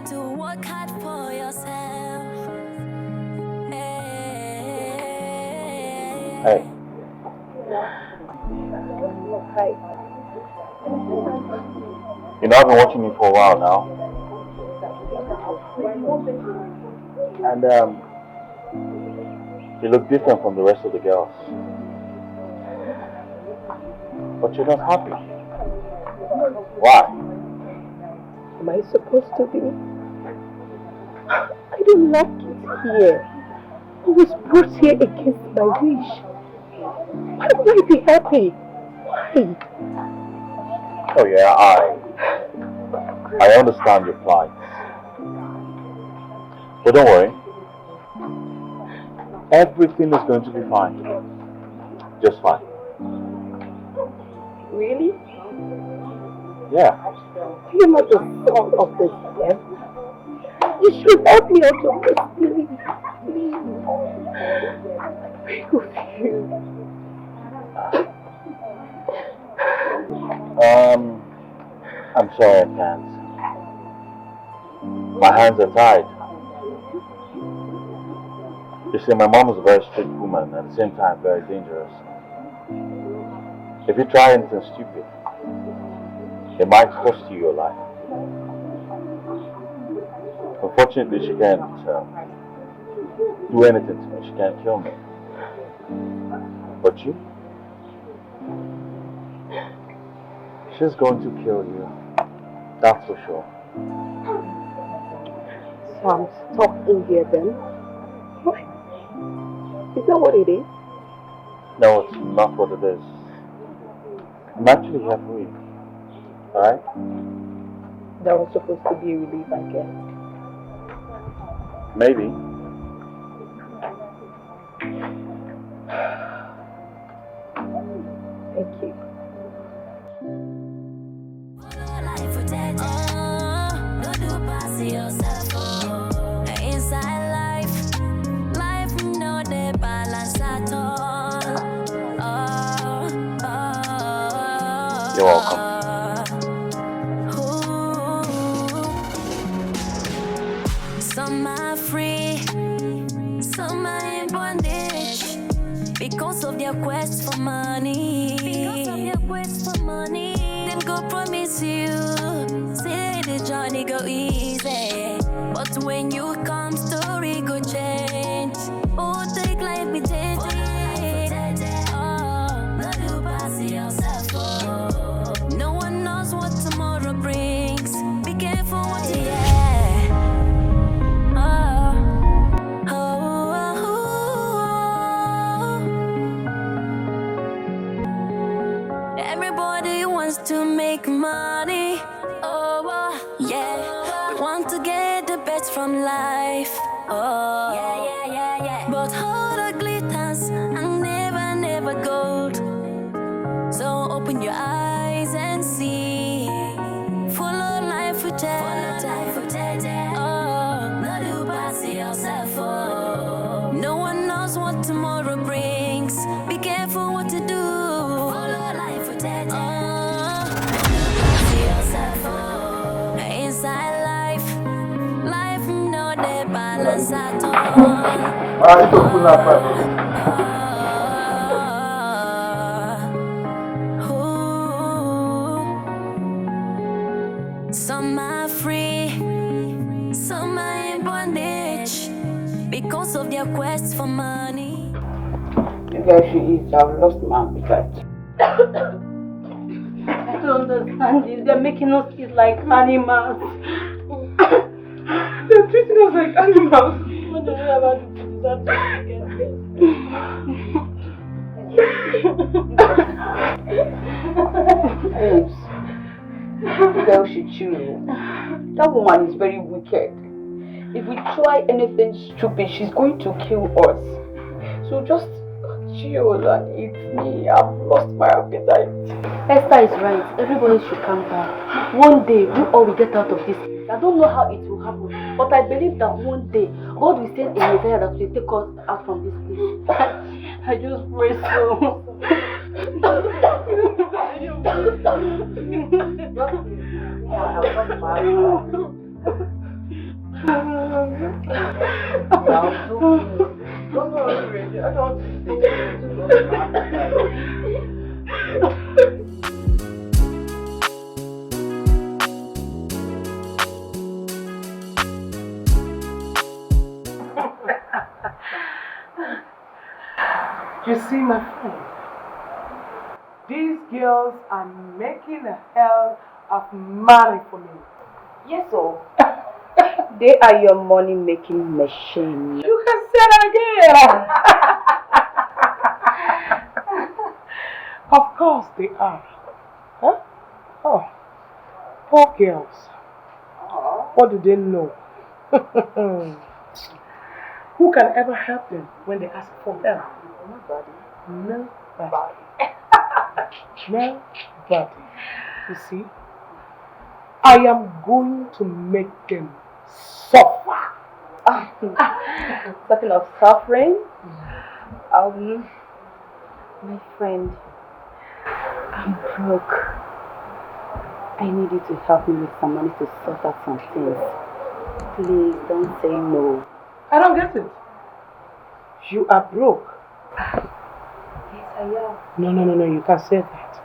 to work hard for yourself. Hey. Hi. You know, I've been watching you for a while now. And, you look different from the rest of the girls. But you're not happy. Why? Am I supposed to be? I don't like it here. I was brought here against my wish. Why would I be happy? Why? Oh yeah, I understand your plight. But don't worry. Everything is going to be fine. Just fine. Really? Yeah. You're not the son of this devil. You should help me out of this, please. Please. I beg of you. I'm sorry I can't. My hands are tied. You see, my mom is a very strict woman, at the same time very dangerous. If you try anything stupid, it might cost you your life. Unfortunately, she can't do anything to me. She can't kill me. But you? She's going to kill you. That's for sure. So I'm stuck in here then? What? Is that what it is? No, it's not what it is. I'm actually halfway. Alright? That was supposed to be a relief, I guess. Maybe. Thank you. Inside life no they balance at all. You're welcome. Some are free, some are in bondage because of their quest for money. Them go promise you, say the journey go easy, but when you come, story go change. Oh, take life be change. No one knows what tomorrow brings. Be careful what you Everybody wants to make money. Oh, yeah. We want to get the best from life. Oh, yeah. But all the glitters and never gold. So open your eyes and see. Follow life with not do pass yourself. Oh. No one knows what tomorrow brings. Be careful what to do. Follow life with inside life no they balance at all. Some are free, some are in bondage because of their quest for money. Maybe I should eat. I've lost my appetite. I don't understand this. They're making us eat like animals. They're treating us like animals. What do we ever do to deserve to get this? Babes, the girl should choose. That woman is very wicked. If we try anything stupid, she's going to kill us. So just chill and eat me. I've lost my appetite. Esther is right. Everybody should calm down. One day, we all will get out of this place. I don't know how it will happen, but I believe that one day, God will send a Messiah that will take us out from this place. I just pray so. You see, my friend, these girls are making a hell of money for me. Yes, so they are your money making machine. You can say that again. Of course they are. Huh? Oh, poor girls. What do they know? Who can ever help them when they ask for help? Nobody. Nobody. Nobody. You see, I am going to make them suffer. Talking of suffering, my friend, I'm broke. I need you to help me with some money to sort out some things. Please don't say no. I don't get it. You are broke. Yes, I am. No, you can't say that.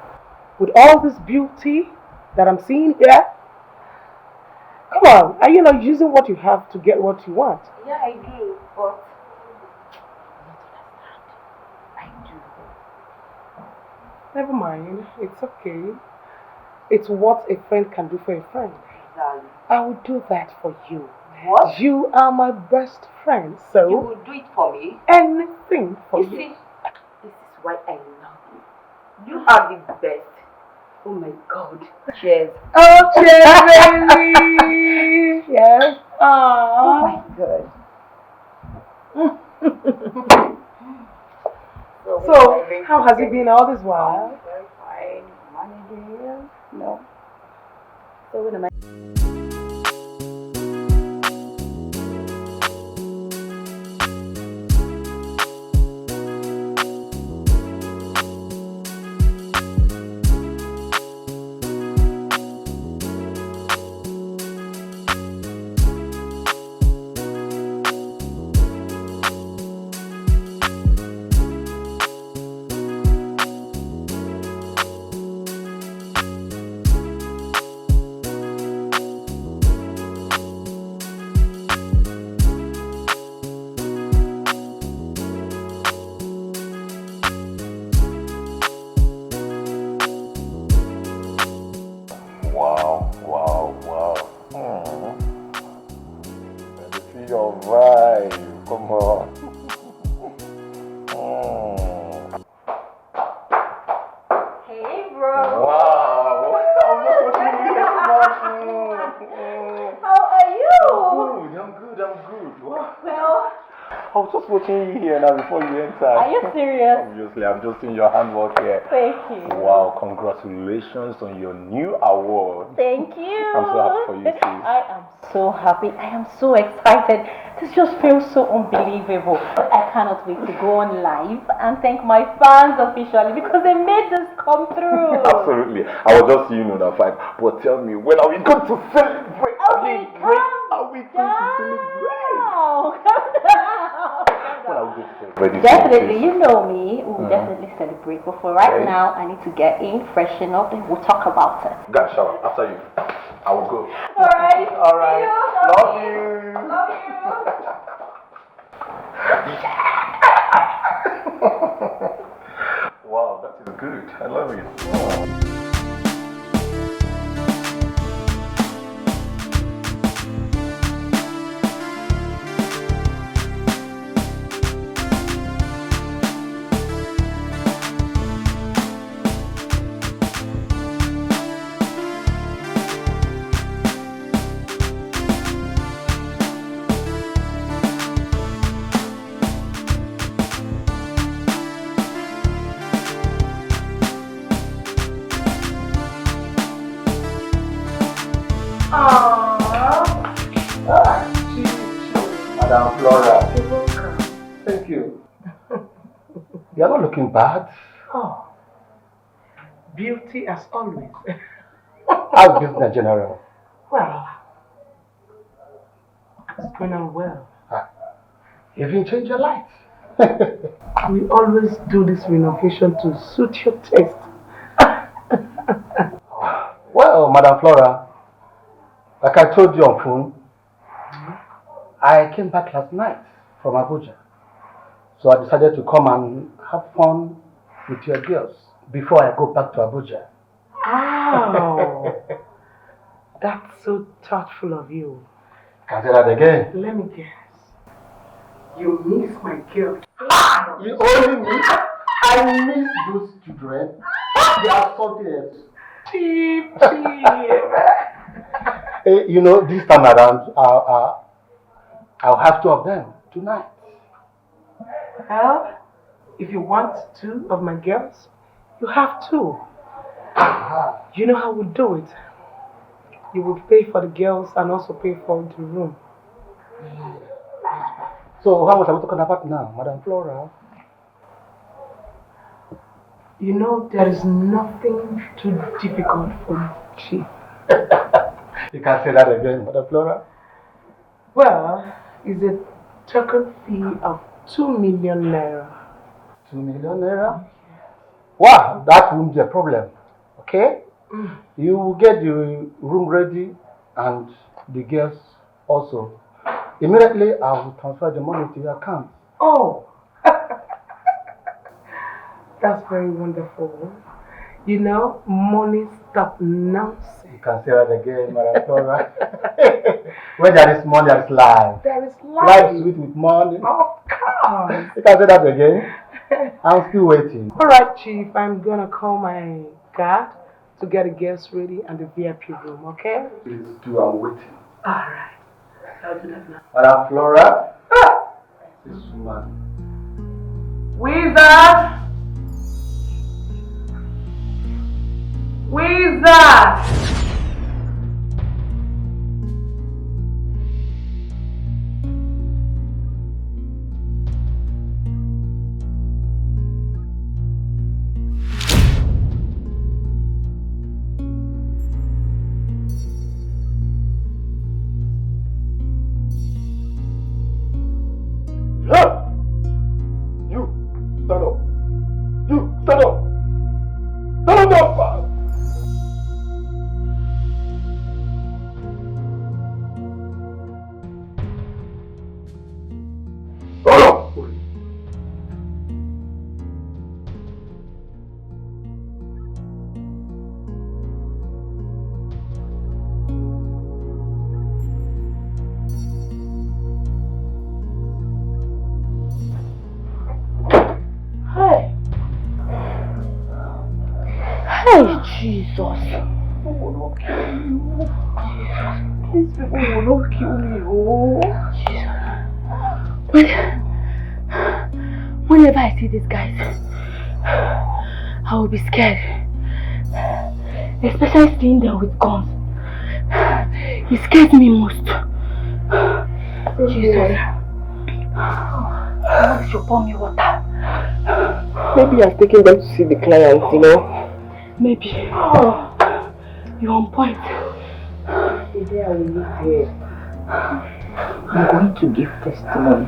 With all this beauty that I'm seeing here, come on, are you not using what you have to get what you want? Yeah, I do, but I do. Never mind, it's okay. It's what a friend can do for a friend. Exactly. I will do that for you. What? You are my best friend, so You will do it for me? anything for you. You see, this is why I love you. You are the best. Oh my God. Cheers. Oh, cheers, baby! Yes. Oh my God. So, how has it been all this while? Very fine. Managing. No. So when am I? Wow. Let me see your vibe. Come on. Hey, bro. Wow. How are you? I'm good. Wow. Well, I was just watching you here now before you entered. are you serious? Obviously, I'm just seeing your handwork here. Thank you. Wow, congratulations on your new award. Thank you. I'm so happy for you, sis. I am so happy. I am so excited. This just feels so unbelievable. I cannot wait to go on live and thank my fans officially because they made this come through. Absolutely. I was just seeing you that fight. But tell me, when are we going to celebrate? Okay, calm down. When are we going to celebrate? Definitely, you know me. We'll definitely celebrate. But for right now, I need to get in, freshen up, and we'll talk about it. Got shower. After you, I will go. Alright. Alright. Love you. Love you. Wow, that is good. I love it. Madam Flora. You're welcome. Thank you. You're not looking bad. Oh, beauty as always. How's business in general? Well, It's going on well. You even change your light. We always do this renovation to suit your taste. Well, Madam Flora, like I told you on phone, I came back last night from Abuja. So I decided to come and have fun with your girls before I go back to Abuja. Oh, that's so thoughtful of you. Can I say that again? Let me guess. You miss my girl. You only miss? I miss those children. They are something else. Cheap. Hey, you know, this time around, I'll have two of them tonight. Well, if you want two of my girls, you have two. You know how we do it. You will pay for the girls and also pay for the room. So how much are we talking about now, Madam Flora? You know, there is nothing too difficult for Chief. You can say that again, Madam Flora. Well, it's a token fee of 2 million naira. 2 million naira? Wow, that won't be a problem. Okay? You will get the room ready and the girls also. Immediately, I will transfer the money to your account. Oh! That's very wonderful. You know, money stop nonsense. You can say that again, Madam Flora. When there is money, there is life. There is life. Life is sweet with money. Of course. You can say that again. I'm still waiting. Alright, Chief, I'm gonna call my guard to get the guests ready and the VIP room, okay? Please do, I'm waiting. Alright. I'll do that now. Madam Flora. This woman. Wizard! Wizard! Jesus. People will not kill you. Jesus. These people will not kill you. Jesus. Whenever I see these guys, I will be scared. Especially seeing them with guns. It scares me most. Jesus. Why did you pour me water? Maybe I've taken them to see the clients, you know? Maybe. Oh, you're on point. Today I will leave here. I'm going to give testimony.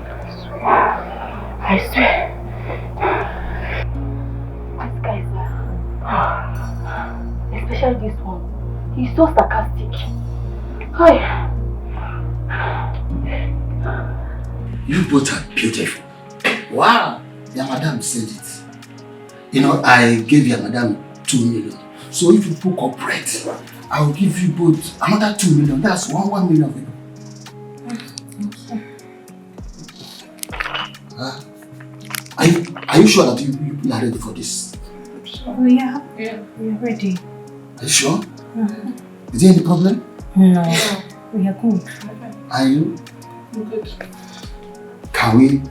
I swear. These guys are... Especially this one. He's so sarcastic. Hi. You both are beautiful. Wow! Your madam said it. You know, I gave your madam 2 million. So if you book cooperate, I will give you both another 2 million. That's 1 million. Are you sure that you are ready for this? We are ready. Are you sure? Is there any problem? No, we are good. Are you? Good. Can we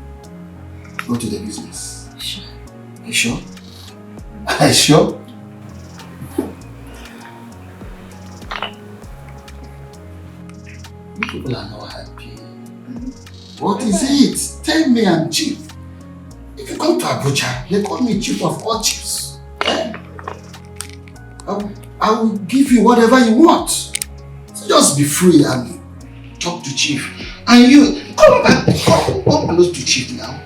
go to the business? Sure. Are you sure? Are you sure? You people are not happy. What is it? Tell me I'm chief. If you come to Abuja, they call me chief of all chiefs. Eh? I will give you whatever you want. So just be free and talk to chief. And you, come back, come and those two cheap now.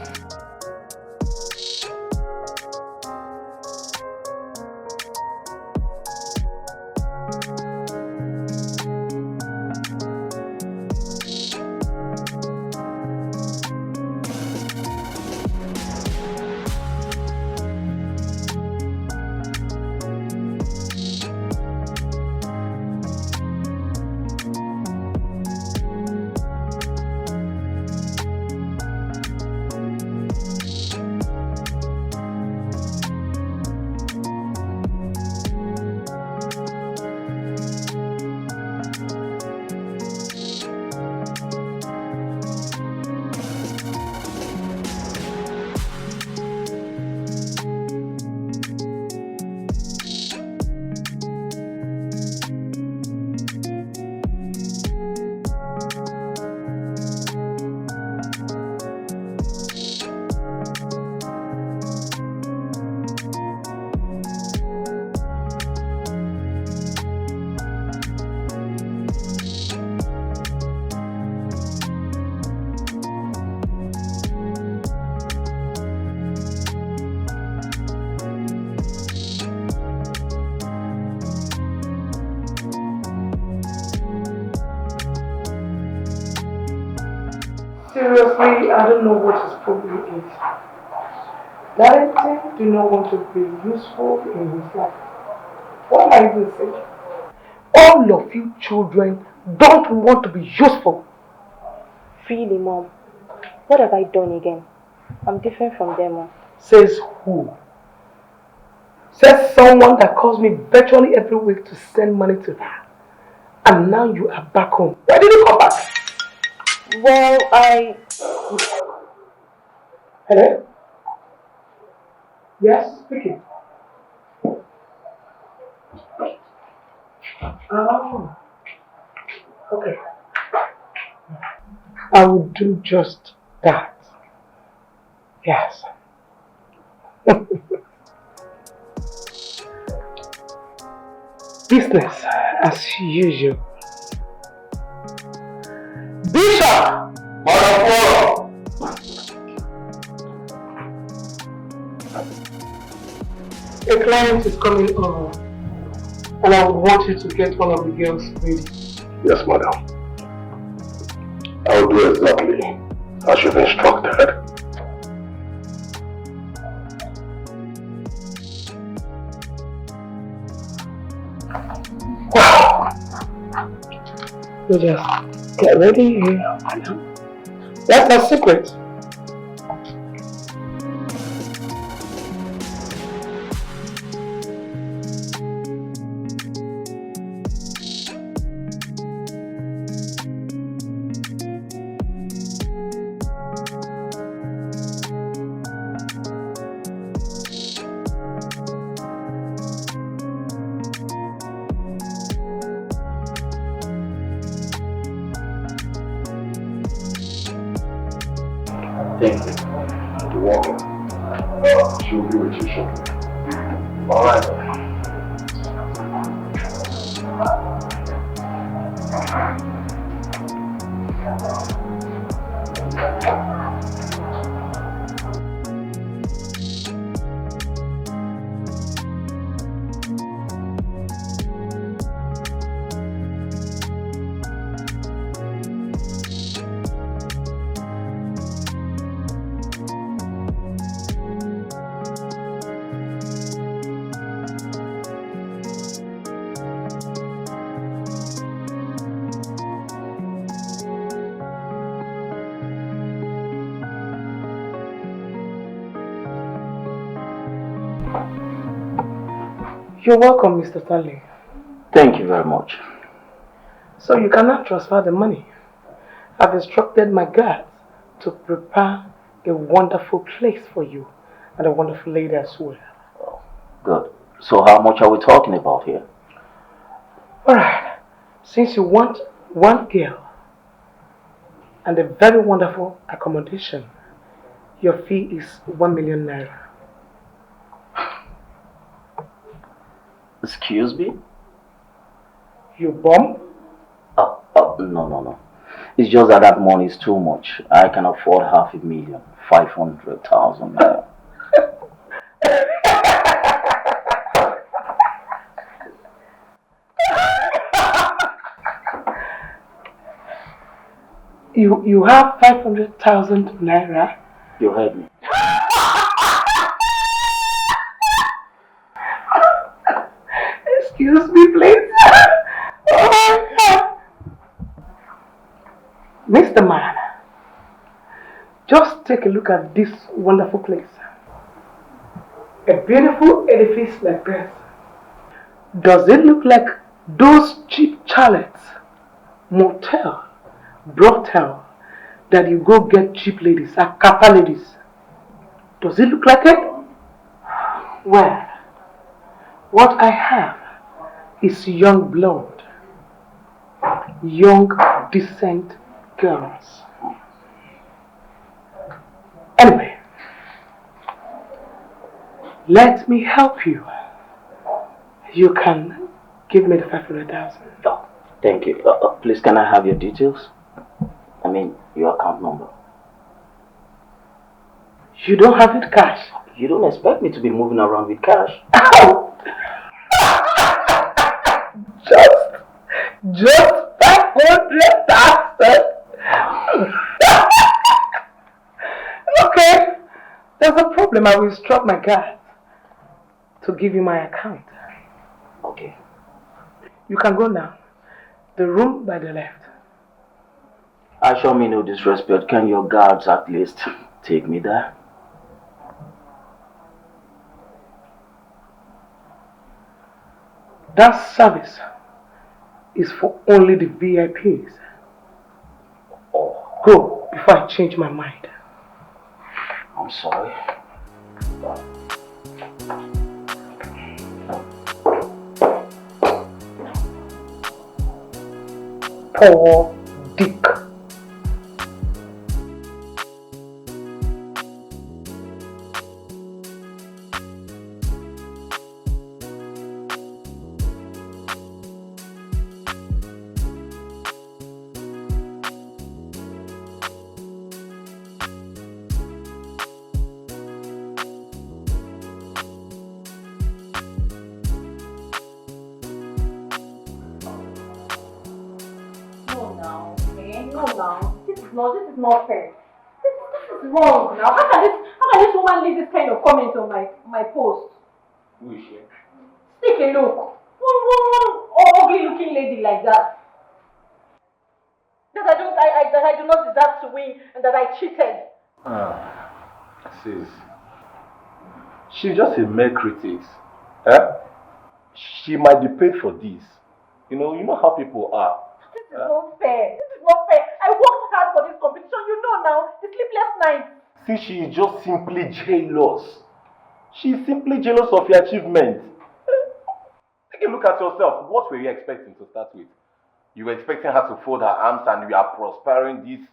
Seriously, I don't know what his problem is. Darrington do not want to be useful in his life. What am I even saying? All of you children don't want to be useful. Really, Mom? What have I done again? I'm different from them, Mom. Says who? Says someone that calls me virtually every week to send money to her. And now you are back home. Why did you come back? Well, Hello? Yes, speaking. Oh, okay. I will do just that. Yes. Business as usual. Bishop! A client is coming over, and I would want you to get one of the girls ready. Yes, madam. I will do exactly as you've instructed. Wow! You just get ready here. That's my secret. Thank you. You're welcome. She'll be with you shortly. Alright. You're welcome, Mr. Stanley. Thank you very much. So you cannot transfer the money. I've instructed my guards to prepare a wonderful place for you and a wonderful lady as well. Oh, good. So how much are we talking about here? Alright, since you want one girl and a very wonderful accommodation, your fee is 1 million naira. Excuse me? You bomb? No. It's just that that money is too much. I can afford 500,000, 500,000 naira. You have 500,000 naira? You heard me. Excuse me, please. Oh my God. Mr. Man, just take a look at this wonderful place. A beautiful edifice like this. Does it look like those cheap chalets, motel, brothel that you go get cheap ladies, akapa ladies? Does it look like it? Well, what I have is young blood, young decent girls. Anyway, let me help you. You can give me the 500,000. Oh, thank you. Please, can I have your details? I mean, your account number. You don't have it cash. You don't expect me to be moving around with cash. Just 500,000. Okay, there's a problem. I will instruct my guard to give you my account. Okay. You can go now. The room by the left. I show me no disrespect. Can your guards at least take me there? That service is for only the VIPs. Oh, Go before I change my mind. I'm sorry. Poor Dick. This is not fair. This is wrong now. How can this woman leave this kind of comment on my post? Who is she? Take a look. One ugly looking lady like that. That I do not deserve to win and that I cheated. Sis, she's just a mere critic. Eh? She might be paid for this. You know how people are. This is not fair. This is not fair. I worked hard for this competition. You know now, the sleepless nights. See, she is just simply jealous. She's simply jealous of your achievement. Take a look at yourself. What were you expecting to start with? You were expecting her to fold her arms and you are prospering this,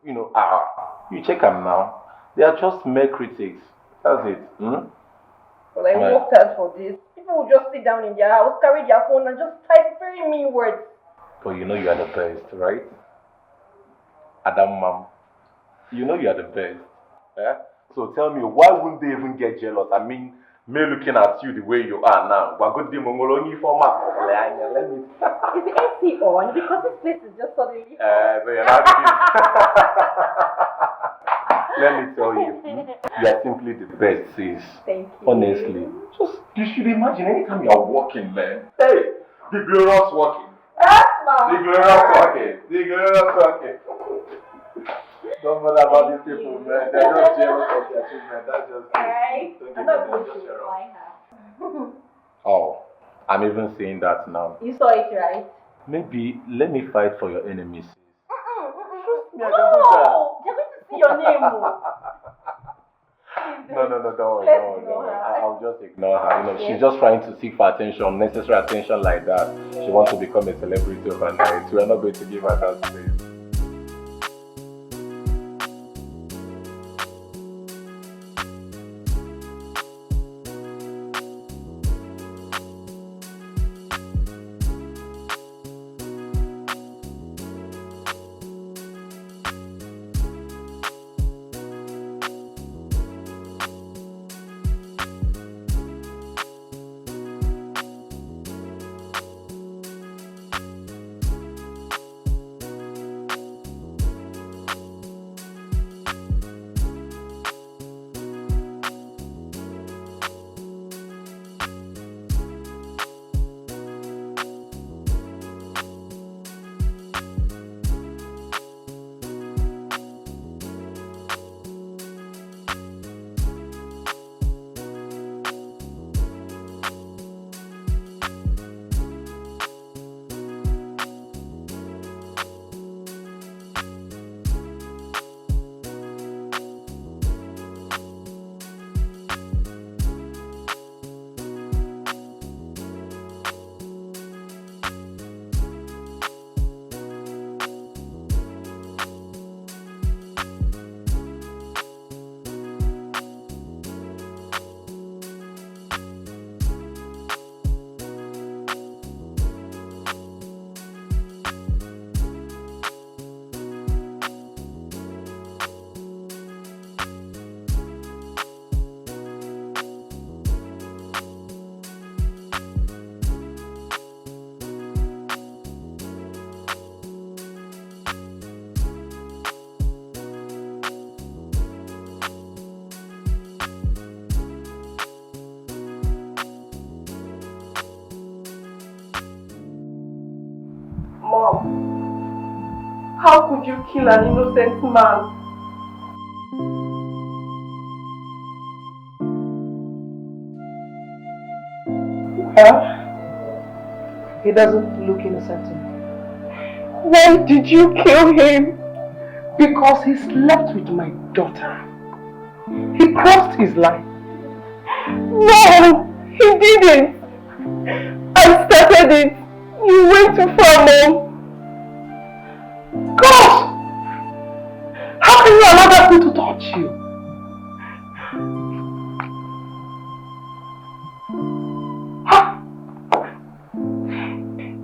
you check them now. They are just mere critics. That's it. Well, I worked hard for this. People will just sit down in their house, carry their phone and just type very mean words. But you know you are the best, right? Adam Mom. You know you are the best. Eh? So tell me, why wouldn't they even get jealous? I mean, me looking at you the way you are now. Is the AC on? Because this place is just suddenly so you're not Let me tell you, you are simply the best, sis. Thank you. Honestly. You should imagine anytime you are walking, man. Hey, the glorious walking. The glorious walking. The glorious walking. Don't bother about these people, man. They're just jealous of their achievement. That's just it. Alright. I'm not going to lie her. Oh, I'm even saying that now. You saw it, right? Maybe let me fight for your enemies. No! They're going to see your name. No, don't worry. I'll just ignore her. She's just trying to seek for attention, unnecessary attention like that. She wants to become a celebrity overnight. We're not going to give her that space. would you kill an innocent man? He doesn't look innocent to me. Why did you kill him? Because he slept with my daughter. He crossed his line. No, he didn't. I started it. You went too far, Mom. God! How can you allow that thing to touch you?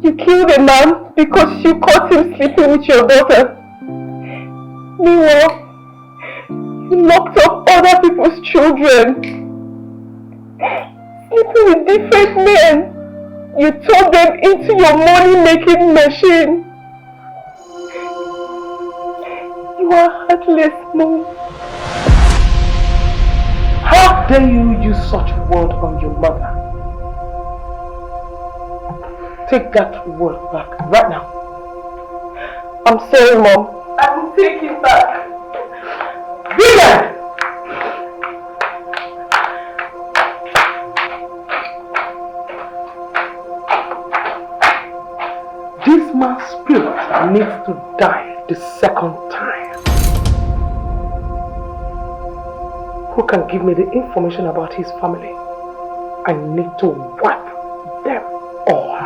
You killed a man because you caught him sleeping with your daughter. Meanwhile, you locked up other people's children. Sleeping with different men. You turned them into your money-making machine. You are heartless, Mom. How dare you use such word on your mother? Take that word back right now. I'm sorry, Mom. I will take it back. Vivian! This man's spirit needs to die the second time. Who can give me the information about his family? I need to wipe them all.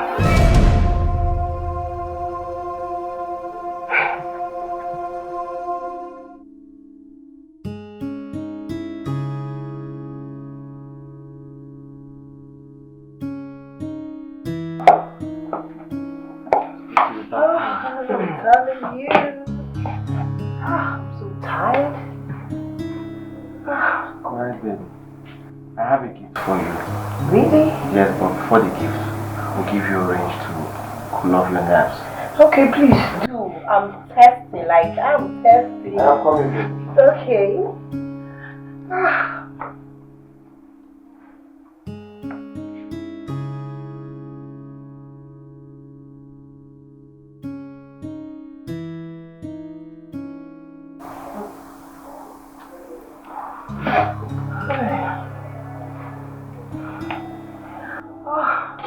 Okay, please do. I'm testing, I'm testing. I'm coming. Okay.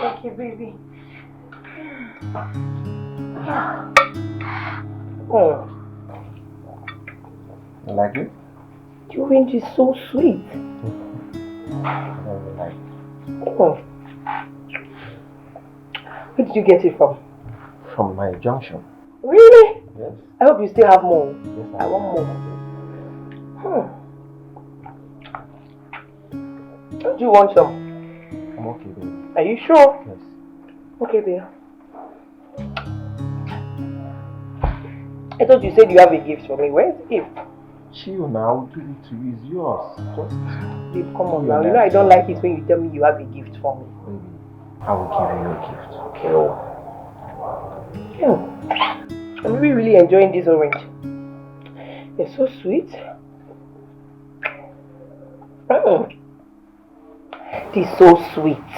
Okay, baby. Oh. You like it? Your range is so sweet. Oh. Where did you get it from? From my junction. Really? Yes. I hope you still have more. Yes, I want more. Do you want some? I'm okay, baby. Are you sure? Yes. Okay, babe. I thought you said you have a gift for me. Where's the gift? Chill now, I'll give it to you. It's yours. Just Babe, come on now. You know I don't like it when you tell me you have a gift for me. baby, I will give you a gift. Okay. I'm really enjoying this orange. It's so sweet. It is so sweet.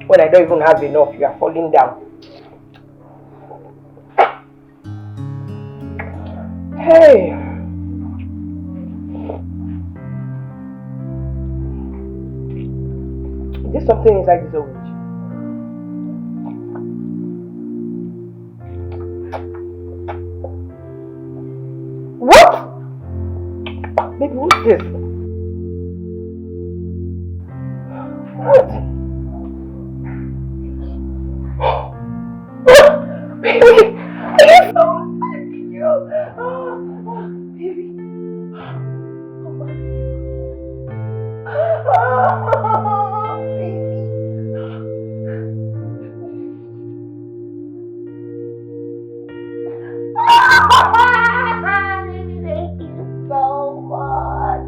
When I don't even have enough, you are falling down. Hey! Is there something inside this orange? What? Baby, what's this? What? Baby, I am so mad at you. Baby. Thank you so much.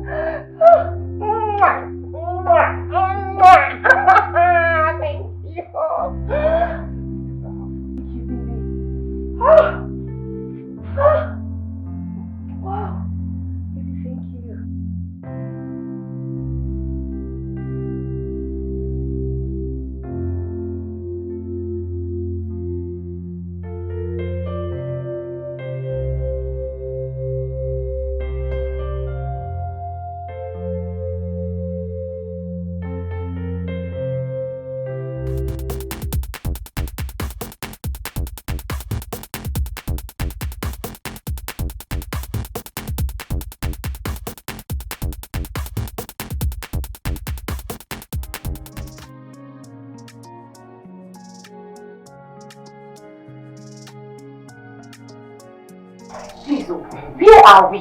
Please, where are we?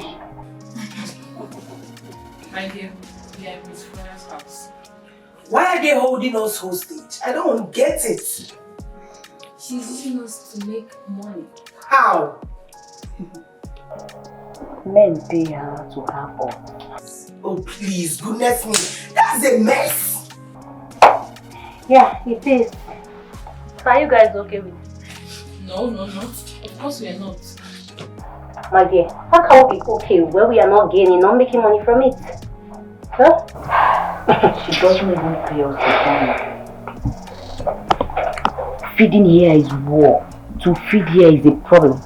My dear, we are in Miss Flora's house. Why are they holding us hostage? I don't get it. She's using us to make money. How? Men they have to have us. Oh please, goodness me. That's a mess. Yeah, it is. Are you guys okay with it? No, not. Of course we are not. My dear, how can we be okay where we are not gaining, not making money from it? Huh? She doesn't even pay us the money. Feeding here is war. To feed here is a problem.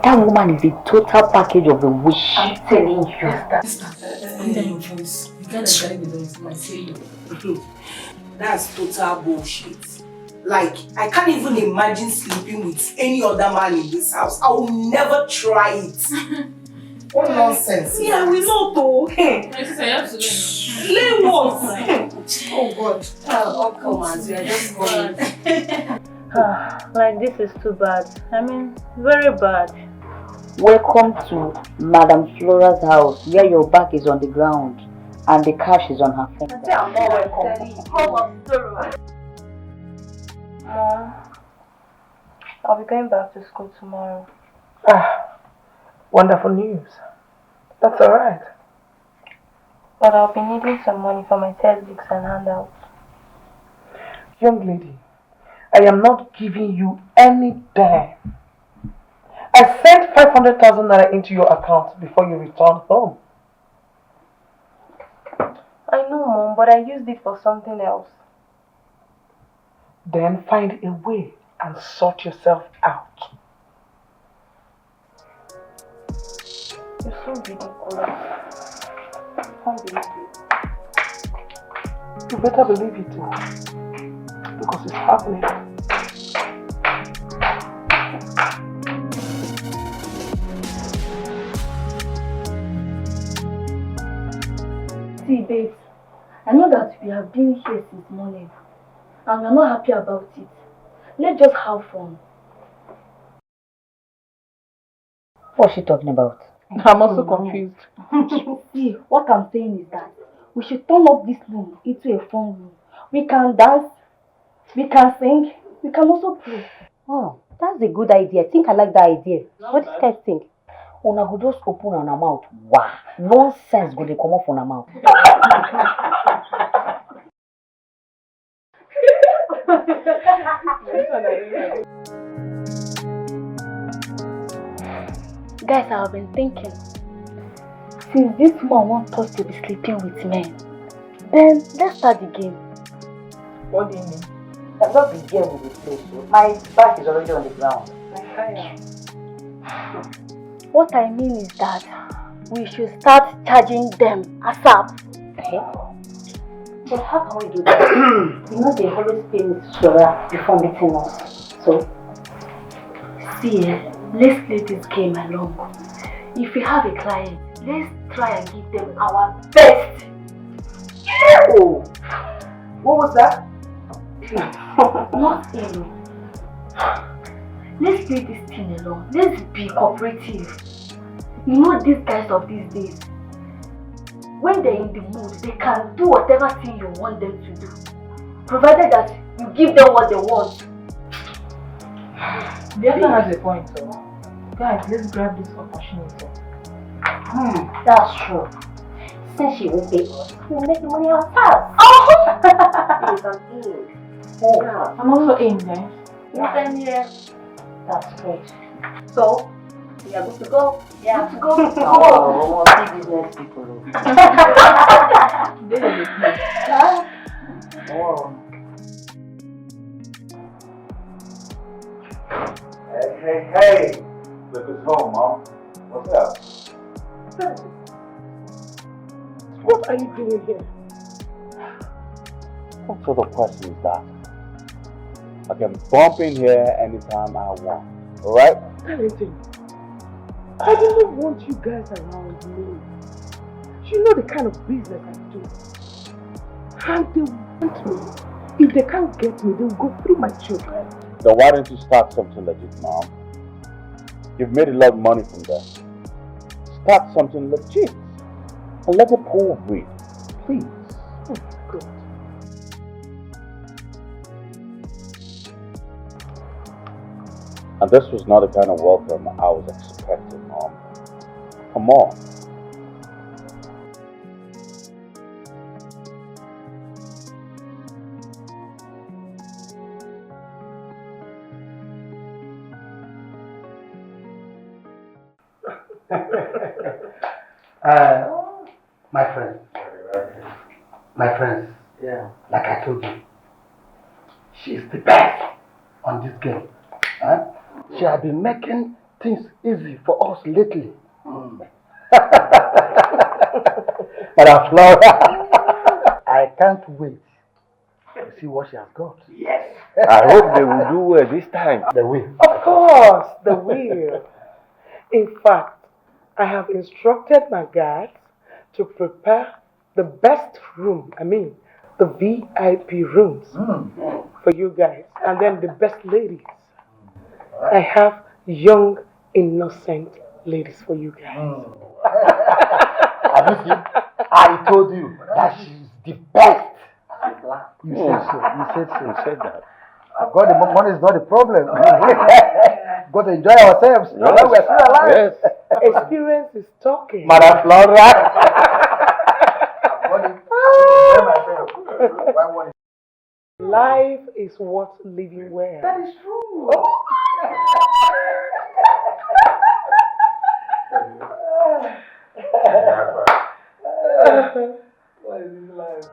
That woman is a total package of a wish. I'm telling you. Calm down your voice. You can't carry the noise. I say you. That's total bullshit. Like, I can't even imagine sleeping with any other man in this house. I will never try it. What nonsense. Yeah, we know though. My sister, you have to learn. Learn what? Oh God. Oh, come on, we are just going. Like, this is too bad. I mean, very bad. Welcome to Madam Flora's house, where your back is on the ground and the cash is on her finger. I'm not welcome. I'll be going back to school tomorrow. Wonderful news. That's alright. But I'll be needing some money for my textbooks and handouts. Young lady, I am not giving you any dime. I sent 500,000 naira into your account before you returned home. I know, Mom, but I used it for something else. Then find a way and sort yourself out. You're so ridiculous. I can't believe it. You better believe it too. Because it's happening. See, babes, I know that we have been here since morning and we're not happy about it. Let's just have fun. What's she talking about? I'm also confused. See, what I'm saying is that we should turn up this room into a fun room. We can dance, we can sing, we can also play. Oh, that's a good idea. I think I like that idea. What do you guys think? Una go just open her mouth. Wow, nonsense go dey come off on her mouth. Guys, I have been thinking, since this woman wants us to be sleeping with men, then let's start the game. What do you mean? I'm not the game with the place. My back is already on the ground. What I mean is that we should start charging them ASAP. Okay. But how can we do that? You know they always pay Miss Flora before meeting us. So? See, let's play this game along. If we have a client, let's try and give them our best. Oh! What was that? Not alone. Let's play this thing alone. Let's be cooperative. You know these guys of these days, when they're in the mood, they can do whatever thing you want them to do, provided that you give them what they want. The other has a point, though. Guys, let's grab this opportunity. That's true. Since she won't pay us, we'll make the money ourselves. Oh, I'm also in, guys. Same here. That's great. So, we are good to go. Yeah. Good to go. Oh, big business people. Oh. Hey! Look who's home, Mom. What's up? What are you doing here? What sort of question is that? I can bump in here anytime I want. Alright? Anything. I don't want you guys around me. You know the kind of business I do. And they want me. If they can't get me, they'll go through my children. Then why don't you start something legit, Mom? You've made a lot of money from that. Start something legit and let the poor breathe, please. Good. And this was not the kind of welcome I was expecting, Mom. Come on. My friends, like I told you, she's the best on this game. Huh? She has been making things easy for us lately. Madam Flora, I can't wait to see what she has got. Yes. I hope they will do well this time. They will. Of course, the will. In fact, I have instructed my guards to prepare the best room, the VIP rooms for you guys, and then the best ladies. I have young, innocent ladies for you guys. I told you that she's the best. You said so. You said that. God, the money is not the problem. Got to enjoy ourselves. Yes. We're still alive. Yes. Experience is talking. Madam Flora. Life is worth living well. That is true. What is this life?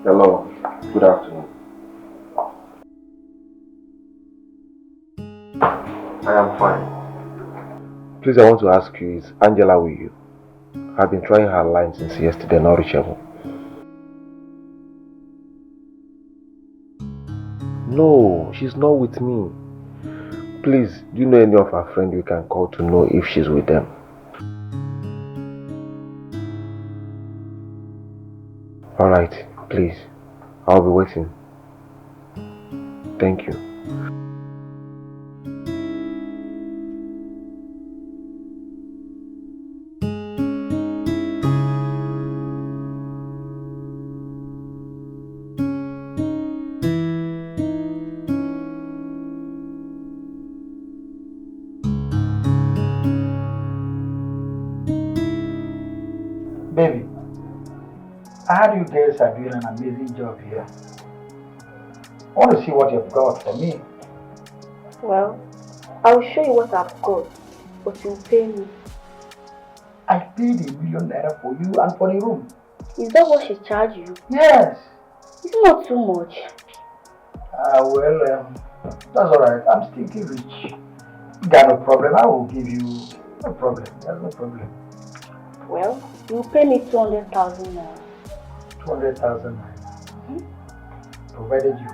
Hello. Good afternoon. I am fine. Please, I want to ask you, is Angela with you? I've been trying her line since yesterday, not reachable. No, she's not with me. Please, do you know any of her friends we can call to know if she's with them? Alright, please. I'll be waiting. Thank you. Baby, I heard you guys are doing an amazing job here. I want to see what you've got for me. Well, I'll show you what I've got, but you'll pay me. I paid ₦1 million for you and for the room. Is that what she charged you? Yes. It's not too much. That's alright. I'm still rich. You got no problem. I will give you no problem. There's no problem. Well, you'll pay me 200,000 now. 200,000 naira. Provided you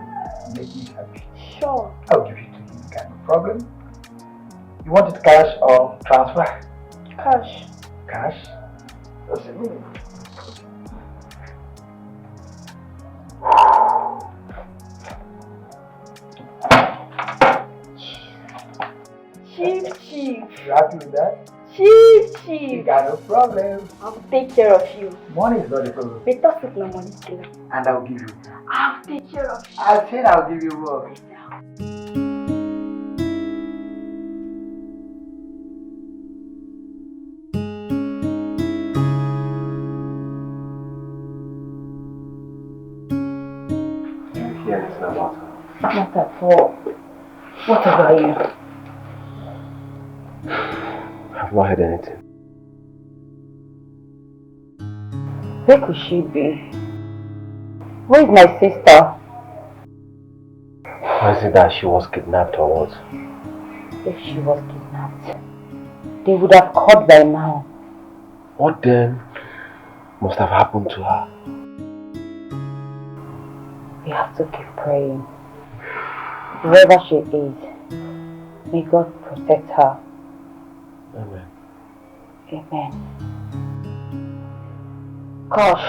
make me happy. Sure. I'll give it to you. You got no problem. You want it cash or transfer? Cash. Cash? Just a minute. Chief. You happy with that? Chief. You got no problem. I'll take care of you. Money is not a problem. Better put my money together. And I'll give you. I'll take care of you. I said I'll give you more. Hear anything about her? Not at all. What about you? I've not heard anything. Where could she be? Where is my sister? Why is it that she was kidnapped or what? If she was kidnapped, they would have caught by now. What then must have happened to her? We have to keep praying. Wherever she is, may God protect her. Amen. Amen. Gosh.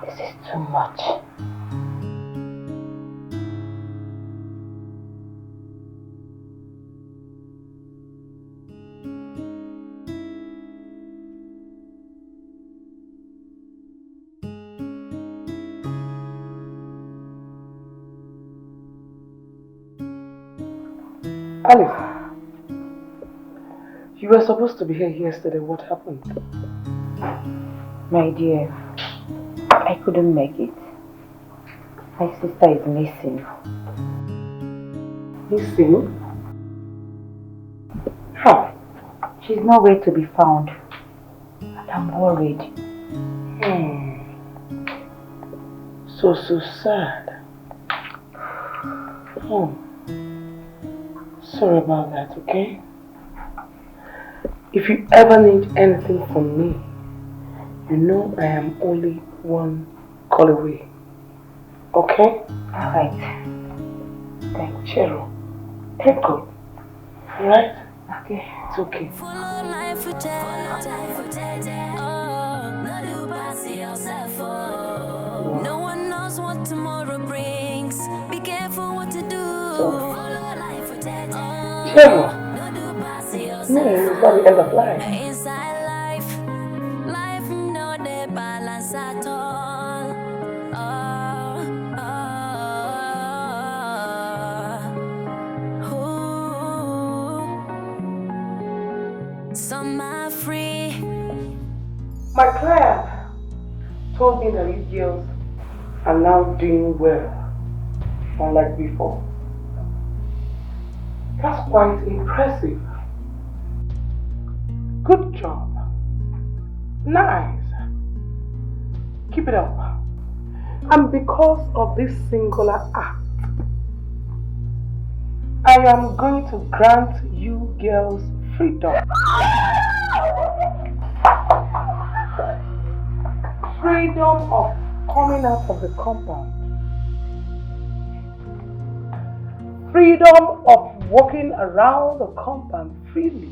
This is too much. Alice, you were supposed to be here yesterday. What happened? My dear, I couldn't make it. My sister is missing. Missing? How? She's nowhere to be found. And I'm worried. So sad. Sorry about that, okay? If you ever need anything from me, you know I am only one call away. Okay? Alright. Thanks. Cheryl, take go. Alright? Okay. It's okay. Follow life with no one knows what tomorrow brings. Be careful what to do. Follow life with Cheryl! No, it's not the end of life. inside life, life no the balance at all. Some are free. My client told me that you girls are now doing well, unlike before. That's quite impressive. Good job. Nice. Keep it up. And because of this singular act, I am going to grant you girls freedom. Freedom of coming out of the compound. Freedom of walking around the compound freely.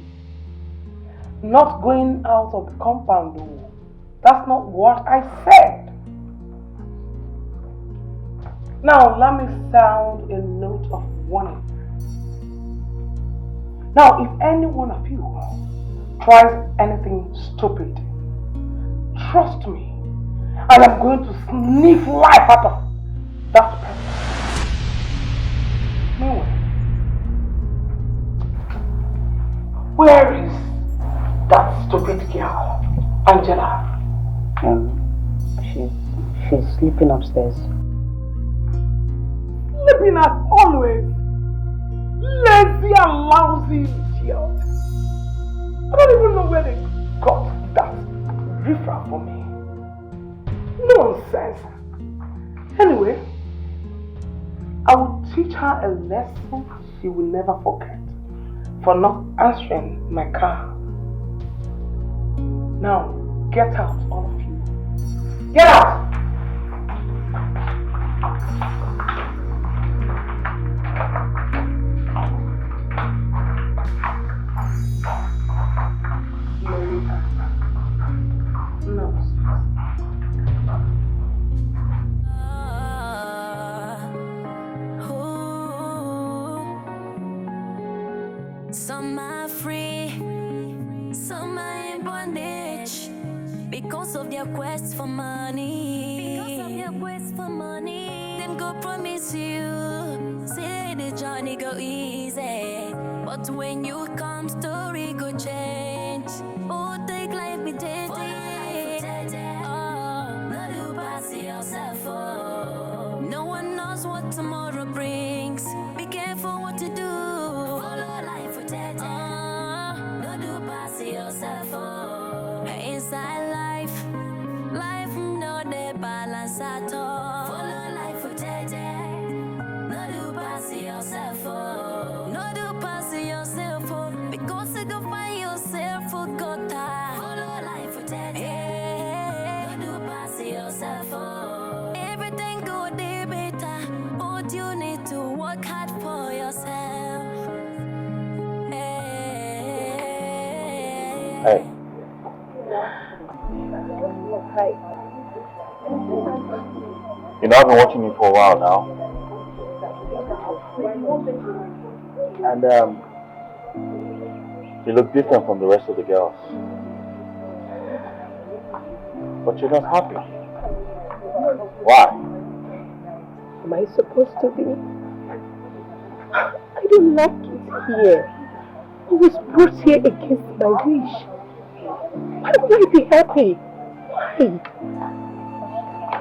Not going out of the compound though. That's not what I said. Now let me sound a note of warning. Now if any one of you tries anything stupid, trust me, I am going to sniff life out of that person. Meanwhile, where is that stupid girl, Angela? She's sleeping upstairs. Sleeping as always. Lazy and lousy idiot. I don't even know where they got that riffraff for me. Nonsense. Anyway, I will teach her a lesson she will never forget for not answering my car. Now, get out, all of you. Get out! Some are free, some are in bondage because of their quest for money. Then go promise you, say the journey go easy, but when you come, story go change. Oh, take life be dating. No do pass yourself. No one knows what tomorrow brings. Be careful what to do. Follow life with no do pass yourself. Inside life, life no the balance at all. Follow life with no do pass yourself. No do pass yourself because you go find yourself. Hey. Hi. You know, I've been watching you for a while now. And, you look different from the rest of the girls. But you're not happy. Why? Am I supposed to be? I don't like it here. I was brought here against my wish. Why would I be happy? Why?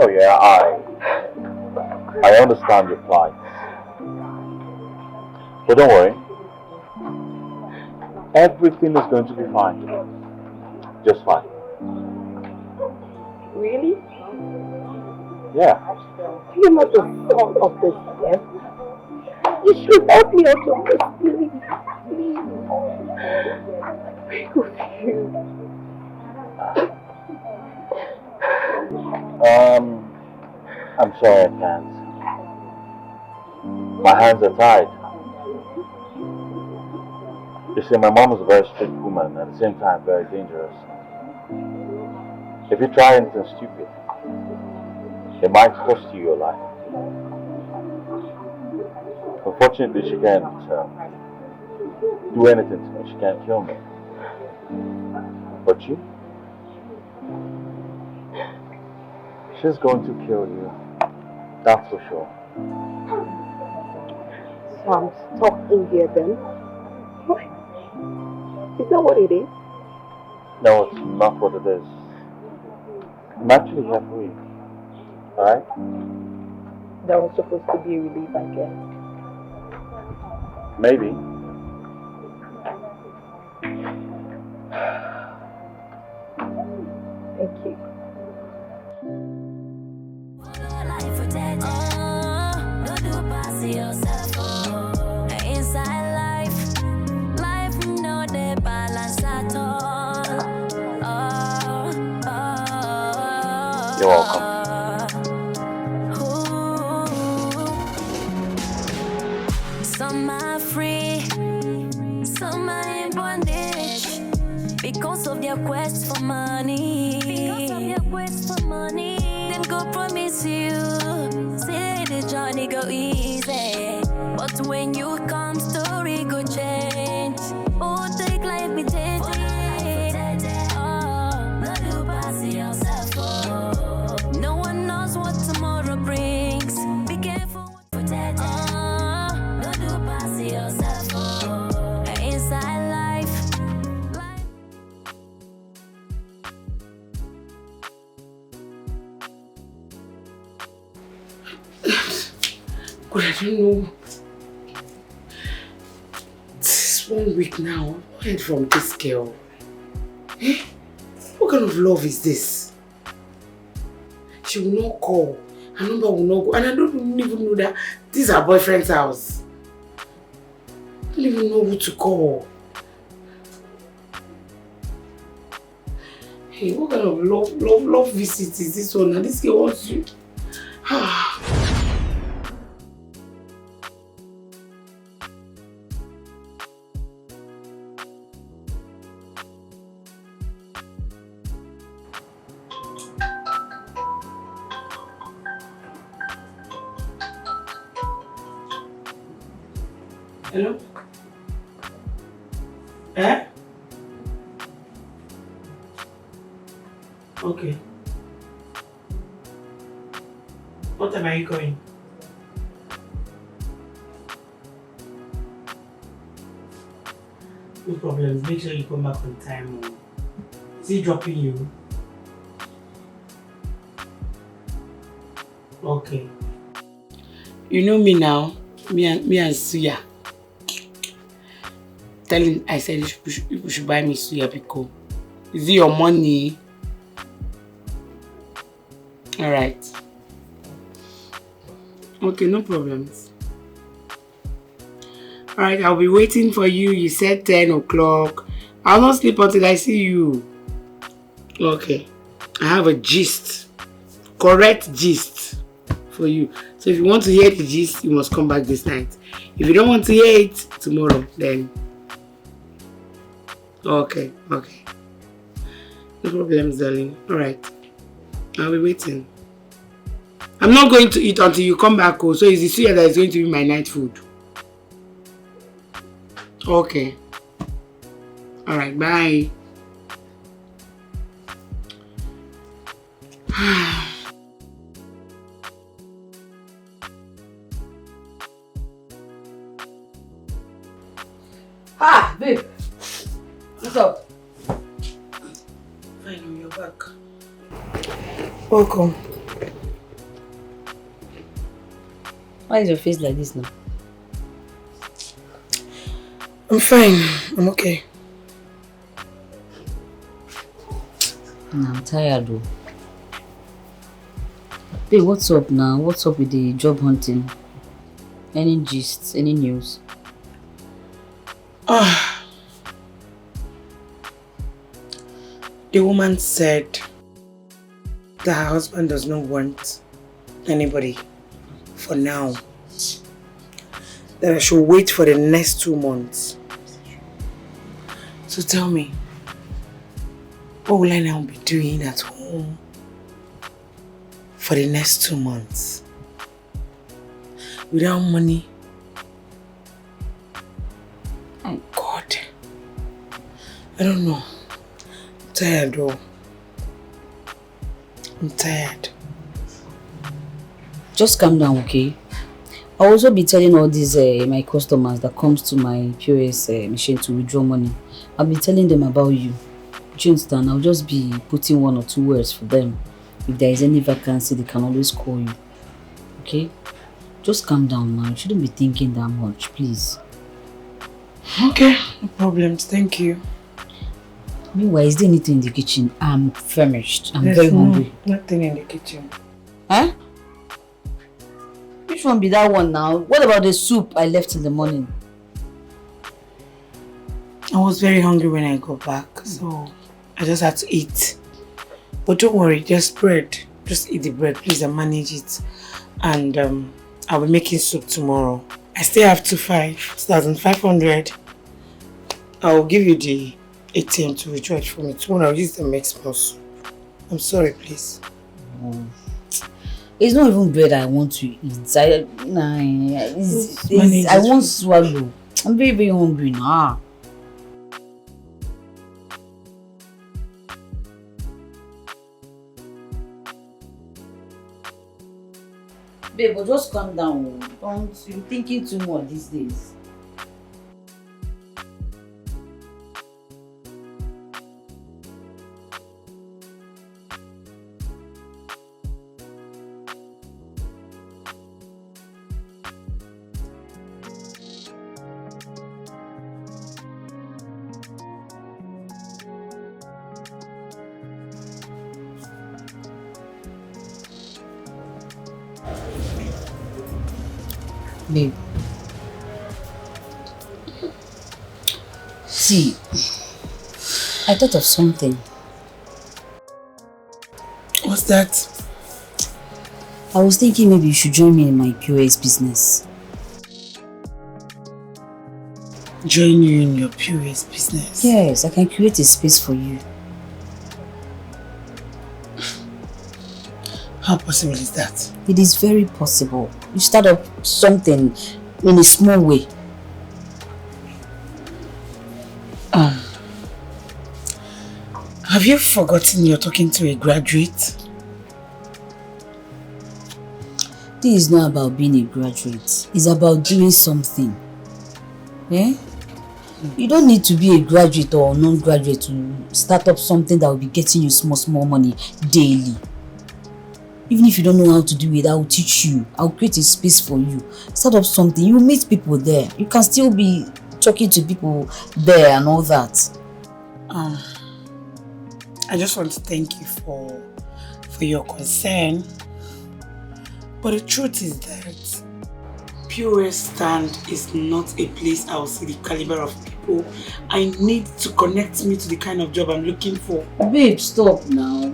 Oh yeah, I understand your plight. But don't worry. Everything is going to be fine. Just fine. Really? Yeah. You're not the son of this death. You should help me out of this, please. Please. I beg of you. I'm sorry I can't. My hands are tied. You see, my mom is a very strict woman, at the same time very dangerous. If you try anything stupid, it might cost you your life. Unfortunately, she can't do anything to me. She can't kill me. But you? She's going to kill you. That's for sure. So I'm stuck in here then? What? Is that what it is? No, it's not what it is. I'm actually free. Alright? That was supposed to be a relief, I guess. Maybe. Thank you. You're welcome. Some are free, some are in bondage because of their quest for money. Then go promise you, say the journey go easy, but when you come, story go change. Oh, take life be change. No one knows what tomorrow brings. Be careful what you take. Don't do pass yourself. Inside life. God, I don't know. This is 1 week now. I heard from this girl. Eh? What kind of love is this? She will not call. Her number will not go. And I don't even know that this is her boyfriend's house. I don't even know who to call. Hey, what kind of love visit is this one? And this girl wants you. Hello? Eh? Okay. What time are you going? No problem. Make sure you come back on time. Is he dropping you? Okay. You know me now. Me and Suya. Tell him I said you should buy me Suya because is it your money? Alright. Okay, no problems. Alright, I'll be waiting for you. You said 10 o'clock. I'll not sleep until I see you. Okay. I have a gist. Correct gist for you. So if you want to hear the gist, you must come back this night. If you don't want to hear it tomorrow, then okay. No problems, darling. Alright. I'll be waiting. I'm not going to eat until you come back, so it's the suya that is going to be my night food. Okay. Alright, bye. Ah, babe. What's up? Fine, you're back. Welcome. Why is your face like this now? I'm fine. I'm okay. I'm tired though. Babe, what's up now? What's up with the job hunting? Any gists? Any news? The woman said that her husband does not want anybody for now. That I should wait for the next 2 months. So tell me, what will I now be doing at home for the next 2 months? Without money? Oh God. I don't know. I'm tired though. I'm tired. Just calm down, okay? I'll also be telling all these my customers that comes to my POS machine to withdraw money. I'll be telling them about you. Do you understand? I'll just be putting 1 or 2 words for them. If there is any vacancy, they can always call you. Okay? Just calm down now. You shouldn't be thinking that much, please. Okay, no problems. Thank you. Meanwhile, is there anything in the kitchen? I'm famished. I'm There's very hungry. Nothing in the kitchen. Huh? Which one be that one now? What about the soup I left in the morning? I was very hungry when I got back, so I just had to eat. But don't worry, there's bread. Just eat the bread, please, and manage it. And I'll be making soup tomorrow. I still have 2,500. I'll give you the ATM to withdraw it for me. Tomorrow I'll use the make small soup. I'm sorry, please. It's not even bread I want to eat. I won't swallow. I'm very, very hungry now. Babe, but just calm down. Don't you're thinking too much these days. Babe, see, I thought of something. What's that? I was thinking maybe you should join me in my POS business. Join you in your POS business? Yes, I can create a space for you. How possible is that? It is very possible. You start up something in a small way. Have you forgotten you're talking to a graduate? This is not about being a graduate. It's about doing something. Eh? You don't need to be a graduate or non-graduate to start up something that will be getting you small money daily. Even if you don't know how to do it, I will teach you. I will create a space for you. Start up something. You will meet people there. You can still be talking to people there and all that. I just want to thank you for your concern. But the truth is that POS stand is not a place I will see the caliber of people I need to connect me to the kind of job I'm looking for. Babe, stop now.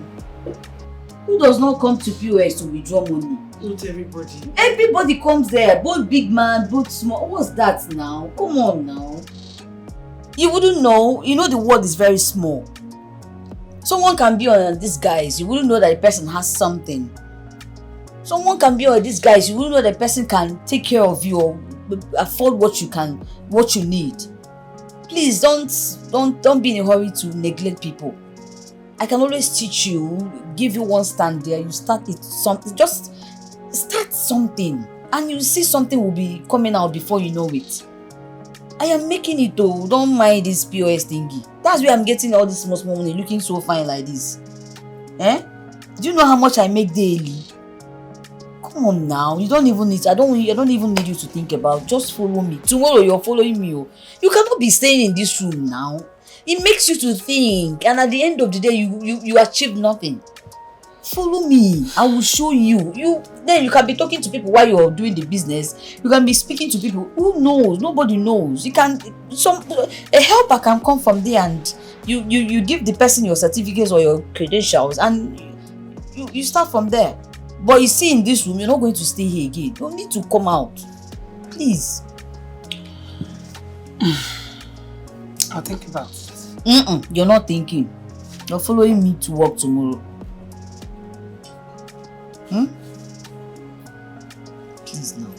Who does not come to POS to withdraw money? Not everybody. Everybody comes there, both big man, both small. What's that now? Come on now. You wouldn't know. You know the world is very small. Someone can be on this guys, you wouldn't know that the person has something. Someone can be on this guys, you wouldn't know that the person can take care of you or afford what you need. Please don't be in a hurry to neglect people. I can always teach you, give you one stand there, you start it something, just start something and you see something will be coming out before you know it. I am making it though, don't mind this POS thingy. That's where I'm getting all this small money looking so fine like this. Do you know how much I make daily? Come on now, you don't even need, I don't even need you to think about, just follow me. Tomorrow you're following me. You cannot be staying in this room now. It makes you to think, and at the end of the day, you achieve nothing. Follow me. I will show you. Then you can be talking to people while you're doing the business. You can be speaking to people. Who knows? Nobody knows. You can a helper can come from there, and you give the person your certificates or your credentials, and you start from there. But you see, in this room, you're not going to stay here again. You need to come out, please. I'll think about it. You're not thinking. You're following me to work tomorrow. Please now.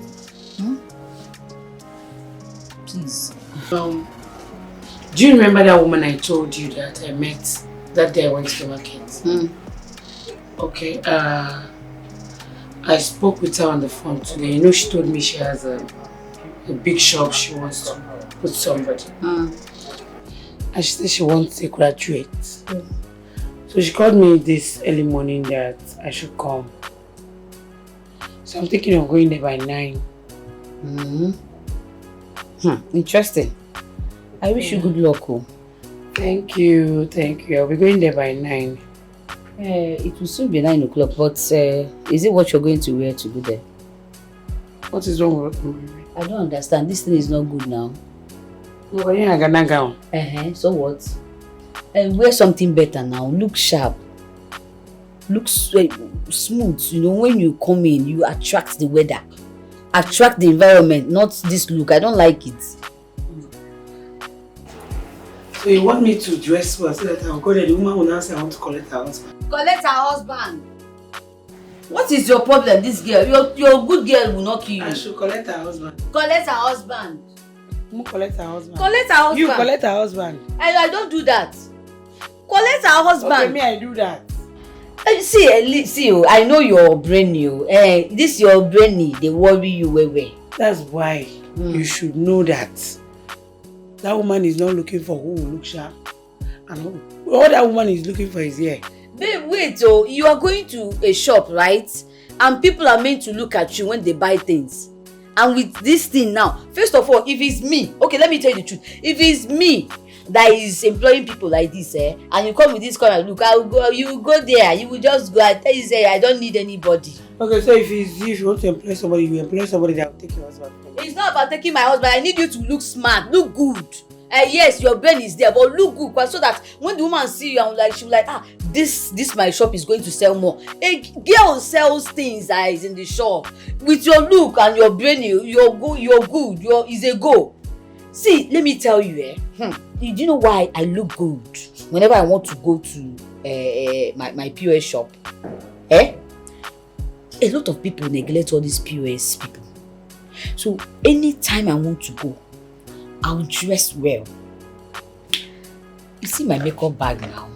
Please. Do you remember that woman I told you that I met that day I went to the market? Okay. I spoke with her on the phone today. You know, she told me she has a big shop she wants to put somebody. And she said she wants a graduate. So she called me this early morning that I should come. So I'm thinking of going there by 9. Interesting. I wish you good luck. Thank you. I'll be going there by 9. It will soon be 9 o'clock, but is it what you're going to wear to go there? What is wrong with me? I don't understand. This thing is not good now. No, you're a Ghana gown. So what? Wear something better now. Look sharp. Look smooth. You know, when you come in, you attract the weather. Attract the environment, not this look. I don't like it. So you want me to dress well so that I'll go there? The woman will now say I want to collect her husband. Collect her husband? What is your problem, this girl? Your good girl will not kill you. I should collect her husband. Collect her husband. Who collect her husband? Collect her husband. You collect her husband. I don't do that. Collect her husband. Okay, me, I do that. See, I know your brainy. This your brainy, they worry you way. That's why you should know that that woman is not looking for who will look sharp. And all that woman is looking for is here. Babe, wait, you are going to a shop, right? And people are meant to look at you when they buy things. And with this thing now, first of all, if it's me, okay, let me tell you the truth. If it's me that is employing people like this, and you come with this kind of look, you go there, you will just go and tell you, say, I don't need anybody. Okay, so if you want to employ somebody, you employ somebody that will take your husband. It's not about taking my husband. I need you to look smart, look good. Yes, your brain is there, but look good, so that when the woman see you, she'll be like, this my shop is going to sell more. A girl sells things that is in the shop. With your look and your brain, you're good, is a go. See, let me tell you, do you know why I look good whenever I want to go to my POS shop? A lot of people neglect all these POS people. So anytime I want to go, I'll dress well. You see my makeup bag now?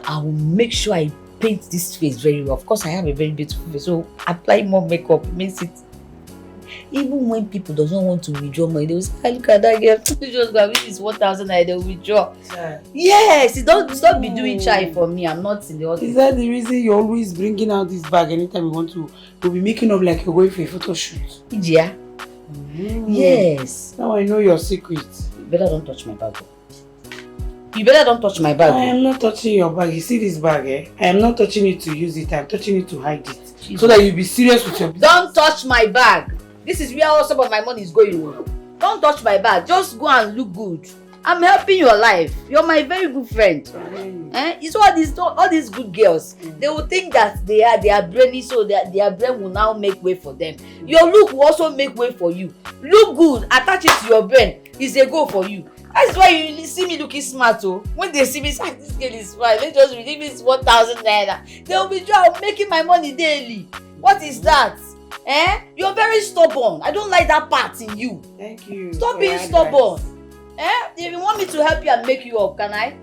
I will make sure I paint this face very well. Of course, I have a very beautiful face, so apply more makeup makes it. Even when people don't want to withdraw money, they will say, look at that girl. Just go with this 1,000 naira, they will withdraw. Yes, stop be doing chai for me. I'm not in the office. Is that the reason you're always bringing out this bag anytime you want to? You'll be making up like you're going for a photo shoot. Yeah. Yes. Now I know your secret. You better don't touch my bag. You better don't touch my bag. I am not touching your bag. You see this bag, I am not touching it to use it. I'm touching it to hide it. So that you'll be serious with your business. Don't touch my bag. This is where all some of my money is going. Don't touch my bag. Just go and look good. I'm helping your life. You're my very good friend. It's all these good girls. They will think that they are brainy, so that their brain will now make way for them. Your look will also make way for you. Look good, attach it to your brain. It's a go for you. That's why you see me looking smart, oh. When they see me say, this girl is fine, let's just redeem this 1,000 naira. They'll be sure I'm making my money daily. What is that? Eh? You're very stubborn. I don't like that part in you. Thank you. Stop being stubborn. Eh? If you want me to help you and make you up, can I?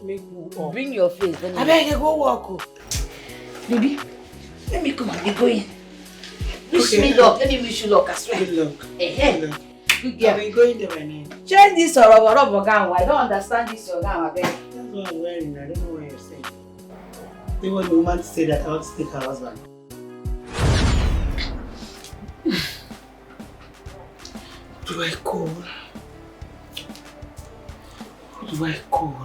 Make you up. Bring your face. I beg you go walk. Baby, let me come and be going. Wish me luck. Let me wish you luck as well. Good luck. Good luck. Good girl. Are you going there right now? Change this rubber gown. I don't understand this your gown, I beg. That's what I'm wearing. I don't know what you're saying. They want the woman to say that I want to take her husband. Who do I call? Who do I call?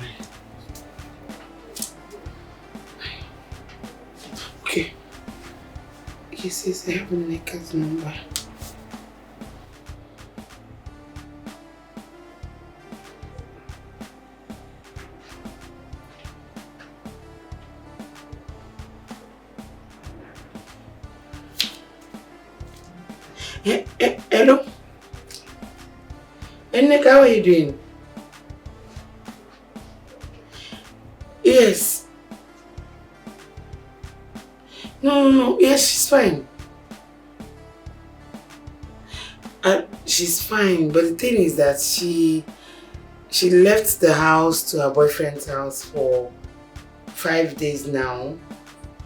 Okay. He says I have a Neka's number. Hello? Neka, how are you doing? Yes. No. Yes, she's fine. She's fine, but the thing is that she left the house to her boyfriend's house for 5 days now,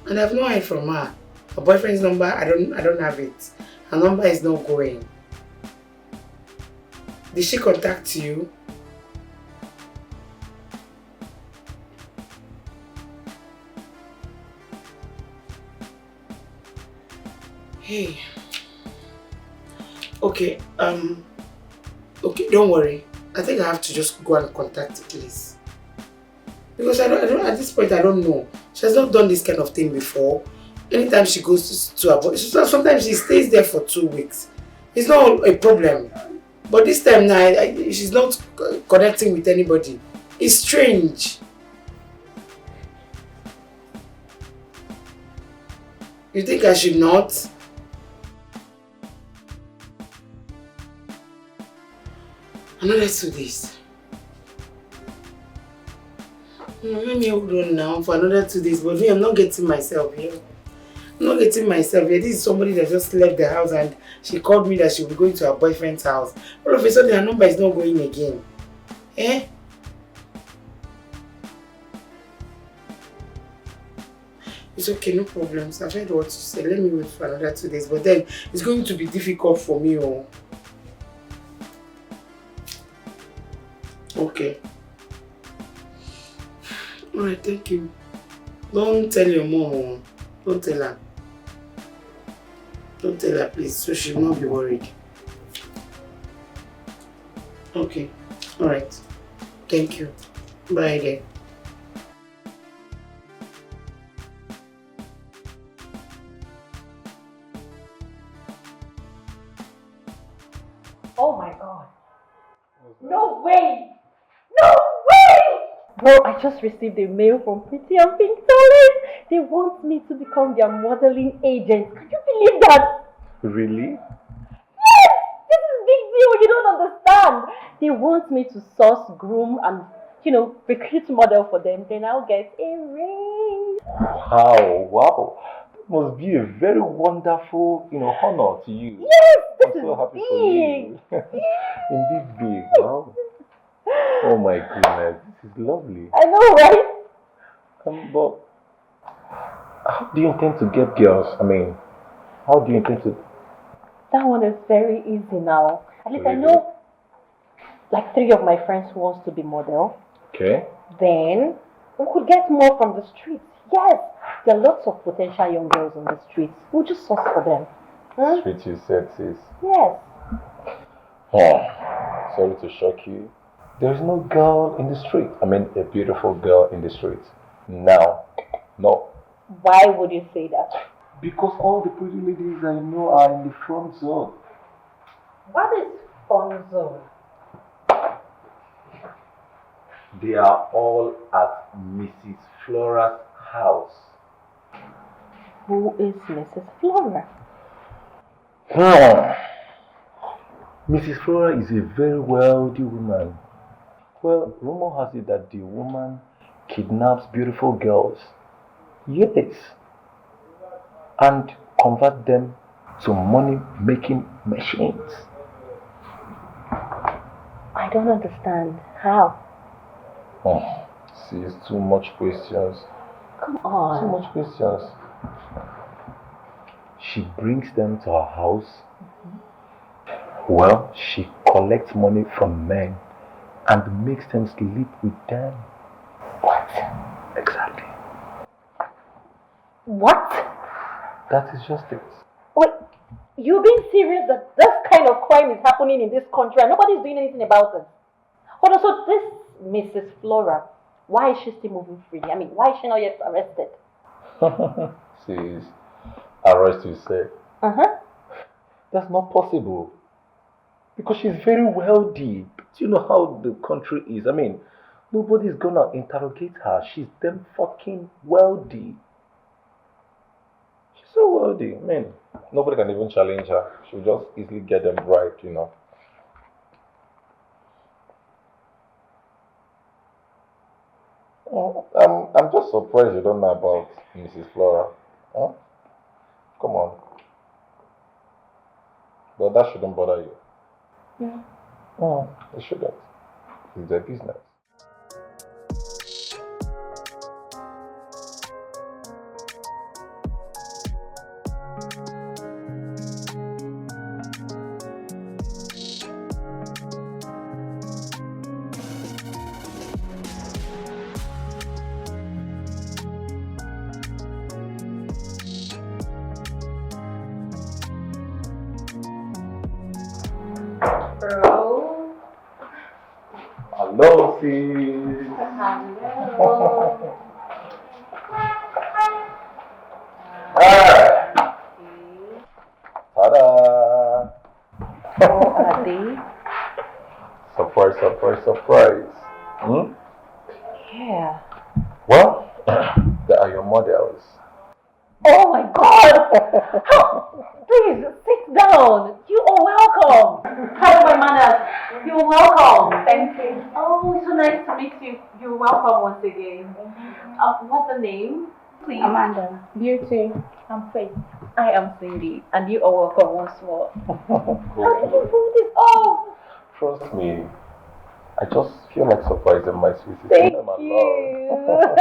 and I've not heard from her. Her boyfriend's number, I don't have it. Her number is not going. Did she contact you? Hey. Okay, don't worry. I think I have to just go and contact the police. Because I don't at this point I don't know. She has not done this kind of thing before. Anytime she goes to her boy, sometimes she stays there for 2 weeks. It's not a problem. But this time now, she's not connecting with anybody. It's strange. You think I should not? Another 2 days. Let me hold on now for another 2 days, but me, I'm not getting myself here. I'm not getting myself here. This is somebody that just left the house and she called me that she'll be going to her boyfriend's house. All of a sudden, her number is not going again. Eh? It's okay, no problems. I've heard what you said. Let me wait for another 2 days, but then it's going to be difficult for me. Oh. Okay. Alright, thank you. Don't tell your mom. Don't tell her. Don't tell her, please, so she will not be worried. Okay. Alright. Thank you. Bye then. Oh my god. No way! No way! Bro, I just received a mail from Pretty and Pink Dollars. They want me to become their modeling agent. Can you believe that? Really? Yes! This is a big deal. You don't understand. They want me to source, groom, and, recruit model for them. Then I'll get a raise. Wow. That must be a very wonderful, honor to you. Yes, this I'm so is happy big. for you. Indeed big. Wow. Oh my goodness, this is lovely. I know, right? But how do you intend to get girls? I mean, how do you intend to? That one is very easy now. At least Really? I know like 3 of my friends who wants to be model. Okay. Then we could get more from the streets. Yes, there are lots of potential young girls on the streets. We'll just source for them. Hmm? Treat you sexes. Yes. Oh, sorry to shock you. There is no girl in the street. I mean, a beautiful girl in the street. Now, no. Why would you say that? Because all the pretty ladies I know are in the front zone. What is fun zone? They are all at Mrs. Flora's house. Who is Mrs. Flora? Mrs. Flora is a very wealthy woman. Well, rumor has it that the woman kidnaps beautiful girls. Yes. And convert them to money-making machines. I don't understand. How? Oh, see, it's too much questions. Come on. Too much questions. She brings them to her house. Well, she collects money from men and makes them sleep with them. What? Exactly. What? That is just it. Wait, you being serious that this kind of crime is happening in this country and nobody's doing anything about it? Hold on, so this Mrs. Flora, why is she still moving free? I mean, why is she not yet arrested? She's arrested, you say? Uh-huh. That's not possible. Because she's very wealthy. Do you know how the country is? I mean, nobody's gonna interrogate her. She's damn fucking wealthy. She's so wealthy. I mean, nobody can even challenge her. She'll just easily get them right, you know. Oh, I'm just surprised you don't know about Mrs. Flora. Huh? Come on. But that shouldn't bother you. Yeah. Oh, it shouldn't. It's their business. Bro. Hello, sis. Hello. Hey. Ta-da. Oh, are they? Surprise, surprise, surprise. Hmm? Yeah. Well, they are your models. Oh my God! Please sit down. You are welcome. Hello, my manners. You're welcome. Thank you. Oh, it's so nice to meet you. You're welcome once again. What's the name? Please. Amanda. Beauty. I'm Faith. I am Cindy, and you are welcome once more. Cool. How did you pull this off? Trust me. I just feel like surprising my sweetie. Thank My you. love.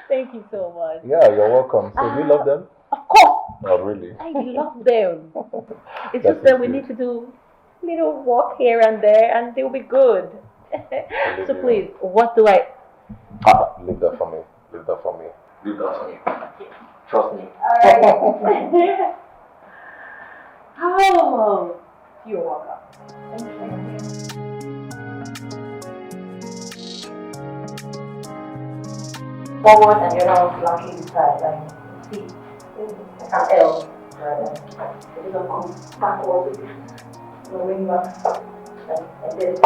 Thank you so much. Yeah, you're welcome. So, do you love them? Of course. Oh, really? I love them. It's That just that is we good. need to do little walk here and there, and they'll be good. So please, what do I? Leave that for me. Leave that for me. Leave that for me. Trust me. Alright. Oh, you're welcome. Thank you. Forward and you're now slightly beside, like, see, an L, right? So you don't come backwards, moving back, and this.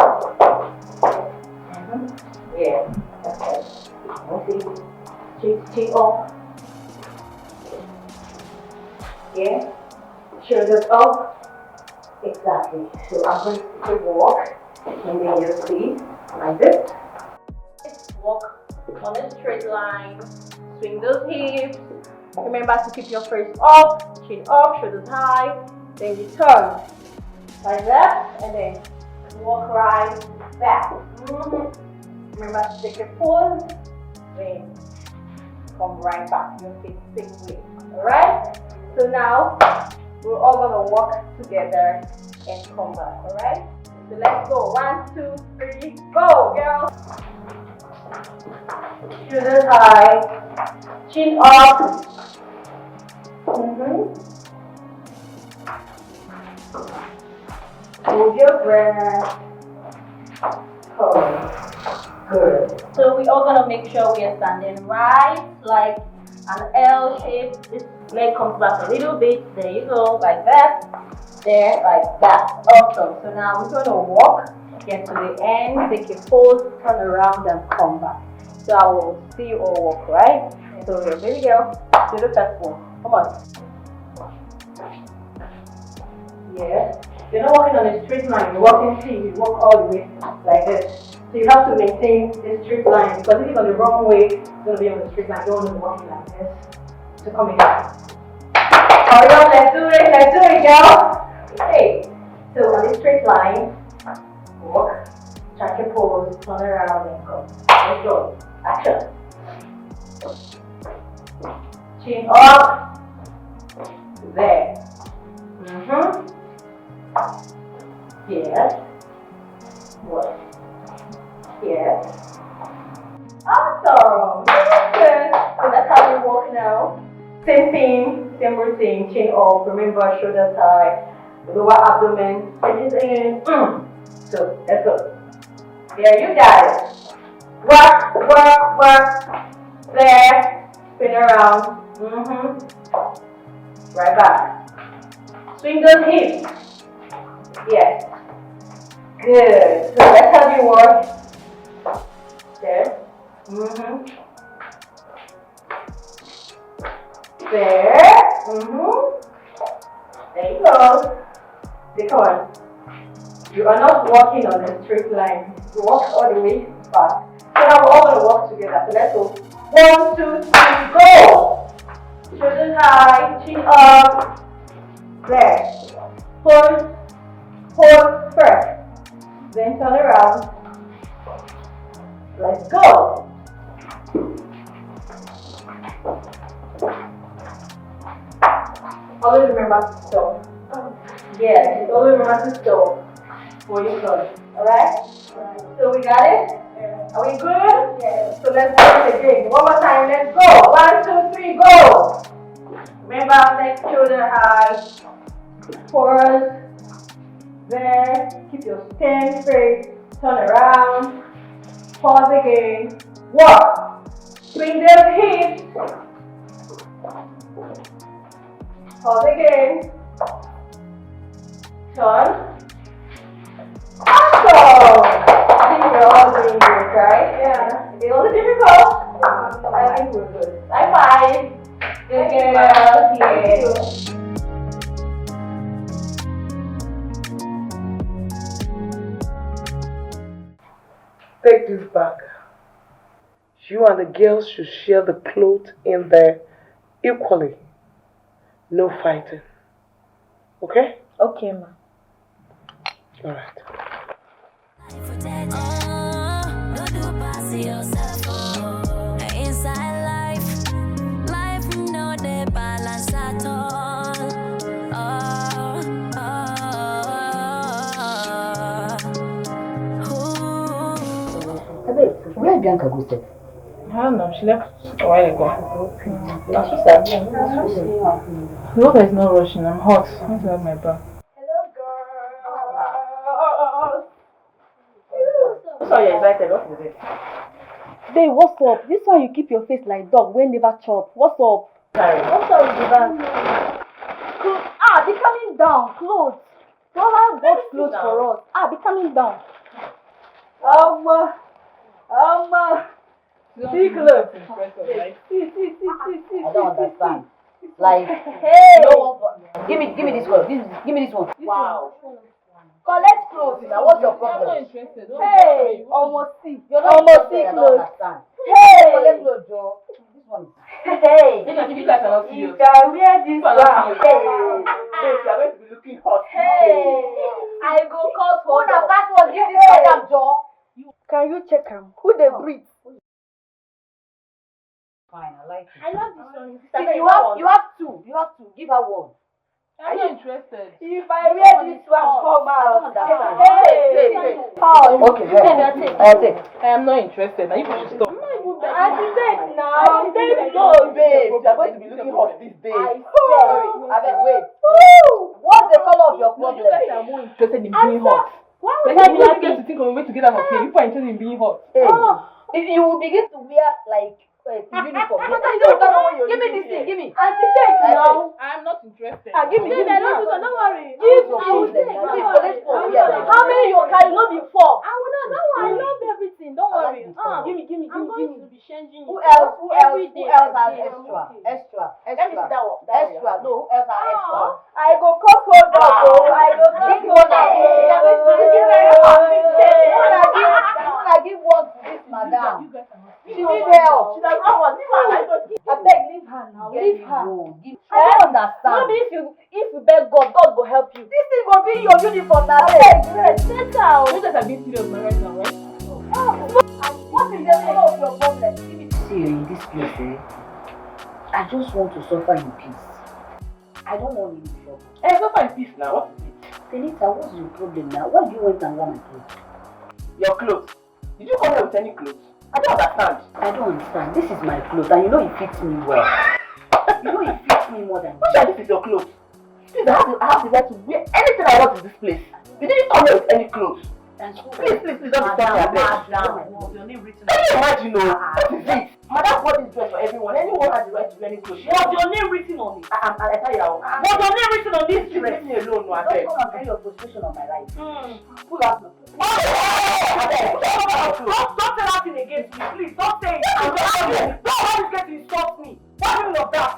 Yeah, that's it. See, chin up. Yeah, shoulders up. Exactly. So I'm going to walk, and then you see, like this. Walk on a straight line, swing those hips. Remember to keep your face up, chin up, shoulders high. Then you turn like that, and then walk right back. Remember to take a pause, then come right back. Your feet same way. Alright? So now we're all gonna walk together and come back. Alright? So let's go. 1, 2, 3, go, girls. Shoulders high, chin up. Hold your breath. Hold. Good. So we all gonna make sure we are standing right, like an L shape. This leg comes back a little bit. There you go, like that. There, like that. Awesome. So now we're gonna walk, get to the end, take a pose, turn around, and come back. So I will see you all walk, right? So here, baby girl, do the first one. Come on. Yeah. You're not walking on a straight line, you're walking T, you walk all the way like this. So you have to maintain the straight line because if it's on the wrong way, it's going to be on the straight line. You don't want to be walking like this. So come again. Hurry up, let's do it, girl. Okay. So on this straight line, walk, track your pose, turn around and go. Let's go. Action. Chin up. There. Yes. What? Yes. Awesome. Good. So that's how we walk now. Same thing, same routine. Chin up. Remember, shoulders high. Lower abdomen. It is in. So let's go. Yeah, you got it. Work. There. Spin around. Right back. Swing those hips. Yes. Good. So that's how you work. There. There. There you go. Come on. You are not walking on a straight line. You walk all the way back. So now we're all going to walk together. So let's go. 1, 2, 3, go! Shoulders high, chin up. There. Hold first. Then turn around. Let's go. Always remember to stop. Yes, always remember to stop before you turn. Alright? So we got it? Yeah. Are we good? Yes. So let's do it again. One more time, let's go. 1, 2, 3, go! Remember, neck, shoulder high. Forward. There. Keep your stand straight. Turn around. Pause again. Walk. Swing those hips. Pause again. Turn. Awesome! I think we're all doing good, right? Yeah. It was difficult. I think we're good. High five. Good girl. Yeah. Take this back. You and the girls should share the clothes in there equally. No fighting. Okay? Okay, ma. Alright. Inside life no dey balance at all. Where Bianca go to? I don't know, she left a while ago. She said, the water is not rushing, I'm hot. I want to have my bath. Hello, girl. So you're excited, what is it? Babe, what's up? This why you keep your face like dog when never chop. What's up? Sorry. What's up with the bag? Be coming down. Clothes. Don't have clothes for us. Be coming down. See clothes. I don't understand. Like, hey, give me this one. Give me this one. Wow. Collect clothes. Now, what's your problem? I'm not interested. Hey, almost see. You're not Almost see interested. I don't clothes. understand. Hey. Collect clothes, Joe. This one. Hey. You guys are not You serious. can wear this one. Hey. Babe, you are going to be looking hot. Hey. I go cut Who hold the up. password? Give this madam, Joe. Can you check him? Who they breathe? Fine, I like it. I love this one. See, you have two. You have to give her one. I'm not interested. If I wear this one, come out. Understand. Hey. Okay, I'll take. I am not interested. Now you should stop. Auntie, take now. Take go. Babe, you are going to be looking hot these days. I beg, wait. What's the color of your problem? You guys are more interested in being hot. Why Like, would I you be want to happy? think of a way to get out of here. You are interested in being hot. Hey, if you will begin to wear like uniform, give me this thing. Give me. Auntie, take now. I'm not interested. Give me. Give me. Don't worry. Give me. How many you carry? No be four. I will not. Don't worry. I love everything. Don't worry. Give me. I'm going to be changing. Who else has extra? Let me sit down. Extra. No, who else has extra? I go cut hold up. I go cut hold up. Give Madam. You guys are not. She need help. She does not want. Leave her like that. I beg, leave her now. Leave her. I don't understand. Maybe if you beg God, God will help you. This thing will be your uniform now. Let's out. You guys are being serious right now, right? What is the name of your problem? See, in this place, I just want to suffer in peace. I don't want any trouble. Hey, suffer in peace now. What is it? Senita, what's your problem now? Why do you went and want my clothes? Your clothes. Did you come here with any clothes? I don't understand. I don't understand. This is my clothes and you know it fits me well. You know it fits me more than Which are this is your clothes? Please, I have the right to wear anything I want in this place. You didn't come here with any clothes. Please, don't disturb me. Madam, your name written. Can you imagine, what is it? Madam bought this dress for everyone. Anyone has the right to wear any clothes. What's your name written on it? I tell you, What's your name written on this leave dress? me alone, no, I Don't beg. come and carry your frustration on my life. Pull out the Don't say that thing again to me, please. Don't say it. Don't have this get to insult me. What do you mean of that?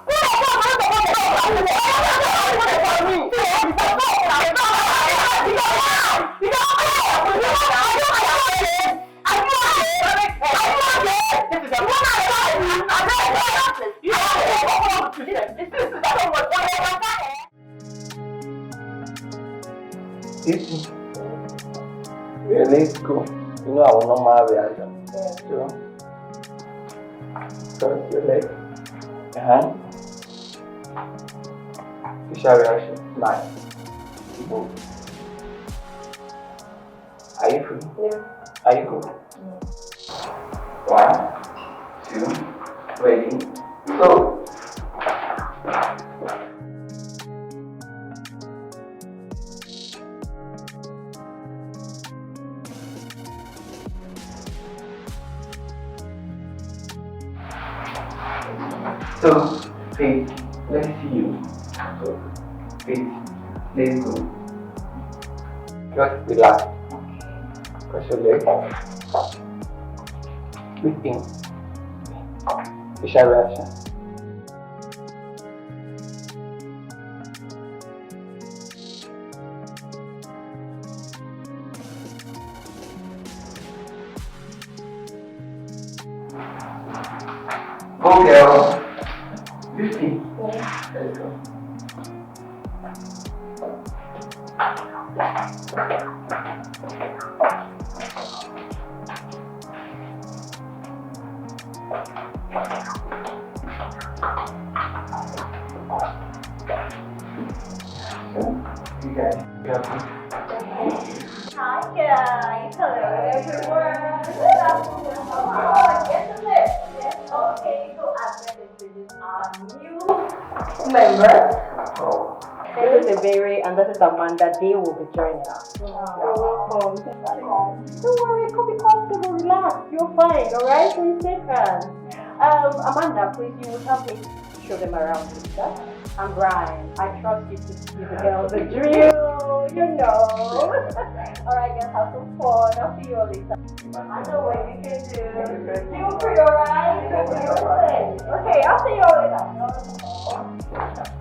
Really cool. You know our normal reaction. So, cross your leg. Facial reaction. Smile. Move. Are you free? Yeah. Are you cool? 1, 2, ready, go. So, please, let's see you. So, please, let's go. Just relax. Cross your leg. Breathe in. Facial reaction. Go, girl. 50. Let's go. You guys, you have to. Hi guys, hello everyone. Good afternoon. Oh, yes, yes. Okay, so I'm going to introduce our new member. This is Ebere and this is Amanda. They will be joining us. You're welcome. Don't worry, come be comfortable, relax. You're fine, alright? Please take hands. Amanda, please, you will help me show them around this stuff. I'm Brian. I trust you to give the girls a drill, you know. Alright, guys, have some fun. I'll see you all later. I know what you can do. Feel free, alright? Okay, I'll see you all later.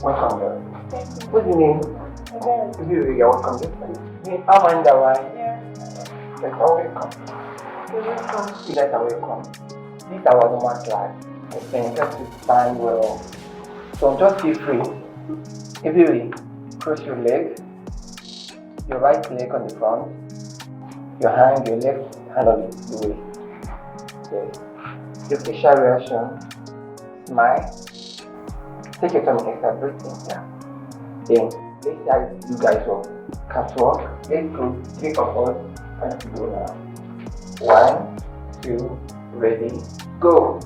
Welcome, girl. Thank you. What's your name? You're welcome. Amanda, right? Yeah. You're welcome. You're welcome. You guys are welcome. This is our normal class. I think just to stand well. So just feel free. If you cross your leg, your right leg on the front, your left hand on the way. Yes. Your facial reaction, smile. Take your time and extra breathing. Yeah. Then let's see how you guys work. Catwalk. Let's go. 3 of us. And to go now. 1, 2, ready, go.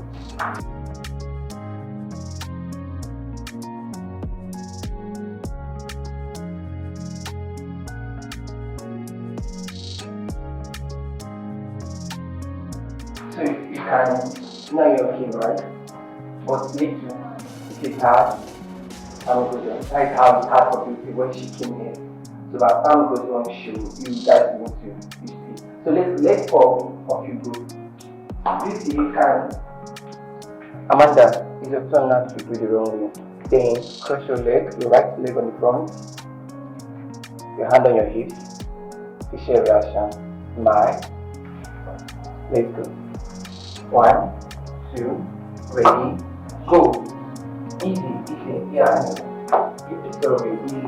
So you can, now you're okay, right? But little, it is hard. I'm good. That's how it's hard for people when she came here. So as time goes on, you guys need to you see. So let's all of you go. This you can. Amanda, it's your turn now to do the wrong way. Then cross your leg, your right leg on the front, your hand on your hips, facial reaction, smile. Let's go. 1, 2, ready, go. Easy, easy, yeah. Sorry, easy.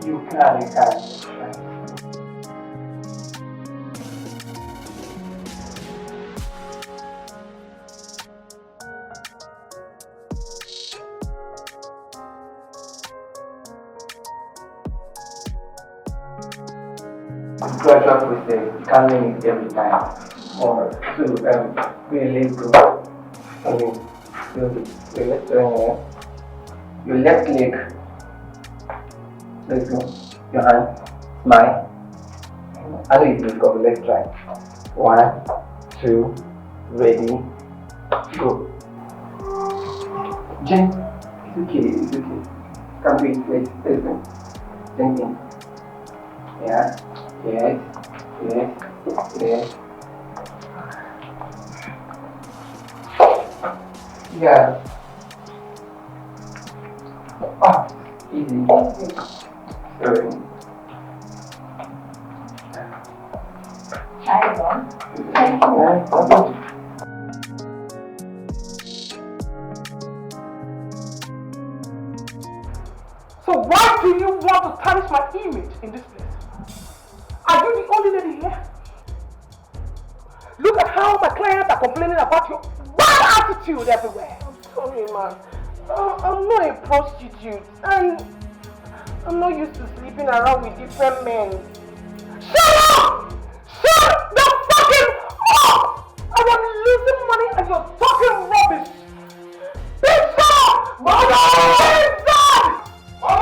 You can. Gradual process, you can't learn it every time. Or to really go. I mean, your left leg. Let's go. Your hand. Smile. I know you got the left right. 1, 2, ready, go. Jen, it's okay. Come to it, let's go. Same thing. Yeah. Yes. Yeah. Easy. Sorry. Thank you. So why do you want to tarnish my image in this place? Are you the only lady here? Look at how my clients are complaining about your bad attitude everywhere. I'm sorry, man. I'm not a prostitute, and I'm not used to sleeping around with different men. Shut up! Shut the fucking up! I am losing money and you're talking rubbish. Bitch, shut up! Mother! Where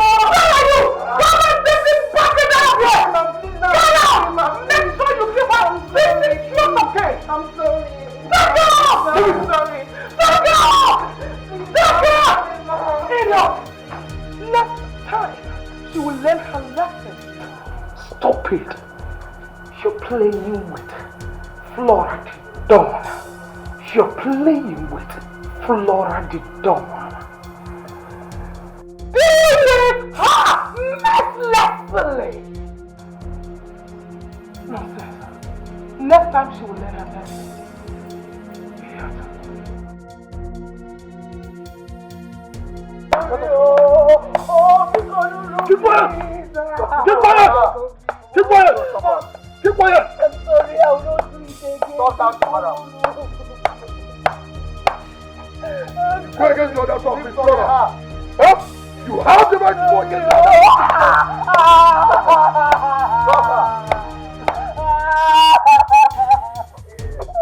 are you? Come and take this bucket out of here! Get out! Make sure you keep out! This is not okay! I'm sorry. Take it off! I'm sorry. Take it off! Take it off! Enough! Next time, she will learn her lesson. Stop it. You're playing with Flora the Dawn. You're playing with Flora the Dawn. Deal with her mercilessly! Nonsense. Next time she will learn her lesson. Keep quiet! Keep quiet! Keep quiet! Keep quiet! I'm sorry, I will not do it again. Talk out, madam. Go against the other office, brother. Huh? You have the right to go against the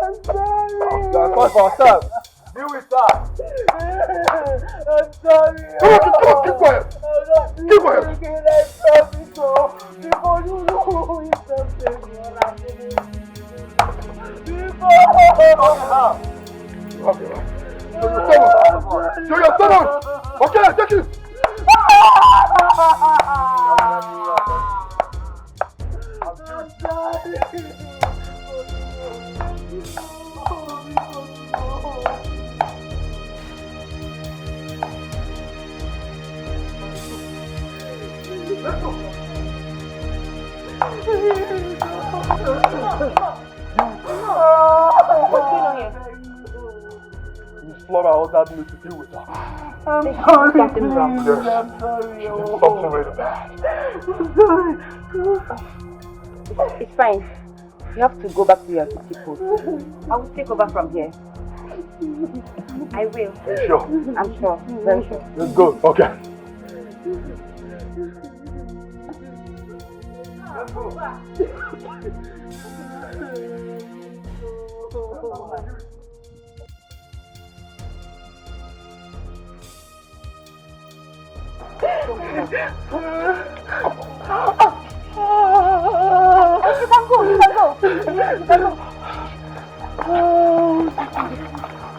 I'm sorry. That's fine for ourselves. Deal with that. I'm sorry. Come on, keep quiet. Keep quiet. Before you know it's something. Show your stomach. Okay, take it. What's going on here? Flora also had me to deal with her. I'm sorry, something wrong. Yes. I'm sorry. Something really bad. I'm sorry. It's fine. You have to go back to your duty post. I will take over from here. I will. You sure? I'm sure. Very sure. Let's go. Okay. Let's go back.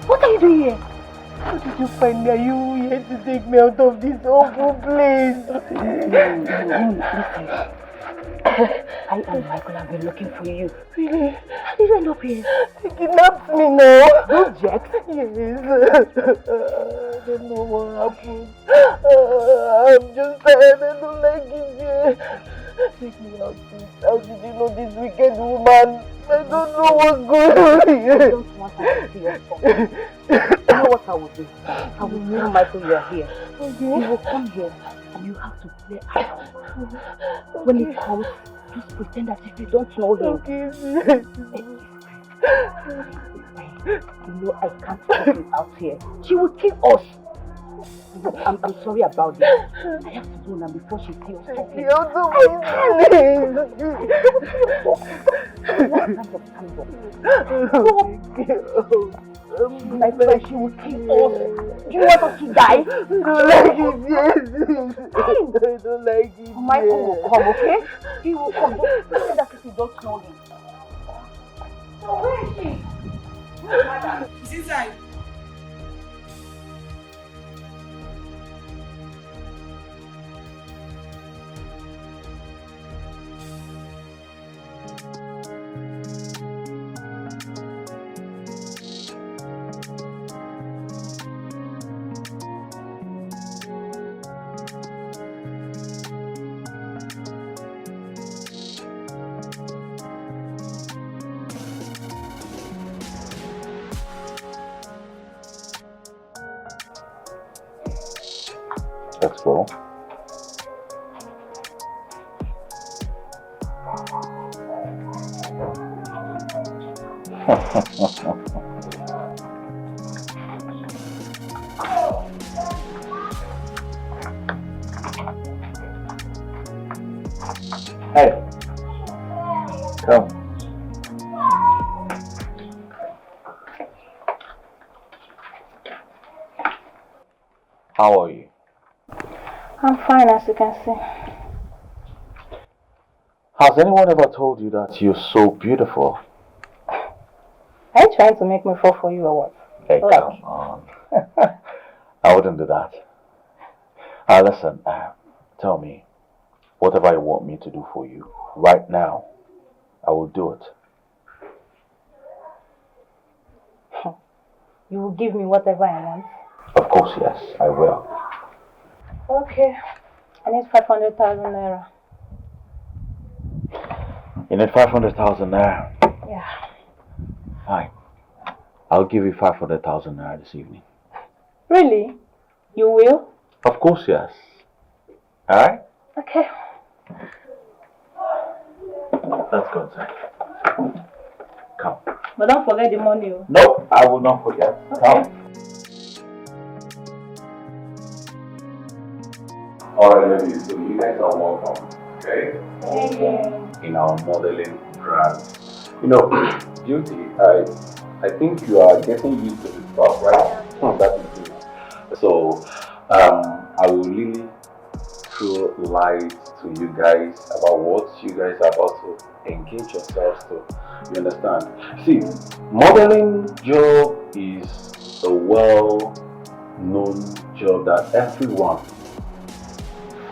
What are you doing here? How did you find me? Are you here to take me out of this awful place? Listen. I and Michael have been looking for you. Really? How did you end up here? They kidnapped me now. Those jacks? Yes. I don't know what happened. I'm just tired. I don't like it here. Take me out, please. How did you know this wicked woman? I don't know what's going on here? I don't want her to see us come. You know what I will do? I will tell Michael you are here. He will come here and you have to play along. When he comes, just pretend as if you don't know him. Okay. You know I can't put him out here. She will kill us. I'm sorry about this. I have to go now before she sees us talking. My friend, she will kill us. Do you want us to die? I don't like it, yes. I don't like it. Michael will come, okay? He will come. Don't say that if you don't know him. So where is she? She's inside. Let's go. Hey, come. How are you? I'm fine, as you can see. Has anyone ever told you that you're so beautiful? Are you trying to make me fall for you or what? Hey, Like- come on. I wouldn't do that. Listen, tell me, whatever you want me to do for you, right now, I will do it. You will give me whatever I want? Of course, yes, I will. Okay. I need 500,000 naira. You need 500,000 naira? Yeah. Fine. I'll give you 500,000 naira this evening. Really? You will? Of course, yes. Alright? Okay. Let's go inside. Come. But don't forget the money. Oh. No, I will not forget. Okay. Come. Alright, ladies, so you guys are welcome. Okay? Thank you. In our modeling brand. You know, Beauty, I think you are getting used to this stuff, right? That is good. So, I will really throw light to you guys about what you guys are about to engage yourselves to. You understand? See, modeling job is a well-known job that everyone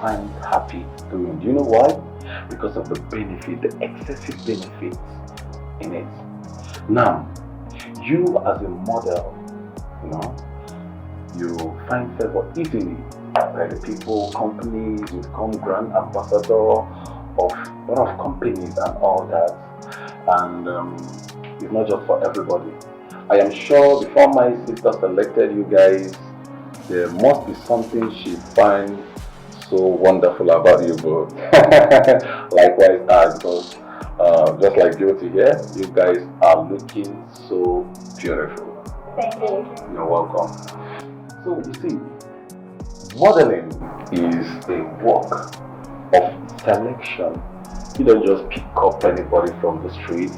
finds happy doing. Do you know why? Because of the benefit, the excessive benefits in it. Now, you as a model, you know, you find favor easily by the people, companies, you become brand ambassador of a lot of companies and all that. And it's not just for everybody. I am sure before my sister selected you guys, there must be something she finds so wonderful about you both. Likewise, because just like Beauty here, you guys are looking so beautiful. Thank you. You're welcome. So you see, modeling is a work of selection. You don't just pick up anybody from the street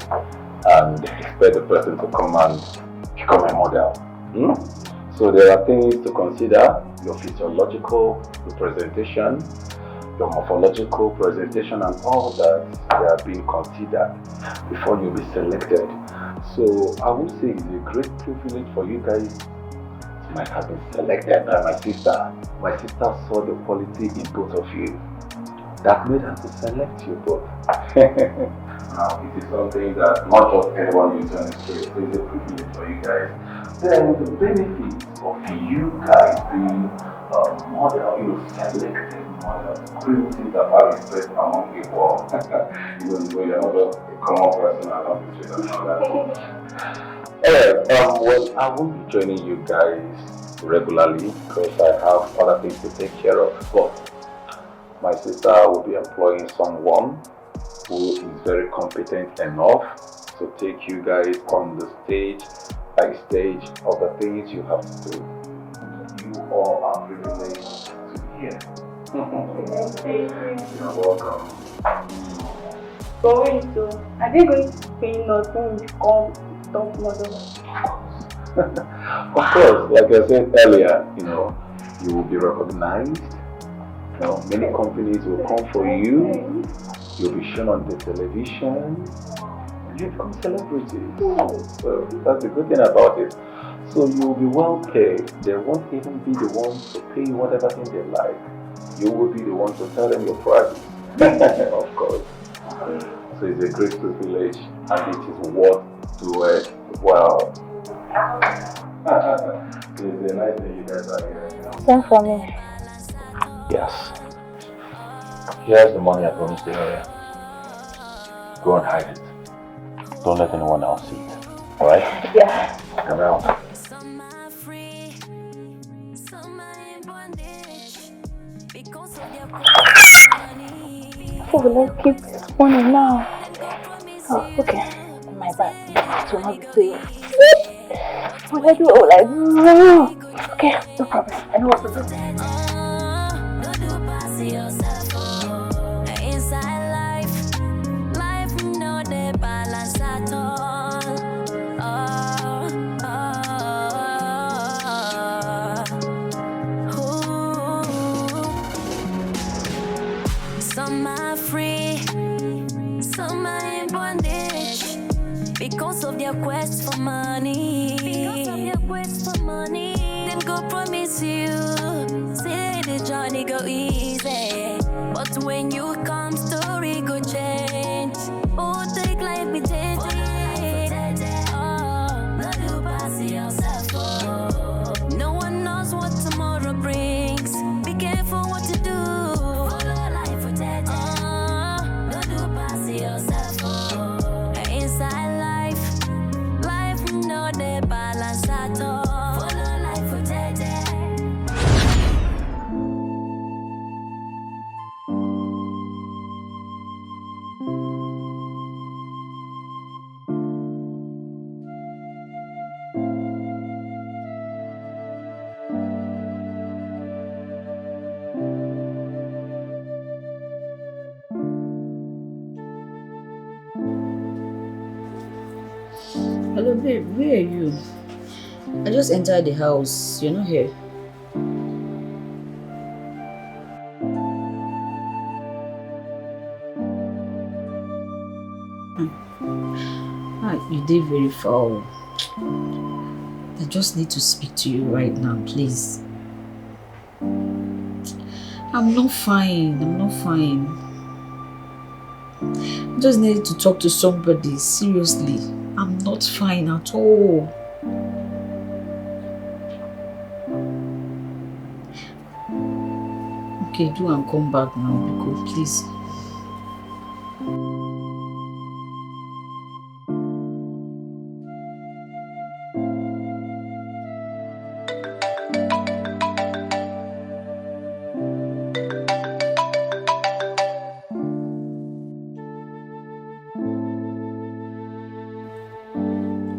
and expect the person to come and become a model. So there are things to consider: your physiological representation, your morphological presentation, and all that they are being considered before you be selected. So I would say it's a great privilege for you guys to might have been selected by my sister. My sister saw the quality in both of you that made her to select you both. Now, it is something that not just anyone uses on the street, so it's a privilege for you guys. then the benefit of you guys being model, selected model, creative that have respect among people. You're not just a common person along the street and all that. Alright, well, I won't be joining you guys regularly because I have other things to take care of, but my sister will be employing someone who is very competent enough to take you guys on the stage by stage of the things you have to do. You all are privileged to hear. You're welcome. Going to, are they going to pay nothing to become top model? Of course, like I said earlier, you will be recognized. Many companies will come for you. You'll be shown on the television. You become celebrities. So that's the good thing about it. So you'll be well paid. They won't even be the ones to pay you whatever thing they like. You will be the one to tell them your price. Of course. So it's a great privilege and it is worth to it. Well. It's a nice day you guys are here. Same for me. Yes. Here's the money I promised you earlier. Go and hide it. Don't let anyone else see it. Alright? Yeah. Come out. Oh, let's keep this money now. Oh, okay. My bad. So not be saying. What I do? What I do? Okay, no problem. I know what to do. Inside life no the balance at all. Some are free, some are in bondage because of their quest for money. Then go promise you, say the journey go easy. But when you come, story go change. Oh, take life be change. Not to pass yourself. No one knows what tomorrow brings. Be careful what you do. Follow life with not to pass yourself. Inside life no the balance at all. Follow life with Hello, babe. Where are you? I just entered the house. You're not here. You did very foul. I just need to speak to you right now, please. I'm not fine. I just need to talk to somebody, seriously. I'm not fine at all. Okay, do and come back now, because please.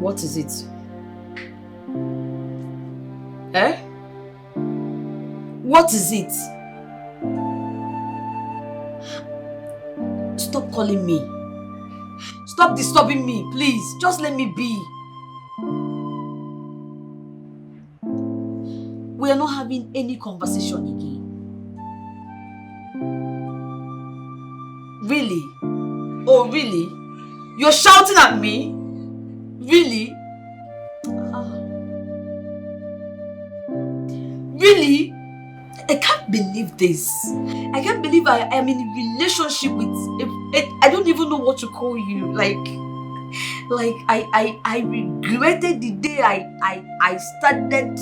What is it? Eh? What is it? Stop calling me. Stop disturbing me, please. Just let me be. We are not having any conversation again. Really? Oh, really? You're shouting at me? Really? Really? I can't believe this. I can't believe I am in a relationship with... I don't even know what to call you. Like, Like I regretted the day I started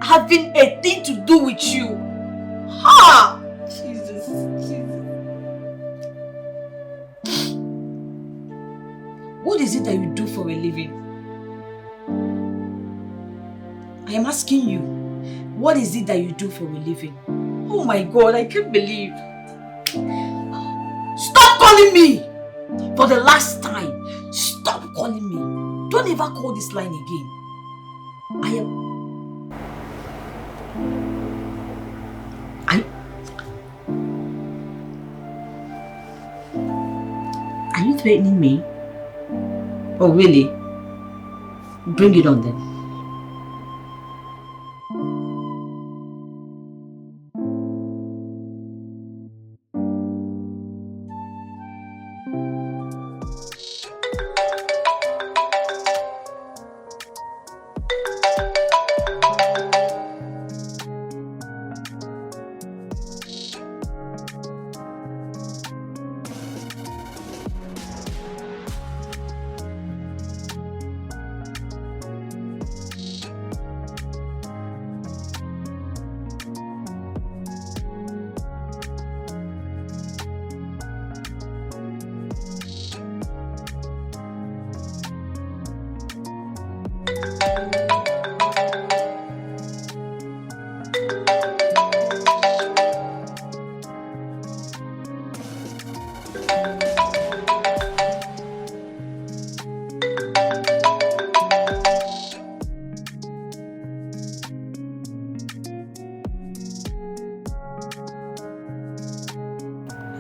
having a thing to do with you. Ha! Jesus. What is it that you do for a living? I am asking you, what is it that you do for a living? Oh my God, I can't believe. Stop calling me! For the last time, stop calling me. Don't ever call this line again. Are you threatening me? Oh really? Bring it on then.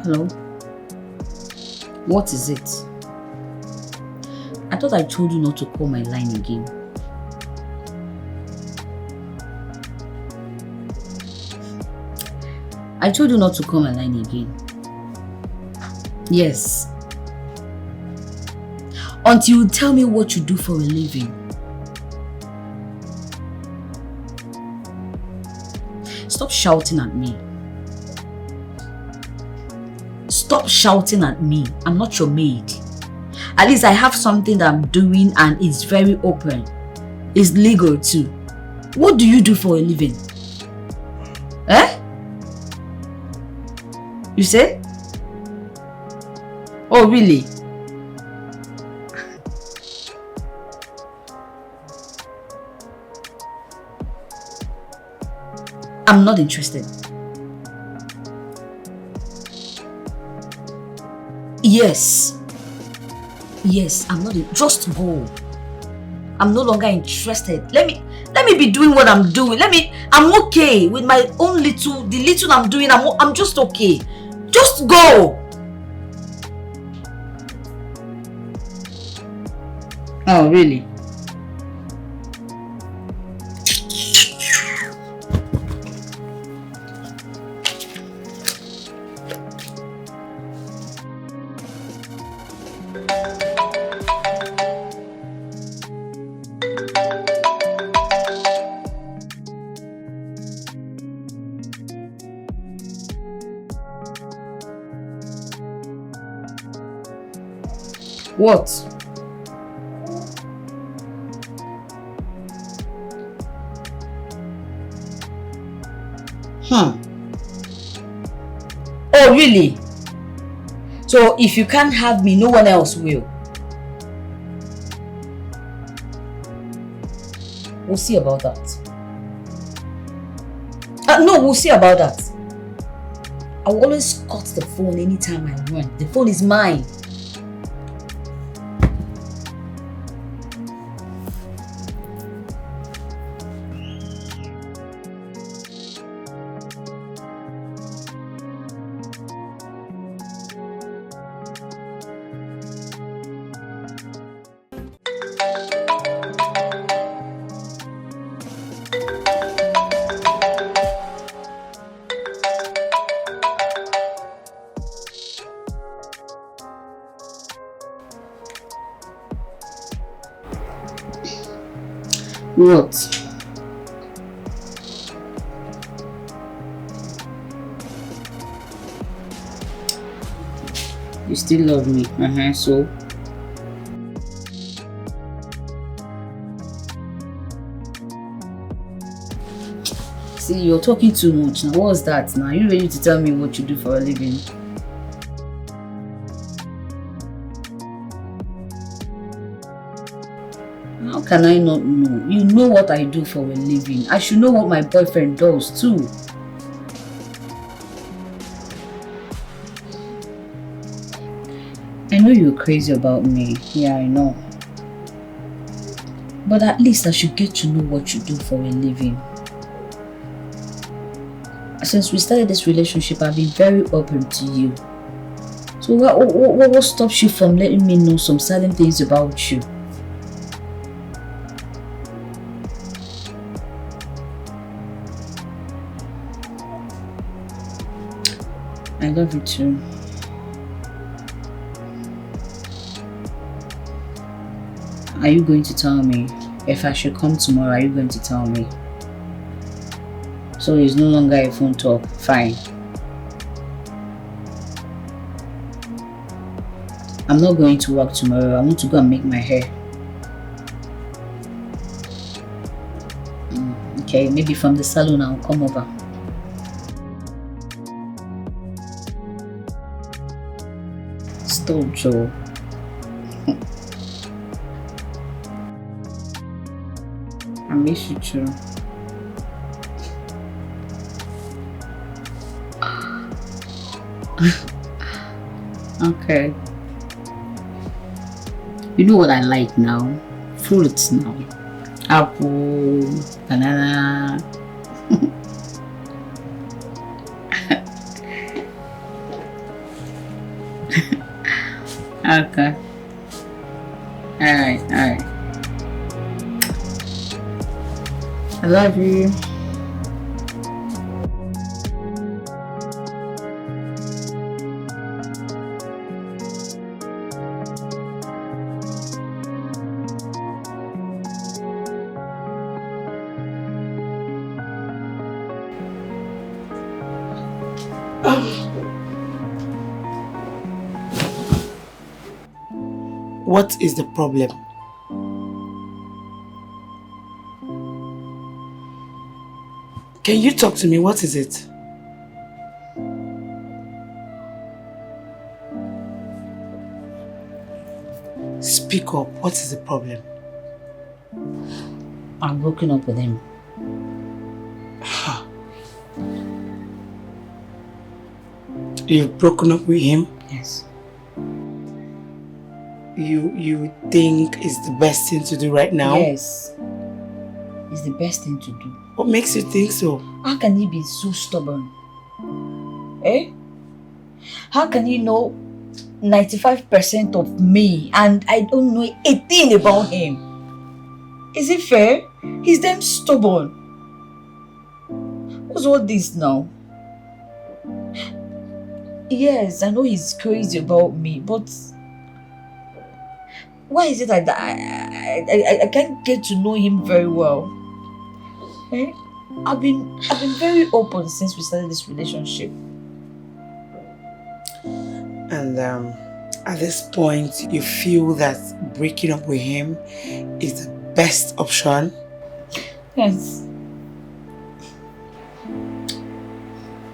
Hello? What is it? I thought I told you not to call my line again. I told you not to call my line again. Yes. Until you tell me what you do for a living. Stop shouting at me. Stop shouting at me. I'm not your maid. At least I have something that I'm doing and it's very open. It's legal too. What do you do for a living? Eh? You say? Oh really? I'm not interested. Yes. Yes, I'm not. Just go. I'm no longer interested. Let me be doing what I'm doing. I'm okay with my own the little I'm doing. I'm just okay. Just go. Oh, really? What? Oh, really? So if you can't have me, no one else will. We'll see about that. No, we'll see about that. I will always cut the phone anytime I want. The phone is mine. What? You still love me, so? See, you're talking too much now. What's that now? Are you ready to tell me what you do for a living? How can I not know? You know what I do for a living. I should know what my boyfriend does too. I know you're crazy about me. Yeah, I know. But at least I should get to know what you do for a living. Since we started this relationship, I've been very open to you. So what stops you from letting me know some certain things about you? I love you too. Are you going to tell me? If I should come tomorrow, are you going to tell me? So it's no longer a phone talk. Fine. I'm not going to work tomorrow. I want to go and make my hair. Okay, maybe from the salon I'll come over. Stop, Joe. I miss you too. Okay. You know what I like now? Fruits now. Apple, banana. Okay. Alright. I love you. What is the problem? Can you talk to me? What is it? Speak up. What is the problem? I'm broken up with him. You've broken up with him? Yes. You think it's the best thing to do right now? Yes. It's the best thing to do. What makes you think so? How can he be so stubborn? Eh? How can he know 95% of me and I don't know a thing about him? Is it fair? He's damn stubborn. What's all this now? Yes, I know he's crazy about me, but why is it like that? I can't get to know him very well. Eh? I've been very open since we started this relationship. And at this point, you feel that breaking up with him is the best option? Yes.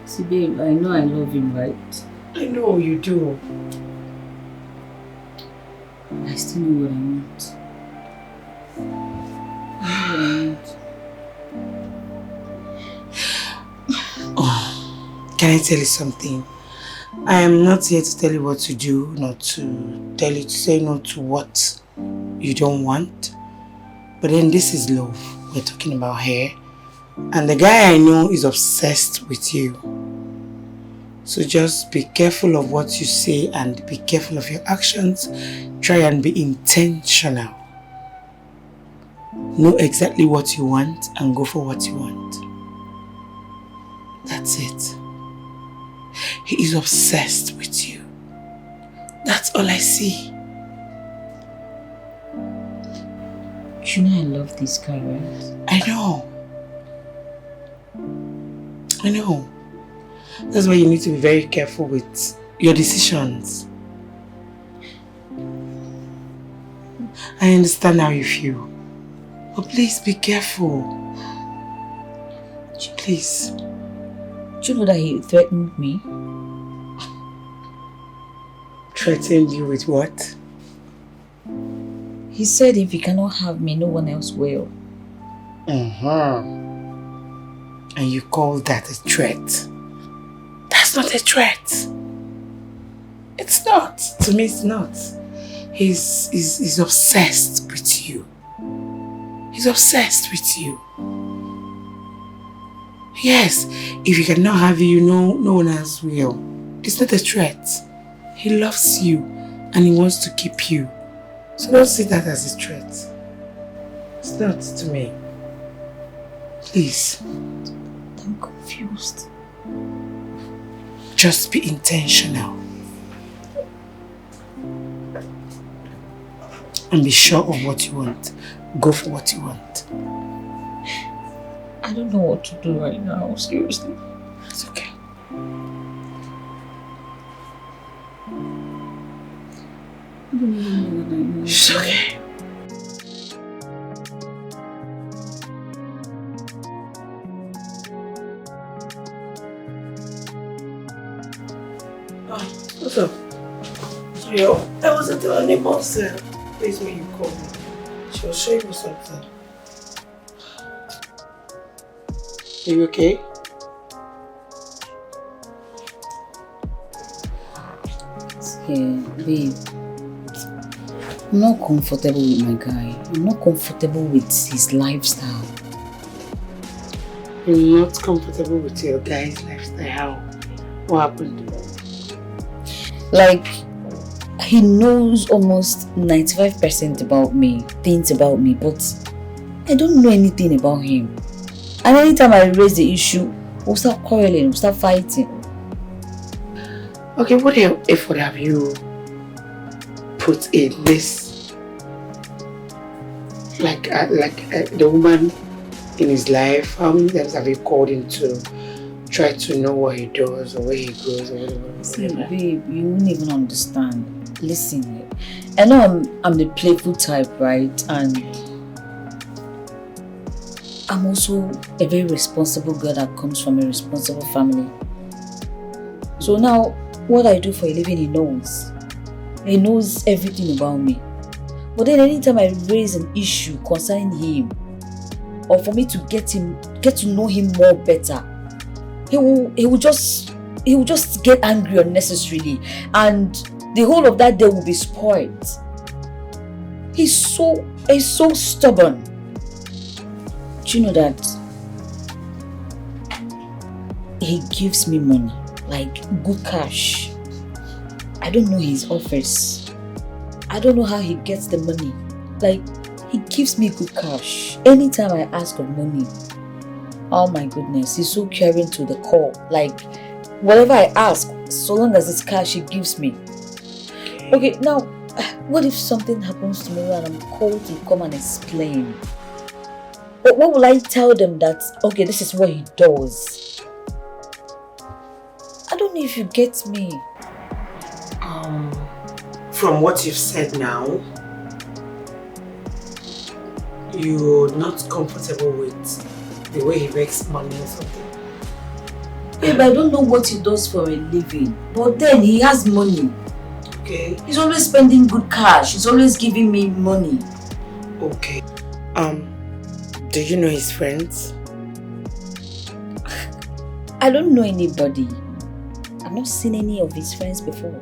See, babe, I know I love him, right? I know you do. I still know what I want. I know what I want. Oh, can I tell you something? I am not here to tell you what to do, not to tell you to say no to what you don't want. But then this is love. We're talking about hair. And the guy I know is obsessed with you. So just be careful of what you say and be careful of your actions. Try and be intentional. Know exactly what you want and go for what you want. That's it. He is obsessed with you. That's all I see. You know I love this guy, right? I know. I know. That's why you need to be very careful with your decisions. I understand how you feel. But please be careful. Please. Do you know that he threatened me? Threatened you with what? He said if he cannot have me, no one else will. And you call that a threat? That's not a threat. It's not. To me, it's not. He's obsessed with you. He's obsessed with you. Yes, if he cannot have you, no one else will. It's not a threat. He loves you and he wants to keep you. So don't see that as a threat. It's not to me. Please. I'm confused. Just be intentional. And be sure of what you want. Go for what you want. I don't know what to do right now, seriously. It's okay. It's okay. What's up? Sorry, I wasn't the only boss place when you called me. She was showing me something. Are you okay? Yeah, babe. I'm not comfortable with my guy. I'm not comfortable with his lifestyle. You're not comfortable with your guy's lifestyle? How? What happened? Like, he knows almost 95% about me, things about me, but I don't know anything about him. And anytime I raise the issue, we'll start quarreling, we'll start fighting. Okay, what effort have you put in this? Like the woman in his life, how many times have you called him to try to know what he does or where he goes or whatever? See, babe, you won't even understand. Listen, I know I'm the playful type, right? And I'm also a very responsible girl that comes from a responsible family. So now, what I do for a living, he knows. He knows everything about me. But then anytime I raise an issue concerning him, or for me to get to know him more better, he will just get angry unnecessarily, and the whole of that day will be spoiled. He's so stubborn. Do you know that he gives me money, like good cash? I don't know his office. I don't know how he gets the money. Like, he gives me good cash anytime I ask of money. Oh my goodness, he's so caring to the core. Like, whatever I ask, so long as it's cash, he gives me. Okay, now, what if something happens to me and I'm called to come and explain? What will I tell them that, okay, this is what he does? I don't know if you get me. From what you've said now, you're not comfortable with the way he makes money or something. Babe, I don't know what he does for a living, but then he has money. Okay. He's always spending good cash. He's always giving me money. Okay. Do you know his friends? I don't know anybody. I've not seen any of his friends before.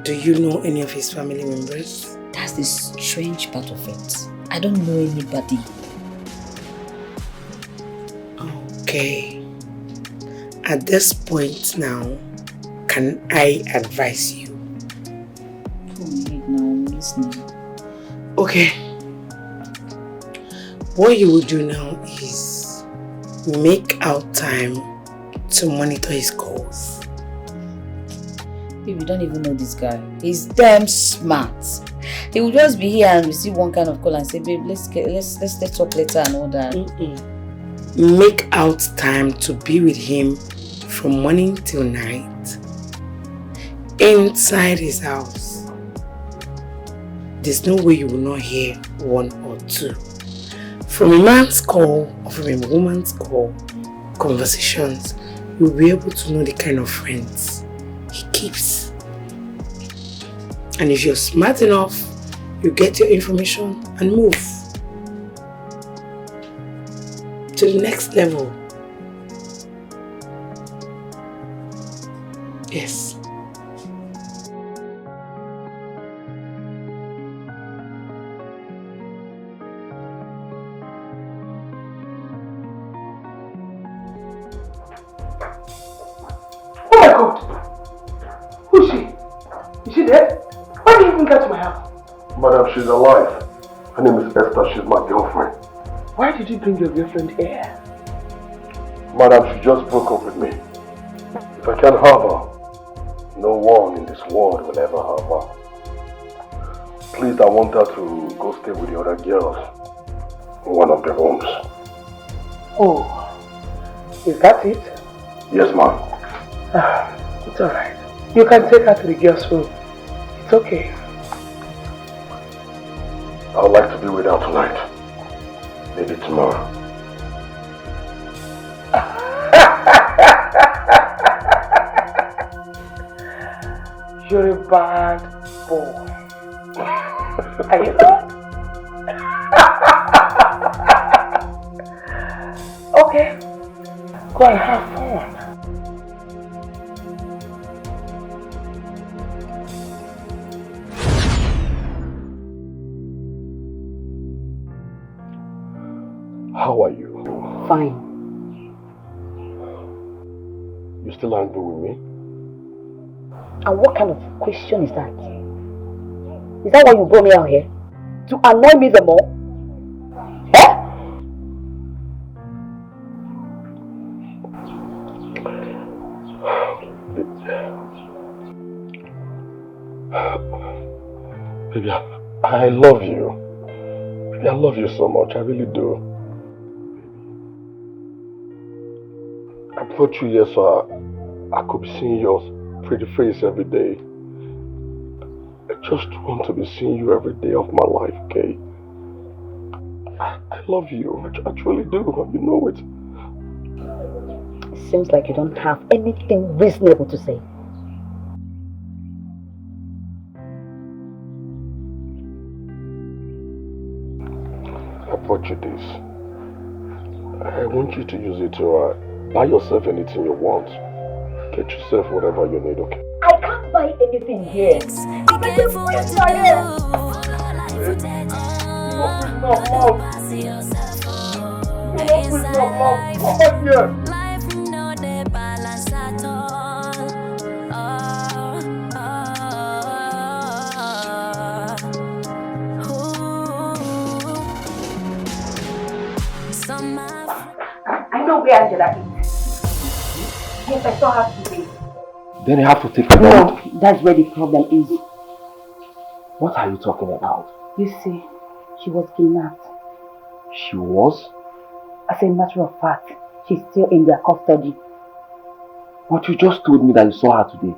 Do you know any of his family members? That's the strange part of it. I don't know anybody. Okay. At this point now, can I advise you? Go ahead now, I'm listening. Okay. What you will do now is make out time to monitor his calls. Babe, you don't even know this guy. He's damn smart. He will just be here and receive one kind of call and say, babe, let's talk later and all that. Make out time to be with him from morning till night inside his house. There's no way you will not hear one or two. From a man's call or from a woman's call, conversations, you'll be able to know the kind of friends he keeps. And if you're smart enough, you get your information and move to the next level. Yes. Oh my God! Who is she? Is she dead? Why did you even get to my house? Madam, she's alive. Her name is Esther. She's my girlfriend. Why did you bring your girlfriend here? Madam, she just broke up with me. If I can't have her, no one in this world will ever have her. Please, I want her to go stay with the other girls in one of the rooms. Oh, is that it? Yes, ma'am. It's alright. You can take her to the girls' room. It's okay. I would like to be with her tonight. Maybe tomorrow. You're a bad boy. Are you not? Okay. Go and have fun. How are you? Fine. You still angry with me? And what kind of question is that? Is that why you brought me out here? To annoy me the more? Eh? Baby, I love you. Baby, I love you so much. I really do. I brought you here so I could be seeing your pretty face every day. I just want to be seeing you every day of my life, okay? I love you. I truly do. You know it. It seems like you don't have anything reasonable to say. I brought you this. I want you to use it to buy yourself anything you want. Get yourself whatever you need, okay? I can't buy anything here. Be careful what you do. Life no dey balance at all. I know where Angela is. Yes, I saw her today. Then you have to take her down. No, that's where the problem is. What are you talking about? You see, she was kidnapped. She was? As a matter of fact, she's still in their custody. But you just told me that you saw her today.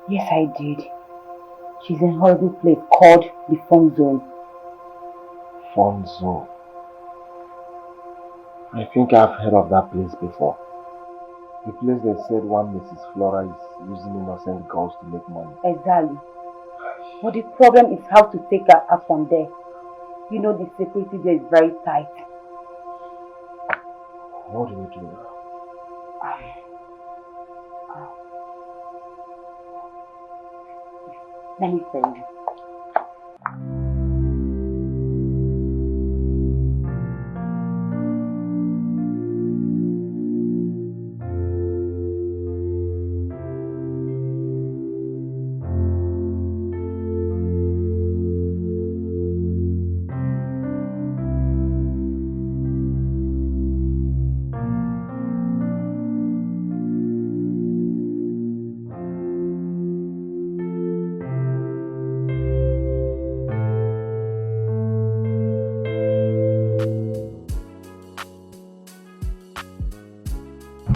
Yes, I did. She's in a horrible place called the Fun Zone. Fun Zone? I think I've heard of that place before. The place they said one Mrs. Flora is using innocent girls to make money. Exactly. But the problem is how to take her out from there. You know the security there is very tight. What do we do now? Let me tell you.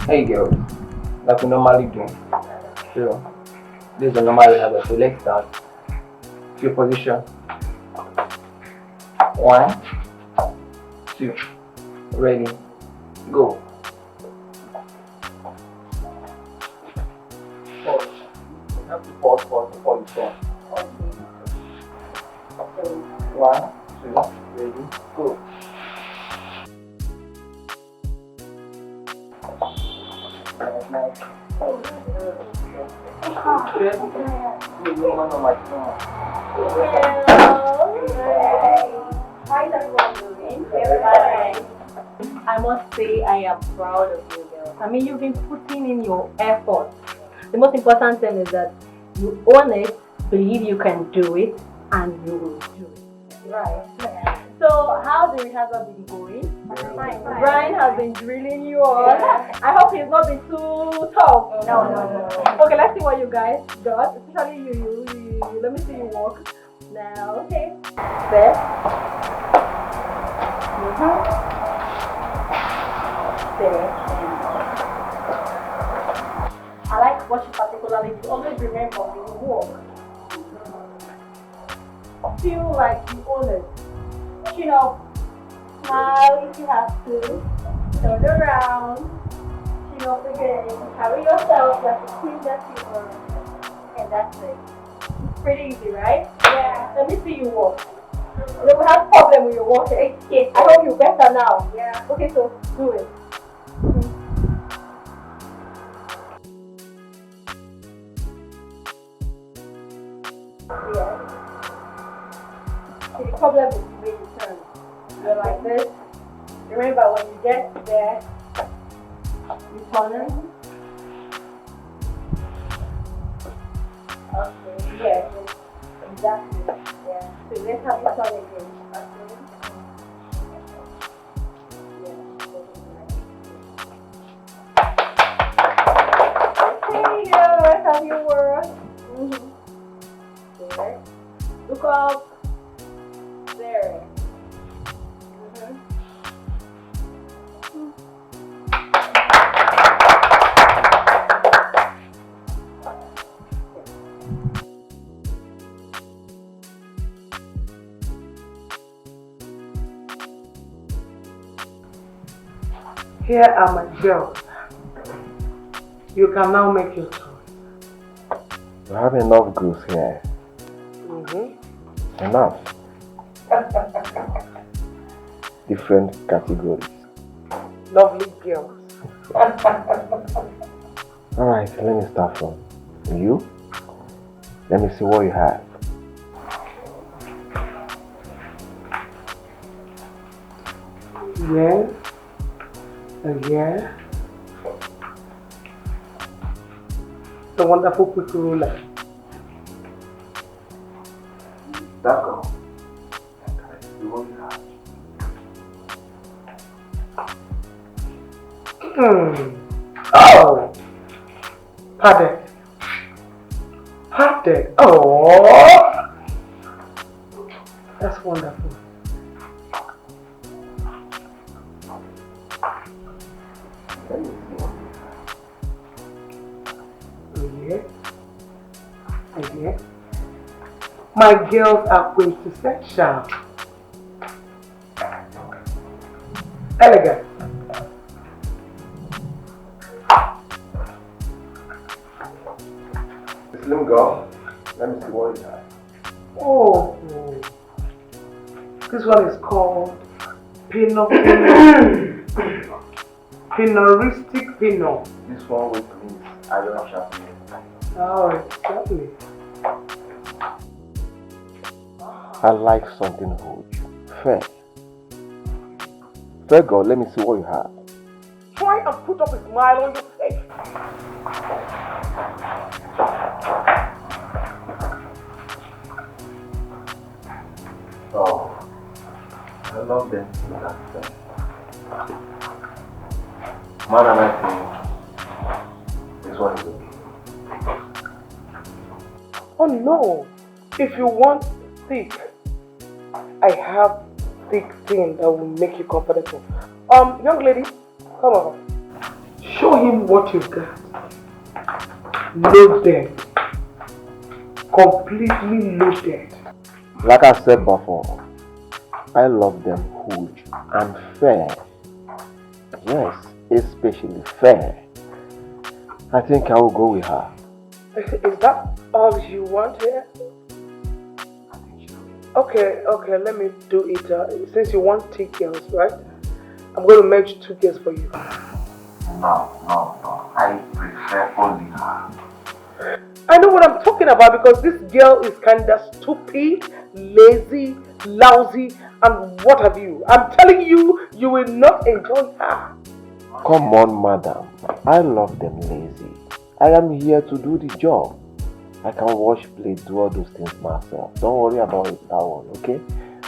Hey girls, like we normally do. So, this is the normal level. So let's start. Your position. 1, 2. Ready? Go. Pause. You have to pause before you start. 1, 2, ready? Go. Nice. How's everyone doing? I must say I am proud of you girls. I mean, you've been putting in your effort. The most important thing is that you own it, believe you can do it, and you will do it. Right. So, how's the rehearsal been going? Fine. Brian has been drilling you on. I hope he's not been too tough. No. Okay, let's see what you guys got. Especially you. Let me see you walk. Now, okay. There. There. I like what you particularly do. Always remember when you walk. Feel like you own it. Chin up. Smile if you have to. Turn around. Chin up again. Carry yourself like a queen that you are. And that's it. Pretty easy, right? Yeah. Let me see you walk. You will have problem with your walking. Yes. I hope you better now. Yeah. Okay, so do it. Yeah. See, the problem is the way you turn. You're like this. Remember, when you get there, you turn it. Okay, yes, exactly. Yeah. So let's have you turn again. Okay. Yeah. Let's have you work. There. Look up. There. Here are my girls. You can now make your choice. You have enough girls here. Enough. Different categories. Lovely girls. Alright, let me start from you. Let me see what you have. Yes. Yeah. The wonderful quick ruler. That girl. Let's see what you have. Oh! Pardon. Oh! That's wonderful. Yeah. My girls are quintessential. Elegant. Slim girl, let me see what you have. Oh, this one is called Pinot. Pinoristic Pinot. This one with me, I don't have sharpening. Oh, exactly. I like something huge. Fair. Fair girl, let me see what you have. Try and put up a smile on your face. Oh, I love them. Man, and I think this one is okay. Oh no, if you want thick, I have thick thing that will make you comfortable. Young lady, come over. Show him what you've got. Loaded. Completely loaded. Like I said before, I love them huge and fair. Yes, especially fair. I think I will go with her. Is that all you want here? Okay, let me do it. Since you want 2 girls, right? I'm going to match 2 girls for you. No. I prefer only her. I know what I'm talking about because this girl is kinda stupid, lazy, lousy, and what have you. I'm telling you, you will not enjoy her. Come on, madam. I love them lazy. I am here to do the job. I can wash plates, do all those things myself. Don't worry about that one, okay?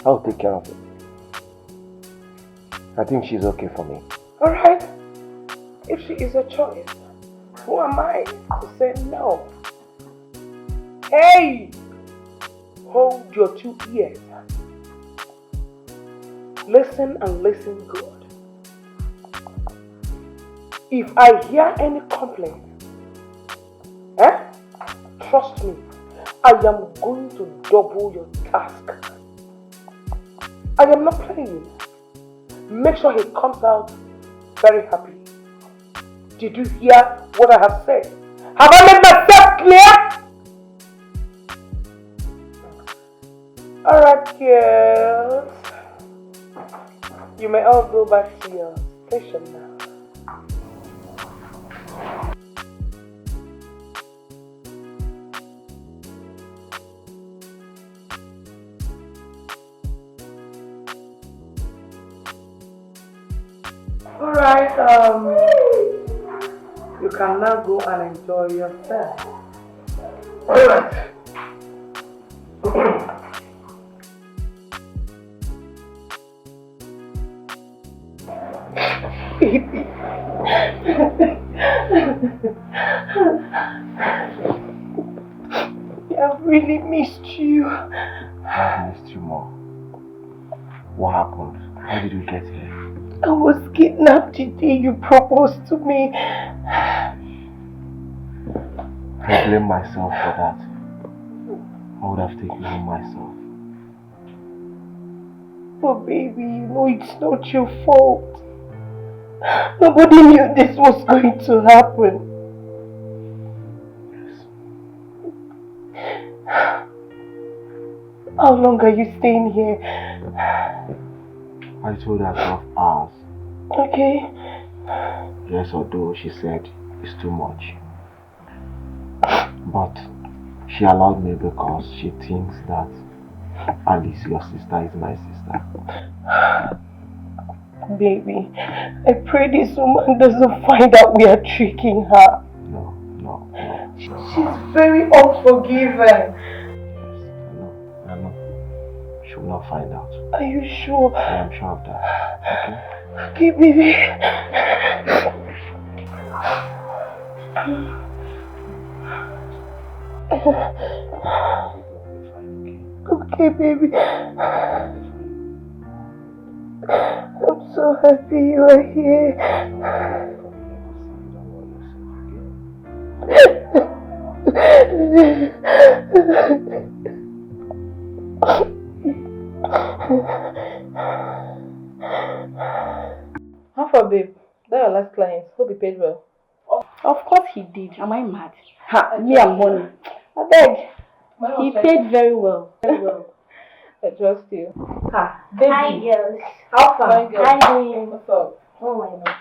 I'll take care of it. I think she's okay for me. Alright. If she is a choice, who am I to say no? Hey! Hold your 2 ears. Listen and listen good. If I hear any complaint, trust me, I am going to double your task. I am not playing. Make sure he comes out very happy. Did you hear what I have said? Have I made myself clear? Alright, girls. You may all go back to your station now. Alright, you can now go and enjoy yourself. Alright. Baby. I've really missed you. I've missed you more. What happened? How did you get here? I was kidnapped the day you proposed to me. I blame myself for that. I would have taken home myself. But baby, you know it's not your fault. Nobody knew this was going to happen. How long are you staying here? I told her 12 hours. Okay. Yes, although she said it's too much. But she allowed me because she thinks that Alice, your sister, is my sister. Baby, I pray this woman doesn't find out we are tricking her. No. She's very unforgiving. I know. She will not find out. Are you sure? I am sure of that. Okay, baby. Okay, baby. I'm so happy you are here. How far, babe? That your last client. Hope he paid well. Of course he did. Am I mad? Me and money. I beg. He paid very well. Very well. I trust you. Baby. Hi, girls. How far? How you doing? What's up? Oh my god.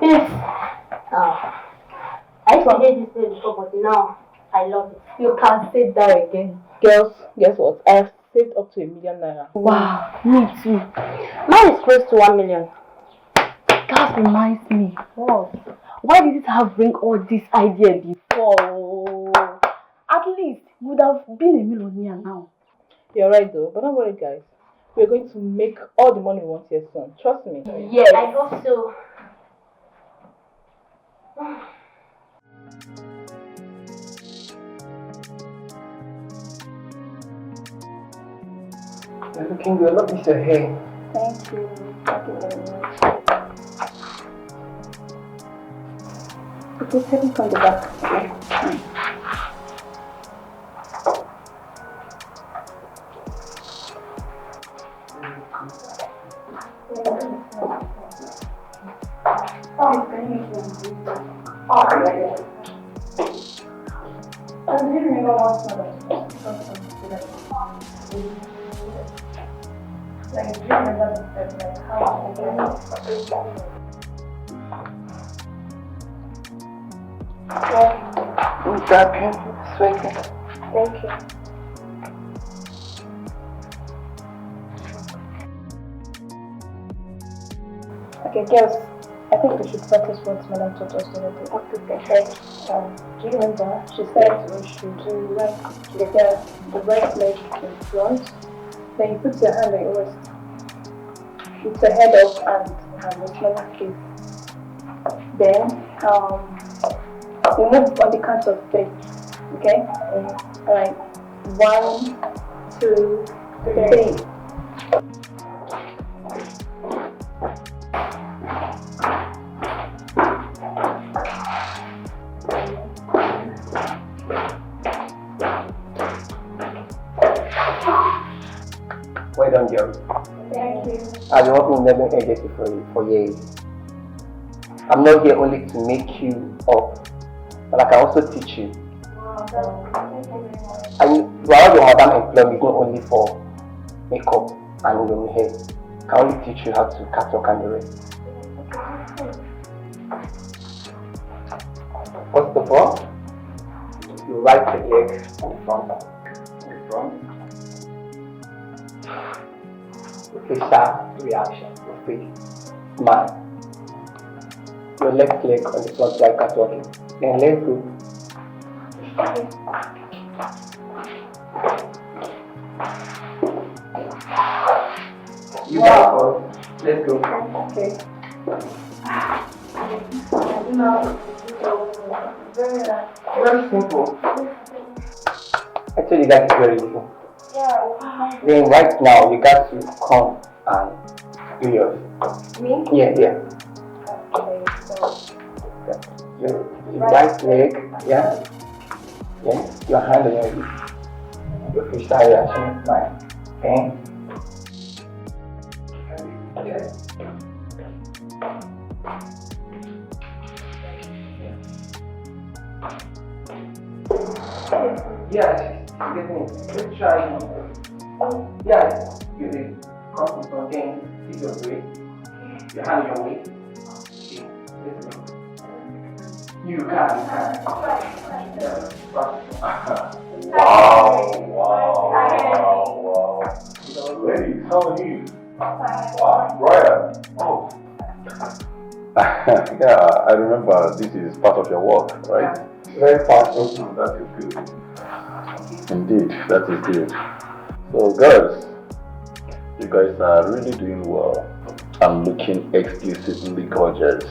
Yes. I used to hate this place before, but now I love it. You can say that again. Girls, guess what? I have saved up to ₦1 million. Wow, me too. Mine is close to 1 million. That reminds me. What? Why did it have bring all this idea before? At least you would have been a millionaire now. You're right though, but don't worry guys. We're going to make all the money we want here soon. Trust me. Yes. I hope so. You're looking good. Look at your hair. Thank you. Thank you very much. Okay, take it from the back. Oh, yeah. I do you remember once like, do you remember the step, like how I Who's that beautiful? Sweetie. Thank you. Okay, girls, I think we should practice what Madam taught us the other day. Okay. Do you remember? She said we should do the right leg in front, then you put your hand on your waist. Put your head up and the smaller face. Then we move on the count of 3. Okay? Alright. 1, 2, 3. Well done, girls. Thank you. I've been working with Nollywood agency for years. I'm not here only to make you up, but I can also teach you. And while your madam employment is not only for makeup and your hair, I can only teach you how to catwalk and the rest. First of all, you right the leg on the front. Facial reaction, your face, smile. Your left leg on the front like catwalking. Then let's go. You got it. Let's go. Okay. Very simple. I told you that it's very easy. Yeah. Then right now you got to come and do yours. Me? Yeah. Okay, so Your right leg, yeah. Your hand on your hip. Your facial reaction is fine. Okay? Yeah, she's getting it. Let's try it. Yeah, you will confronting, see your breath. Your hand on your waist. Okay, let's go. You can. Wow. Ladies, how are you? Wow, Brian. Oh. Yeah, I remember this is part of your work, right? Very fast. That is good. Indeed, that is good. So guys, you guys are really doing well. I'm looking explicitly gorgeous.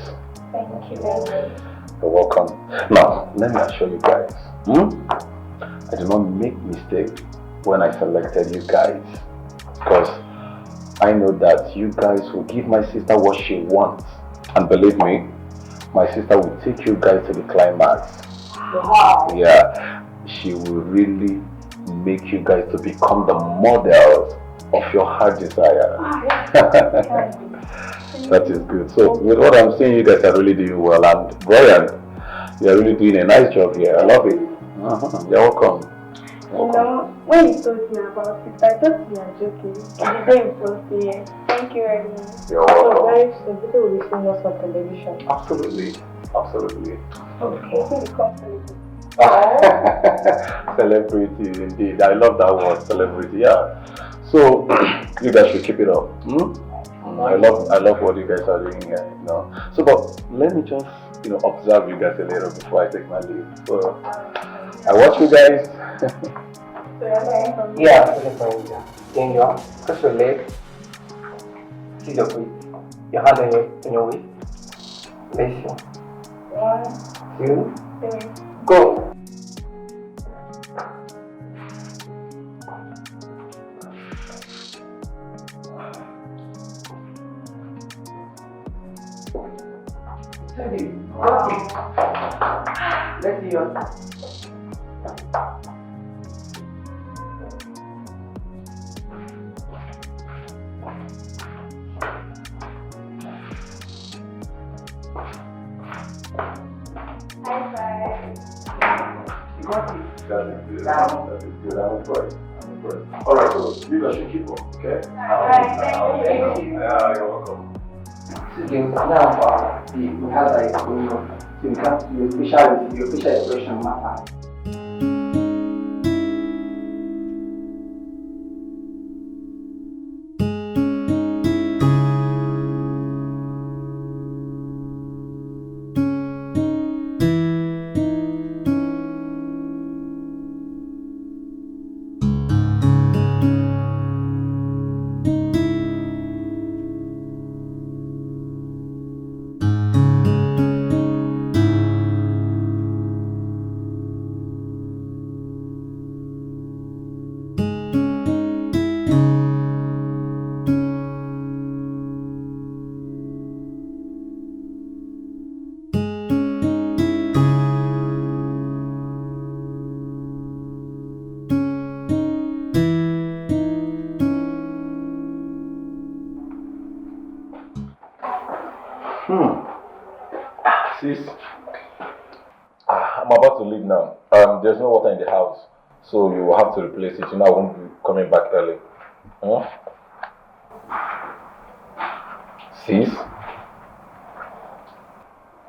thank you very much. You're welcome. Now, let me assure you guys, I did not make mistake when I selected you guys, because I know that you guys will give my sister what she wants, and believe me, my sister will take you guys to the climax. Wow. Yeah, she will really make you guys to become the models of your heart desire. That is good. So with what I'm saying, you guys are really doing well, and Brian, you're really doing a nice job here. I love it. You're welcome. You know, when you told me about it, I thought you were joking. You didn't post it. Thank you very much. You're So welcome. very soon, people will be seeing us on television. Absolutely. Okay. Celebrity, indeed. I love that word, celebrity. Yeah. So you guys should keep it up. I love what you guys are doing here. You know. So, but let me just observe you guys a little before I take my leave. So I watch you guys. Yeah, then you cross your leg, see your waist, your hand on your waist. Let's see. 1, 2, 3, go. Let's see your. good. That is good. I'm impressed. Alright, so you guys should keep up, okay? Alright, thank you. Yeah, you're welcome. Okay, now we have like so you have your facial expression matter. Sis, I'm about to leave now. There's no water in the house, so you will have to replace it. You know, I won't be coming back early. Huh? Sis,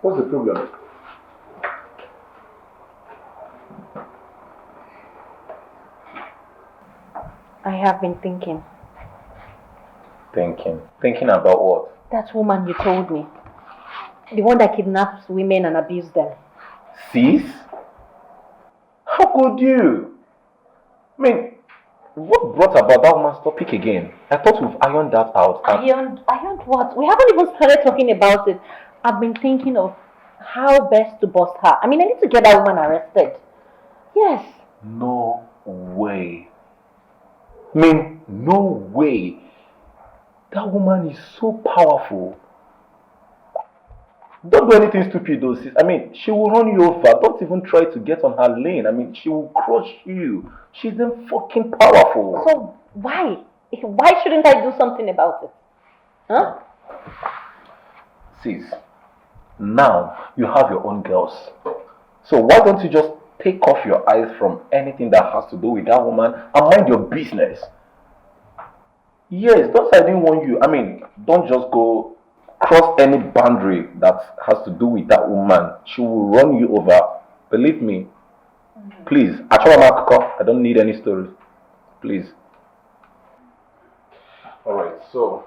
what's the problem? I have been thinking. Thinking about what? That woman you told me. The one that kidnaps women and abuses them. Sis? How could you? I mean, what brought about that woman's topic again? I thought we've ironed that out. Ironed what? We haven't even started talking about it. I've been thinking of how best to bust her. I mean, I need to get that woman arrested. Yes. No way. I mean, no way. That woman is so powerful. Don't do anything stupid though, sis. I mean, she will run you over. Don't even try to get on her lane. I mean, she will crush you. She's then fucking powerful. So why? Why shouldn't I do something about it? Huh? Sis, now you have your own girls. So why don't you just take off your eyes from anything that has to do with that woman and mind your business? Yes, that's why I didn't want you. I mean, don't just go cross any boundary that has to do with that woman. She will run you over. Believe me. Please. I don't need any stories. Please. Alright, so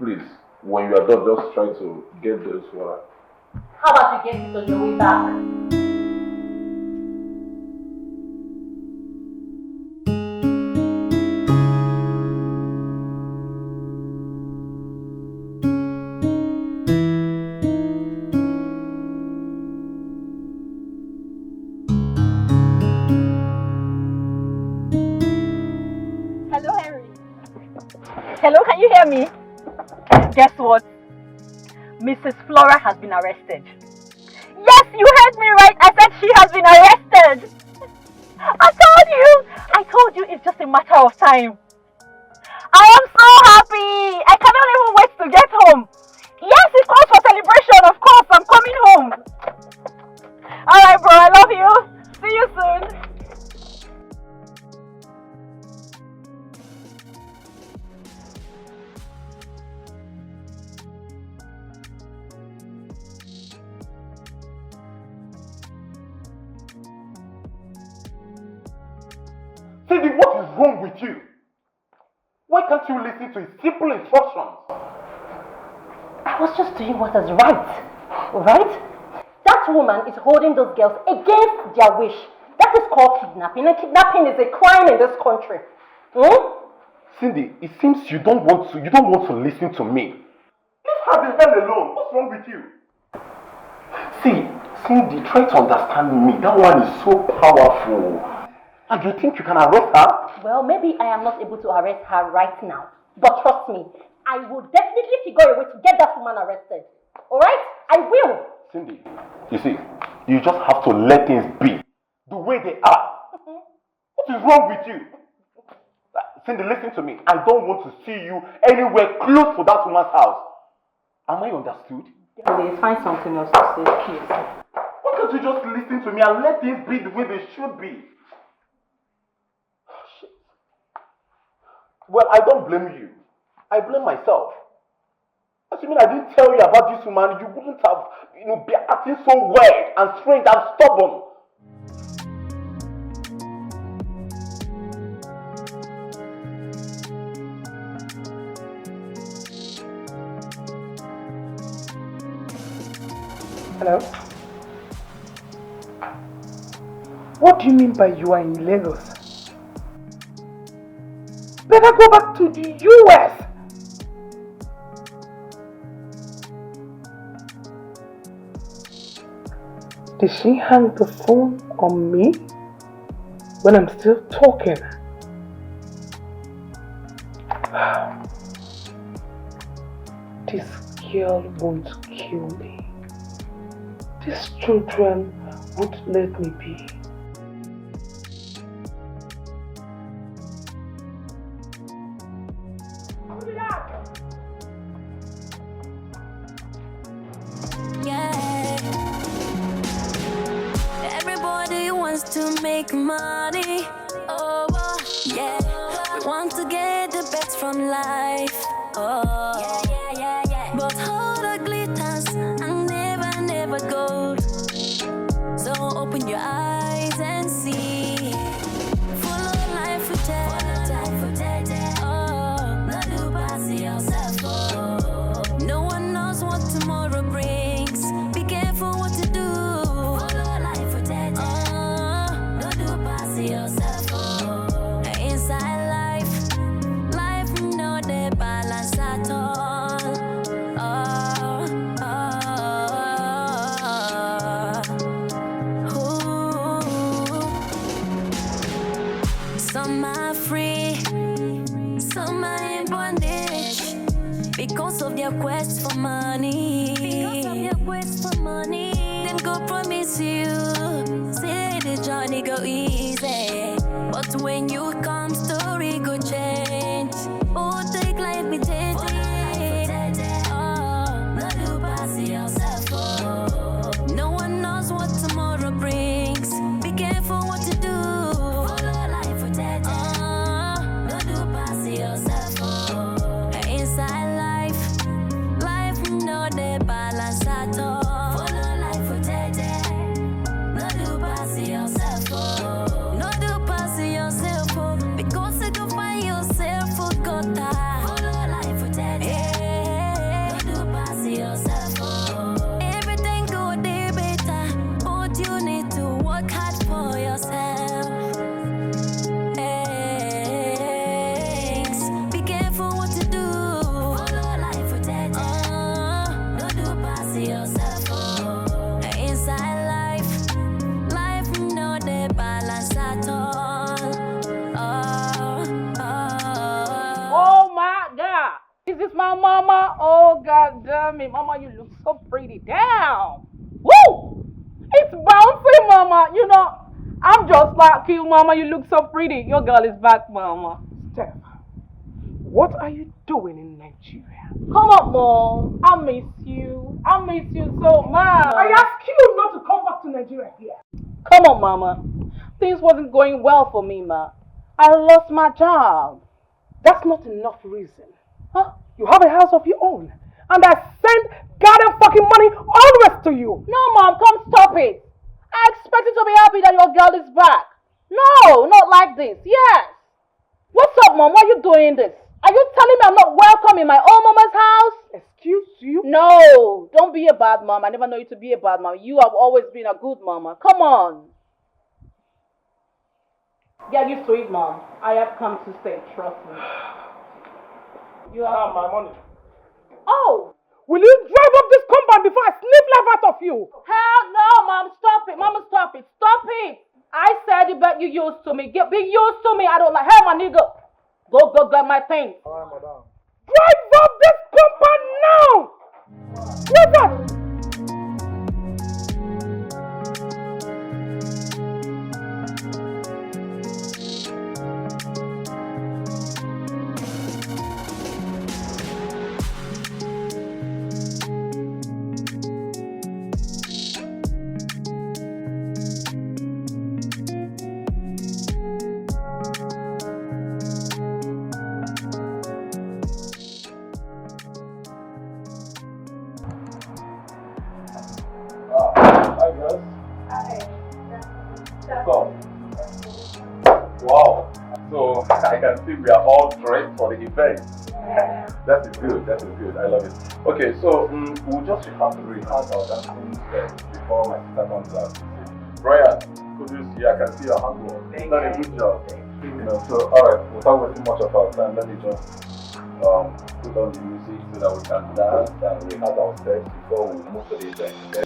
please, when you are done, just try to get those water. How about you get it on your way back? Hello, can you hear me? Guess what? Mrs. Flora has been arrested. Yes, you heard me right. I said she has been arrested. I told you it's just a matter of time. I am so happy. I cannot even wait to get home. Yes, it calls for celebration. Of course, I'm coming home. Alright, bro, I love you. See you soon. Cindy, what is wrong with you? Why can't you listen to his simple instructions? I was just doing what is right. Right? That woman is holding those girls against their wish. That is called kidnapping, and kidnapping is a crime in this country. Cindy, it seems you don't want to listen to me. Leave her the hell alone. What's wrong with you? See, Cindy, try to understand me. That one is so powerful. And you think you can arrest her? Well, maybe I am not able to arrest her right now. But trust me, I will definitely figure a way to get that woman arrested. Alright? I will. Cindy, you see, you just have to let things be the way they are. What is wrong with you? Cindy, listen to me. I don't want to see you anywhere close to that woman's house. Am I understood? Please find something else to say, please. Why can't you just listen to me and let things be the way they should be? Well, I don't blame you. I blame myself. Assuming I didn't tell you about this woman, you wouldn't have, be acting so weird and strange and stubborn. Hello? What do you mean by you are in Lagos? Better go back to the US! Did she hang the phone on me when I'm still talking? This girl won't kill me. These children won't let me be. Everybody wants to make money. Oh, yeah. We want to get the best from life. Oh, yeah. But all the glitters and never gold. So open your eyes and see. Follow life with that. Oh, not do pass yourself. Oh, no one knows what tomorrow brings. Be careful what to do. Follow life with that. Oh, not do pass yourself. Oh, inside life no the balance at all. Some are free, some are in bondage because of their quest for money. Then go promise you, say the journey go easy, but when you come, story go change. Oh, take life be taking. Oh, not do pass yourself. Oh, no one knows what tomorrow brings. Be careful what to do. Follow life with that. Oh, not do pass yourself. Oh, inside life no the balance at all. Follow life with that. Not do pass yourself. Oh, not do pass yourself. Oh, because you can find yourself. Follow life with that. Yeah. Not do pass yourself. Oh, everything go day better, but you need to work hard for yourself. Be careful what to do. Follow life with that. Oh, don't do pass yourself. Oh, inside life no the balance at all. Oh my God! Is this my mama? Oh God damn it, mama, you look so pretty. Damn! Woo! It's bouncing, mama. I'm just like you, mama. You look so pretty. Your girl is back, mama. Steph, what are you doing in Nigeria? Come on, mom. I miss you. I miss you so much. I ask you not to come back to Nigeria here. Come on, mama. Things wasn't going well for me, ma. I lost my job. That's not enough reason. Huh? You have a house of your own. And I sent goddamn fucking money always to you. No, mom, come stop it. I expect you to be happy that your girl is back. No, not like this. Yes. What's up, mom? Why are you doing this? Are you telling me I'm not welcome in my own mama's house? Excuse you? No, don't be a bad mom. I never know you to be a bad mom. You have always been a good mama. Come on. Get used to it, mom. I have come to stay. Trust me. You have my money. Oh! Will you drive up this compound before I sniff life out of you? Hell no, mom. Stop it. Mama, stop it. Stop it. I said you bet you used to me. Be used to me. I don't like. Hey, my nigga. Go get my thing. Alright, madam. Drive up this compound now! What's that? I can see we are all dressed for the event. That is good, that is good. I love it. Okay, so we'll just have to rehearse our dancing steps before my sister comes out. Brian, could you see? I can see your handwork. You've done a good job. So alright, without wasting much of our time, let me just put on the music so that we can dance and rehearse our steps before we move to the event. Okay?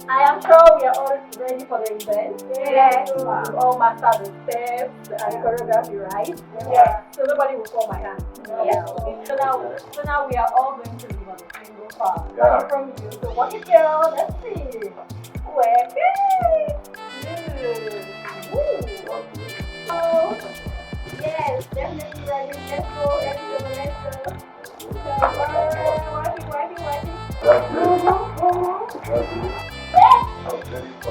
I am sure we are all ready for the event. Yes. All master the steps and choreography, right? Yeah. So nobody will fall my hand. Yeah. So now we are all going to live on the single path. Starting from you. So what is girl? Let's see. Work it. Oh. Yes, definitely ready. Let's go. Working. That's good.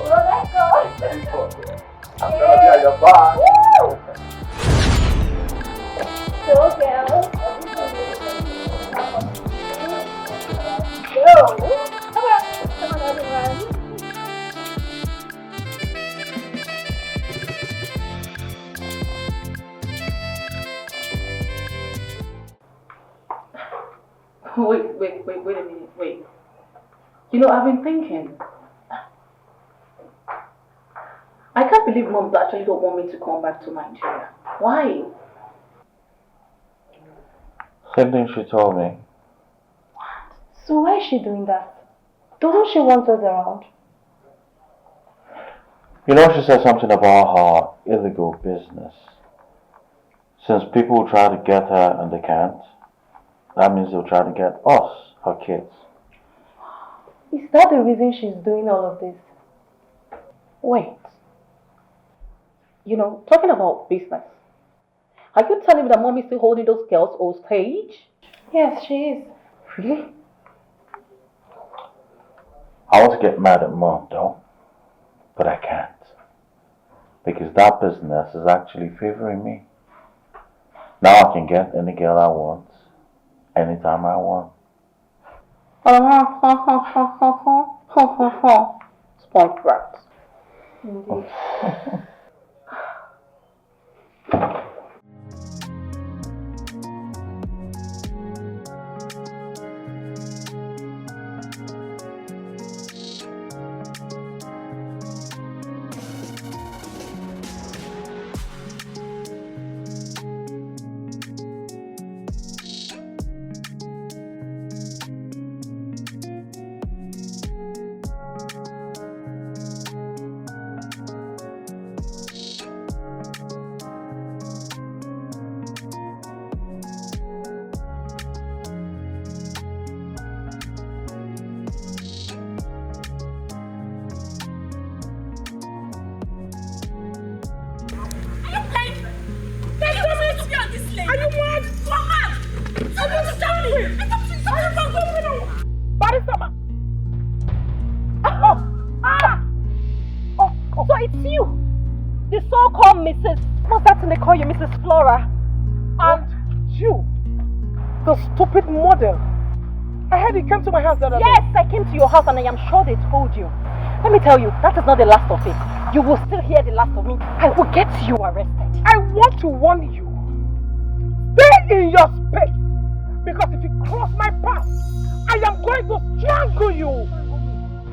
Let's go. I'm gonna be at your back. So, girls, go. Come on, everyone. Wait a minute, wait. You know, I've been thinking. I can't believe Mom actually don't want me to come back to Nigeria. Why? Same thing she told me. So why is she doing that? Doesn't she want us around? You know, she said something about her illegal business. Since people try to get her and they can't, that means they'll try to get us, her kids. Is that the reason she's doing all of this? Wait. You know, talking about business. Are you telling me that Mom is still holding those girls on stage? Yes, she is. Really? I want to get mad at Mom though, but I can't. Because that business is actually favoring me. Now I can get any girl I want, anytime I want. Spoiled brat. Indeed. So it's you, the so-called Mrs. What's that thing they call you, Mrs. Flora? And you, the stupid model. I heard you came to my house the other day. Yes, I came to your house and I am sure they told you. Let me tell you, that is not the last of it. You will still hear the last of me. I will get you arrested. I want to warn you. Stay in your space. Because if you cross my path, I am going to strangle you.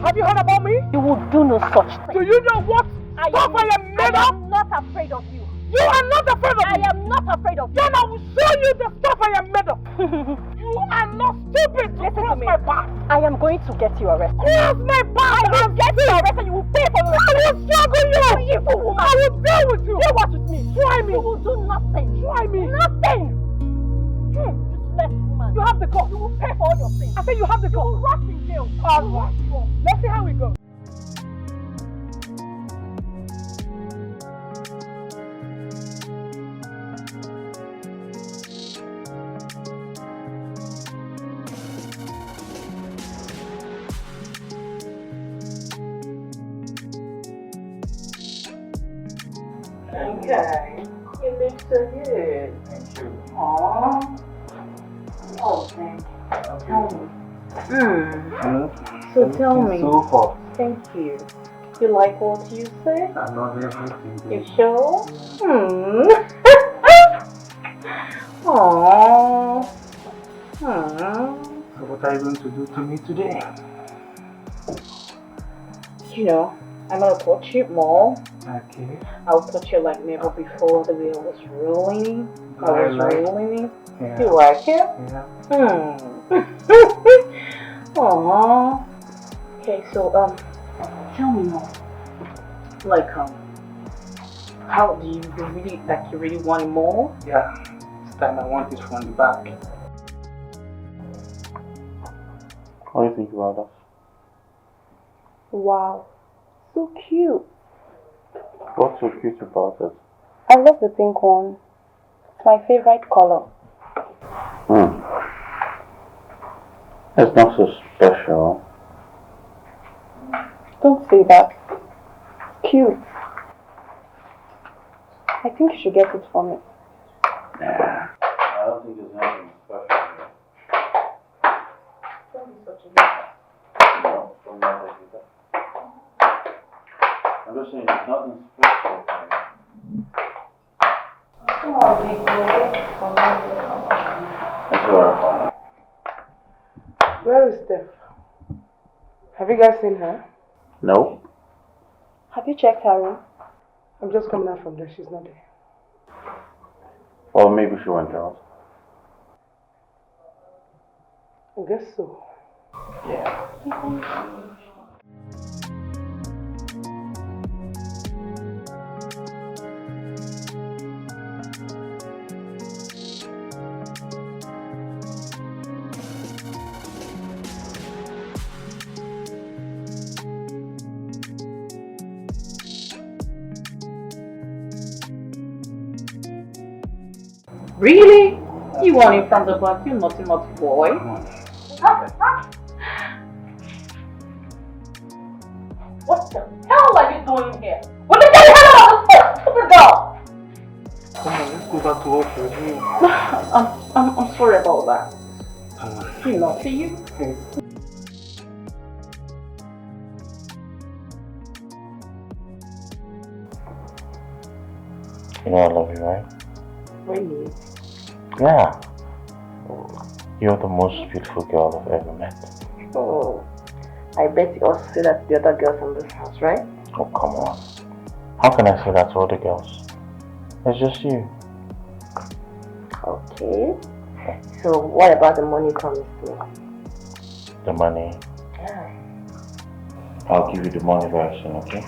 Have you heard about me? You will do no such thing. Do you know what stuff I am made of? I am not afraid of you. You are not afraid of me. I am not afraid of you. Then I will show you the stuff I am made of. You are not stupid to cross my path. I am going to get you arrested. Cross my path. I will get you arrested. You will pay for it. I will strangle you. You evil woman. I will deal with you. Deal what with me? Try me. You will do nothing. Try me. Nothing. Useless woman. You have the gun. You will pay for all your sins. I said you have the gun. You will rot in jail. All right. Let's see how we go. Okay. You look so good. Thank you. Aww. Oh, thank you. Tell me. So tell me. So hot. Thank you. You like what you say? I love everything. You sure? Aww. So what are you going to do to me today? You know, I'm gonna touch you more. Okay. I'll touch you like never before, the way I was rolling. Rolling it. Yeah. You like it? Yeah. Aww. Okay, so tell me more. Like how do you really you really want more? Yeah. This time I want it from the back. What do you think about us? Wow, so cute. What's so cute about it? I love the pink one. It's my favorite color. It's not so special. Don't say that. It's cute. I think you should get it for me. Nah. I don't think there's anything special here. Don't be such a No, don't matter either. I'm just saying there's nothing special here. Come on, big boy. That's alright. Where is Steph? Have you guys seen her? No. Have you checked her room? I'm just coming out from there. She's not there. Or maybe she went out. I guess so. Yeah. Really? You want it from the back, you naughty boy. What the hell are you doing here? Will you get the hell out of this place, stupid girl? Come on, let's go back to work with you. I'm sorry about that. You naughty you. You know I love you, right? Really? Yeah. You're the most beautiful girl I've ever met. Oh, I bet you also say that to the other girls in this house, right? Oh, come on. How can I say that to other girls? It's just you. Okay. So what about the money promised me? The money. Yeah. I'll give you the money very soon, okay?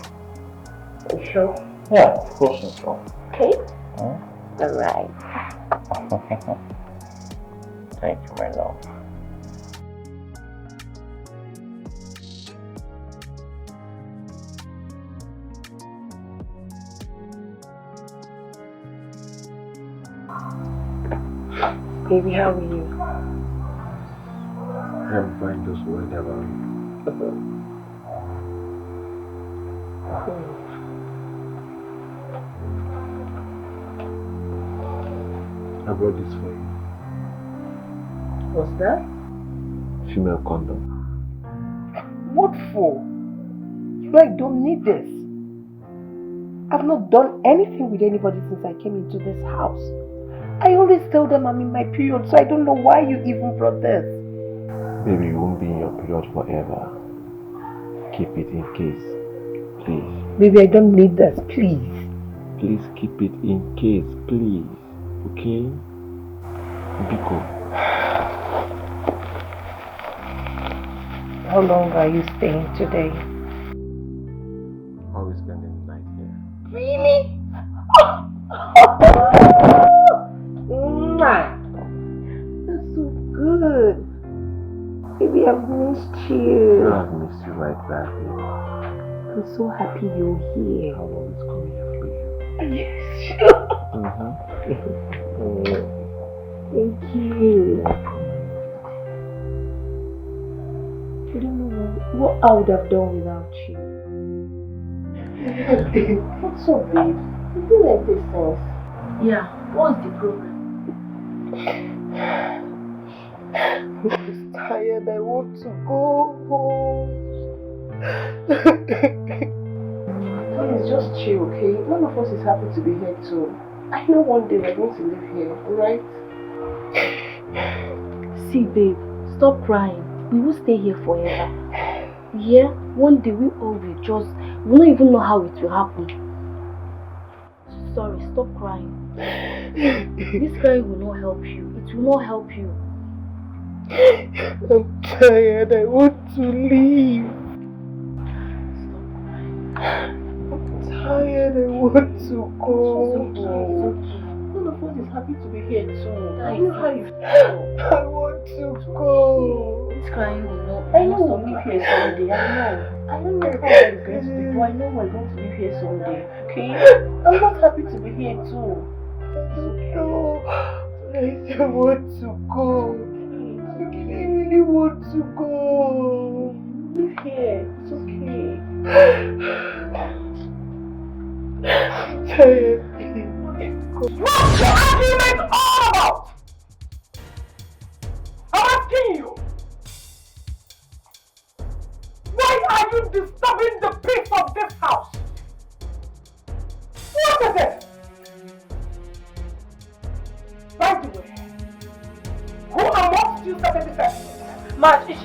You sure? Yeah, of course I'm sure. Okay. Huh? Alright. Thank you, my love. Baby, how are you? I'm fine, just worried about you. I brought this for you. What's that? Female condom. What for? You know I don't need this. I've not done anything with anybody since I came into this house. I always tell them I'm in my period, so I don't know why you even brought this. Baby, you won't be in your period forever. Keep it in case. Please. Baby, I don't need this, please. Please keep it in case, please. Okay? Biko. How long are you staying today? Are we spending the night here? Really? That's so good. Baby, I've missed you. I've missed you right back, baby. I'm so happy you're here. I'll always come here for you. Yes. Thank you. I don't know what I would have done without you. What's up, babe? You do like this sense. Yeah, what's the problem? I'm just tired. I want to go home. Please just chill, okay? None of us is happy to be here too. I know one day we're going to live here, alright? See, babe, stop crying. We will stay here forever. Yeah, one day we all will just, we don't even know how it will happen. Sorry, stop crying. This crying will not help you. It will not help you. I'm tired. I want to leave. I'm tired. I want to go. It's okay. None of us is happy to be here too. I know how you feel. I want to go. This crying will not. I know we'll live here someday. I don't know how it's going to be, but I know we're going to live here someday. Okay? I'm not happy to be here too. No, I just want to go. I really want to go. Live here. It's okay. I'm tired. What's the argument all about? I'm asking you. Why are you disturbing the peace of this house? What is it? By the way, who amongst you started this accident? Ma, she's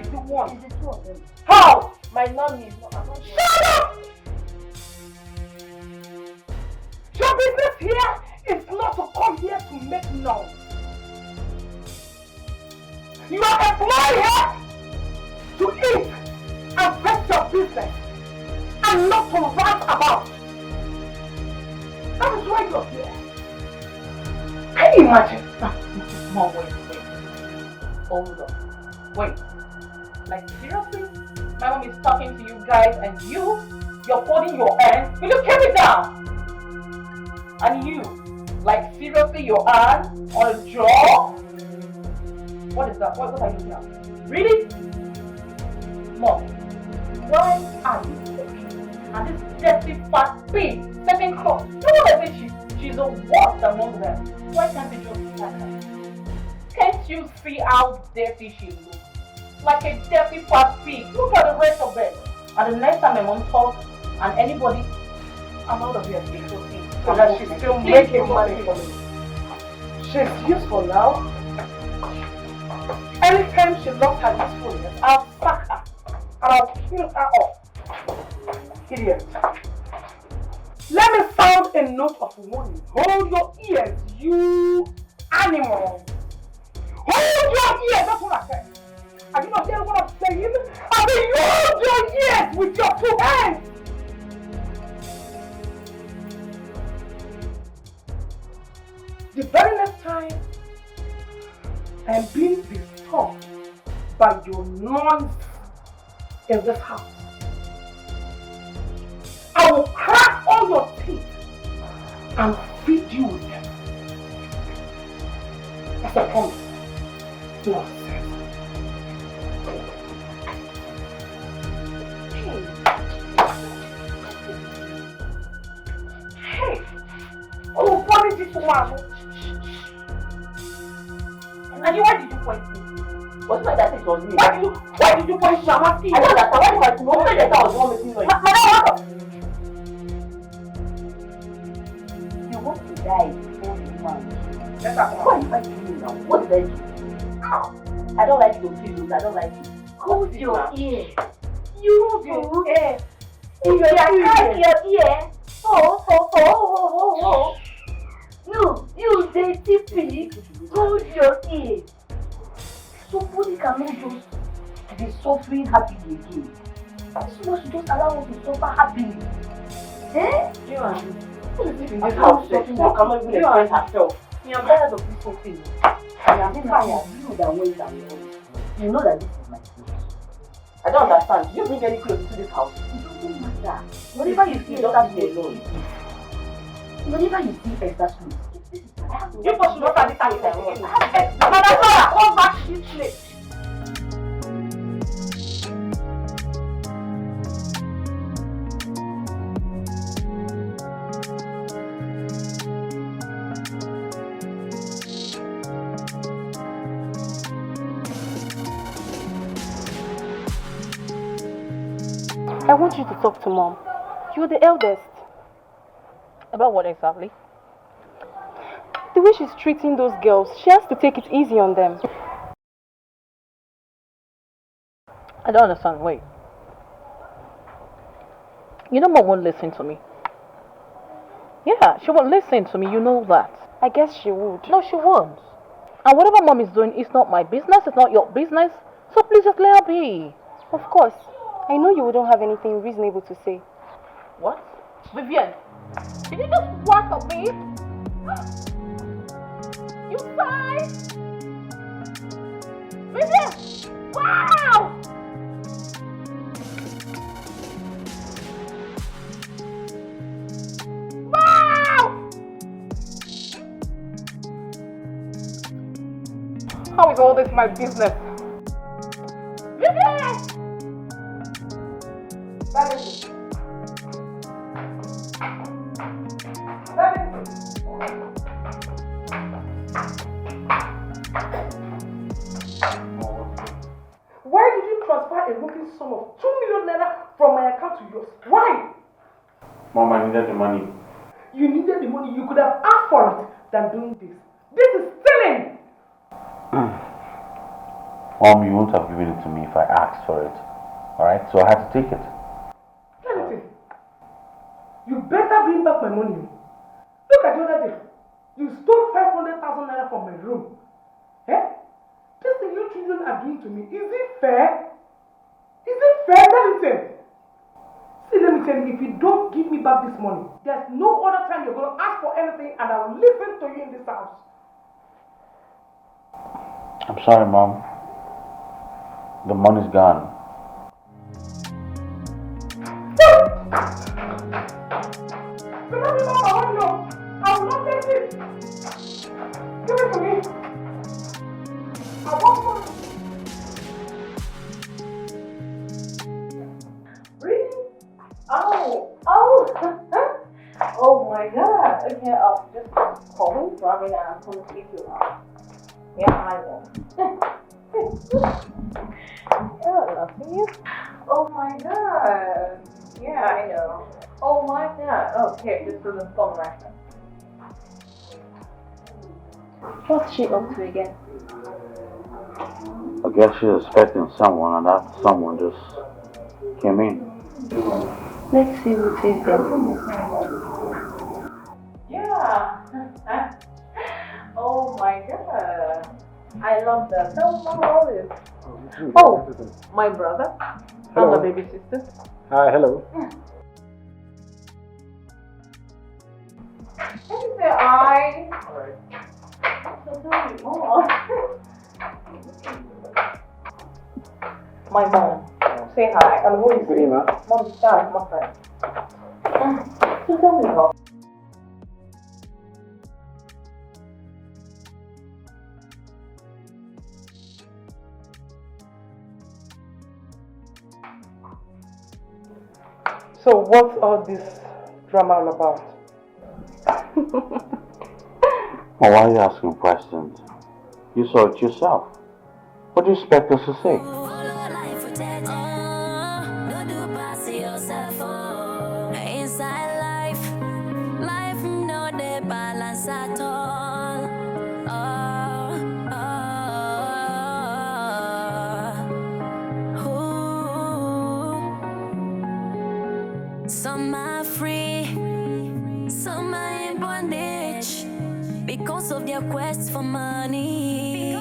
the one. It's the two of them. How? My mommy is not. Shut up! Your business here is not to come here to make noise. You are employed here to eat and fetch your business and not to rant about. That is why you're here. Can you imagine? Mom, wait. Hold on. Wait. Like, seriously? My mom is talking to you guys and you're folding your hands? Will you keep it down? And you, like seriously, your hand on a jaw? What is that? What are you doing now? Really? Mom, why are you talking? And this dirty fat pig stepping close. You know what I say? She's the worst among them. Why can't they just attack her? Can't you see how dirty she looks? Like a dirty fat pig. Look at the rest of them. And the next time my mom talks and anybody, I'm out of here. And that she's still making money for me. She's useful now. Anytime she lost her usefulness, I'll sack her. And I'll kill her off. Idiot. Let me sound a note of warning. Hold your ears, you animal. Hold your ears, that's what I said. Are you not hearing what I'm saying? I mean, hold your ears with your two hands. The very next time I am being disturbed by your noise in this house, I will crack all your teeth and feed you with them. That's a promise. Nonsense. woman. And why did you point me? Was it like that it was me? Why did you point me? I'm asking you. I don't understand. Why did you want to that I was the one making noise? Madam, what up? You want to die before the man. Why are you fighting me now? What did I do? I don't like your feelings. I don't like it. Hold your ear. You hold your ear. If you can't your ear. Oh. You dirty pig. Hold your ear. Somebody cannot just be suffering happily again. Someone should just allow us to suffer happily. Eh? You and me. What is it in this house? Suffering that cannot even express herself. I'm tired of this whole thing. I am tired. You that went and you know that this is my place. I don't understand. Did you bring any clothes to this house? It doesn't matter. Whenever you see just be alone. Whenever you see extra clothes, you must not have this time. Madam Flora, come back this place. I want you to talk to Mom. You're the eldest. About what exactly? The way she's treating those girls, she has to take it easy on them. I don't understand. Wait. You know Mom won't listen to me. Yeah, she won't listen to me. You know that. I guess she would. No, she won't. And whatever Mom is doing is not my business. It's not your business. So please just let her be. Of course. I know you wouldn't have anything reasonable to say. What? Vivian, did you just walk at me? You sigh? Vivian! Wow! Wow! How is all this my business? Vivian! Why did you transfer a whopping sum of 2 million naira from my account to yours? Why? Mom, I needed the money. You needed the money. You could have asked for it than doing this. This is stealing! Mom, you wouldn't have given it to me if I asked for it. Alright, so I had to take it. Anything. You better bring back my money. Look at the other day. You stole 500,000 naira from my room. Eh? This thing you children are doing to me, is it fair? Is it fair, Darlington? See, let me tell you, if you don't give me back this money, there's no other time you're going to ask for anything and I will listen to you in this house. I'm sorry, Mom. The money's gone. I will not take this. Give it to me. I want money. Really? Oh my God. Okay, I'll just call him, Robin, and I'm going to take you out. Yeah, I know. Yeah, nothing you. Oh my God. Yeah, I know. Oh my God. Okay, this is a phone reference. What's she up to again? I guess she's expecting someone, and that someone just came in. Let's see who it is then. Yeah. Oh my God. I love that. Tell Mama all this. Oh, my brother. Hello. And my baby sister. Hi, hello. Can you say I? Alright. My mom. Say hi. And who is it? Mom, dad, my friend. So tell me about. So what's all this drama all about? Oh, why are you asking questions? You saw it yourself. What do you expect us to say? Inside life no dey balance at all. Some are free, some are in bondage because of their quest for money.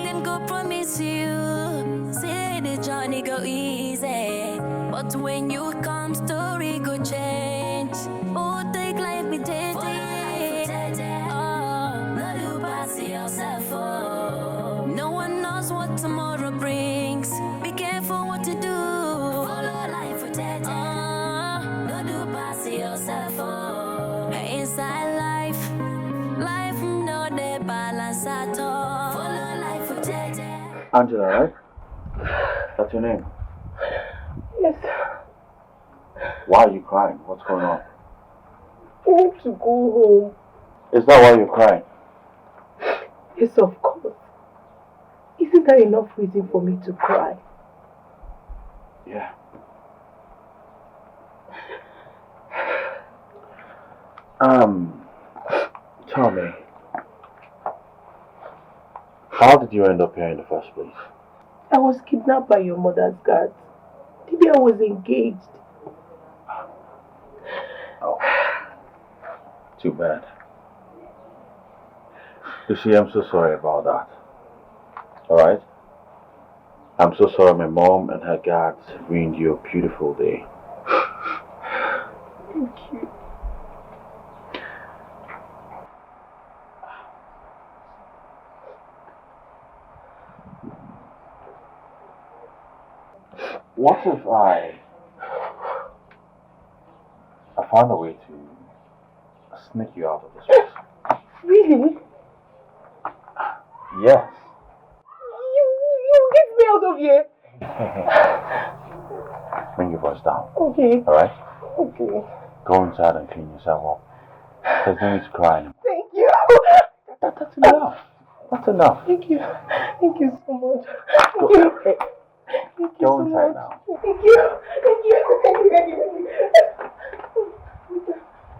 Them go promise you, say the journey go easy, but when you come, story go change. Oh, take life be dead. No do pass yourself. Oh, no one knows what tomorrow brings. Be careful what to do. Follow life for dead. No do pass yourself. Oh, inside life no dey balance at all. Follow life for dead. Angela, right? That's your name? Yes. Why are you crying? What's going on? I want to go home. Is that why you're crying? Yes, of course. Isn't that enough reason for me to cry? Yeah. Tell me, how did you end up here in the first place? I was kidnapped by your mother's guards. Maybe I was engaged. Oh, too bad. You see, I'm so sorry about that. Alright? I'm so sorry my mom and her guards ruined your beautiful day. Thank you. What if I found a way to sneak you out of this place? Really? Yes. You get me out of here. Bring your voice down. Okay. Alright? Okay. Go inside and clean yourself up. There's no need to cry anymore. Thank you. That's enough. That's enough. Thank you. Thank you so much. Thank Go, you. hey, Thank you go so inside much. now. Thank you. Thank you. Thank you. Thank you. Thank you.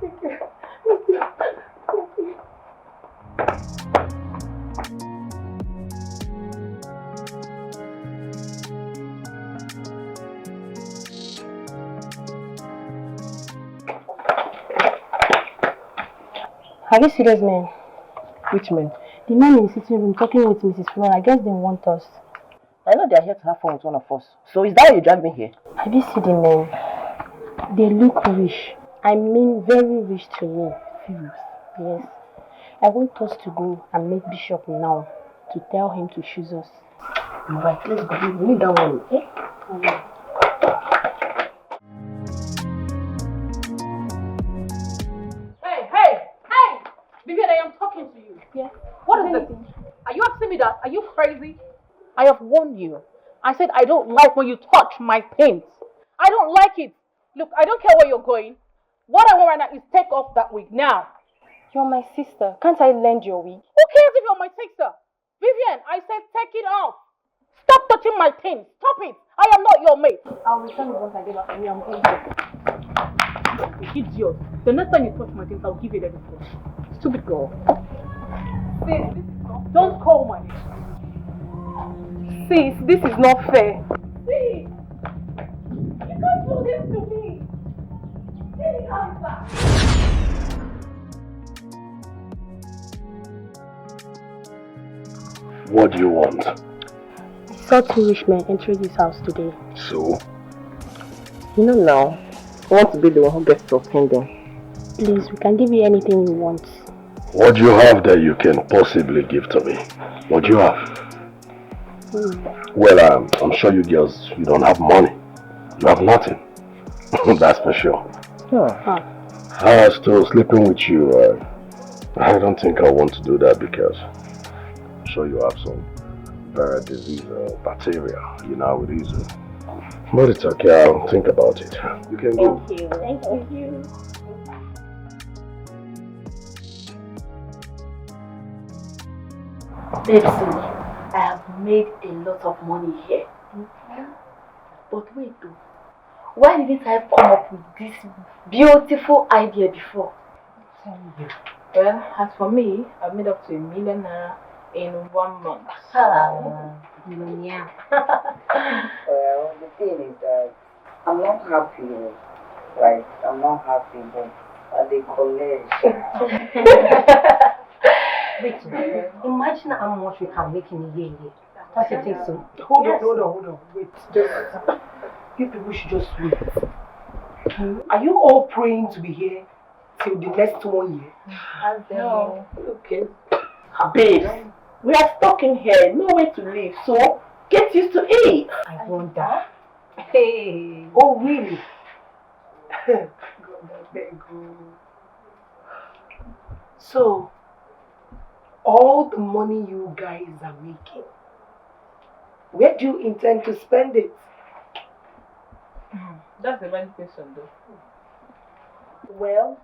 Thank you. Thank you. Are you serious, man? Which men? The man in the sitting room talking with Mrs. Flora. I guess they want us. I know they are here to have fun with one of us. So is that why you dragged me here? Have you seen the men? They look rich. I mean very rich to me. Serious? Yes. I want us to go and meet Bishop now to tell him to choose us. Alright, let's go. We need that one. Okay. Hey! Vivian, I am talking to you. Yeah. What is this? Are you asking me that? Are you crazy? I have warned you. I said I don't like when you touch my things. I don't like it. Look, I don't care where you're going. What I want right now is take off that wig now. You're my sister. Can't I lend your wig? Who cares if you're my sister? Vivian, I said take it off. Stop touching my things. Stop it. I am not your mate. I'll return it once I get back from you. I'm going to. Idiot. The next time you touch my things, I'll give you everything. Stupid girl. Sis, don't call my name. Sis, this is not fair. Sis! You can't do this to me. Get me out of that. What do you want? I saw two rich men entering this house today. So? You know now, I want to be the one who gets to offend them. Please, we can give you anything you want. What do you have that you can possibly give to me? What do you have? Well, I'm sure you girls, you don't have money. You have nothing. That's for sure. As to sleeping with you, I don't think I want to do that because I'm sure you have some viral disease or bacteria, you know how it is. But it's okay, I'll think about it. You can go. Thank you. Thank you. Babe, so I have made a lot of money here. But wait though, why didn't I come up with this beautiful idea before? Well, as for me, I've made up to $1 million in 1 month. Millionaire. Well, the thing is that I'm not happy, right? I'm not happy, but they collect. Wait, imagine how much we can make in a year. Don't you think so? Hold on. Wait, you people should just wait. Are you all praying to be here till the next 1 year? No. Okay. Babes, we are stuck in here, nowhere to live, so get used to it. I wonder. Hey. Oh, really? God, I beg you. So, all the money you guys are making, where do you intend to spend it? That's a valid question though. Well,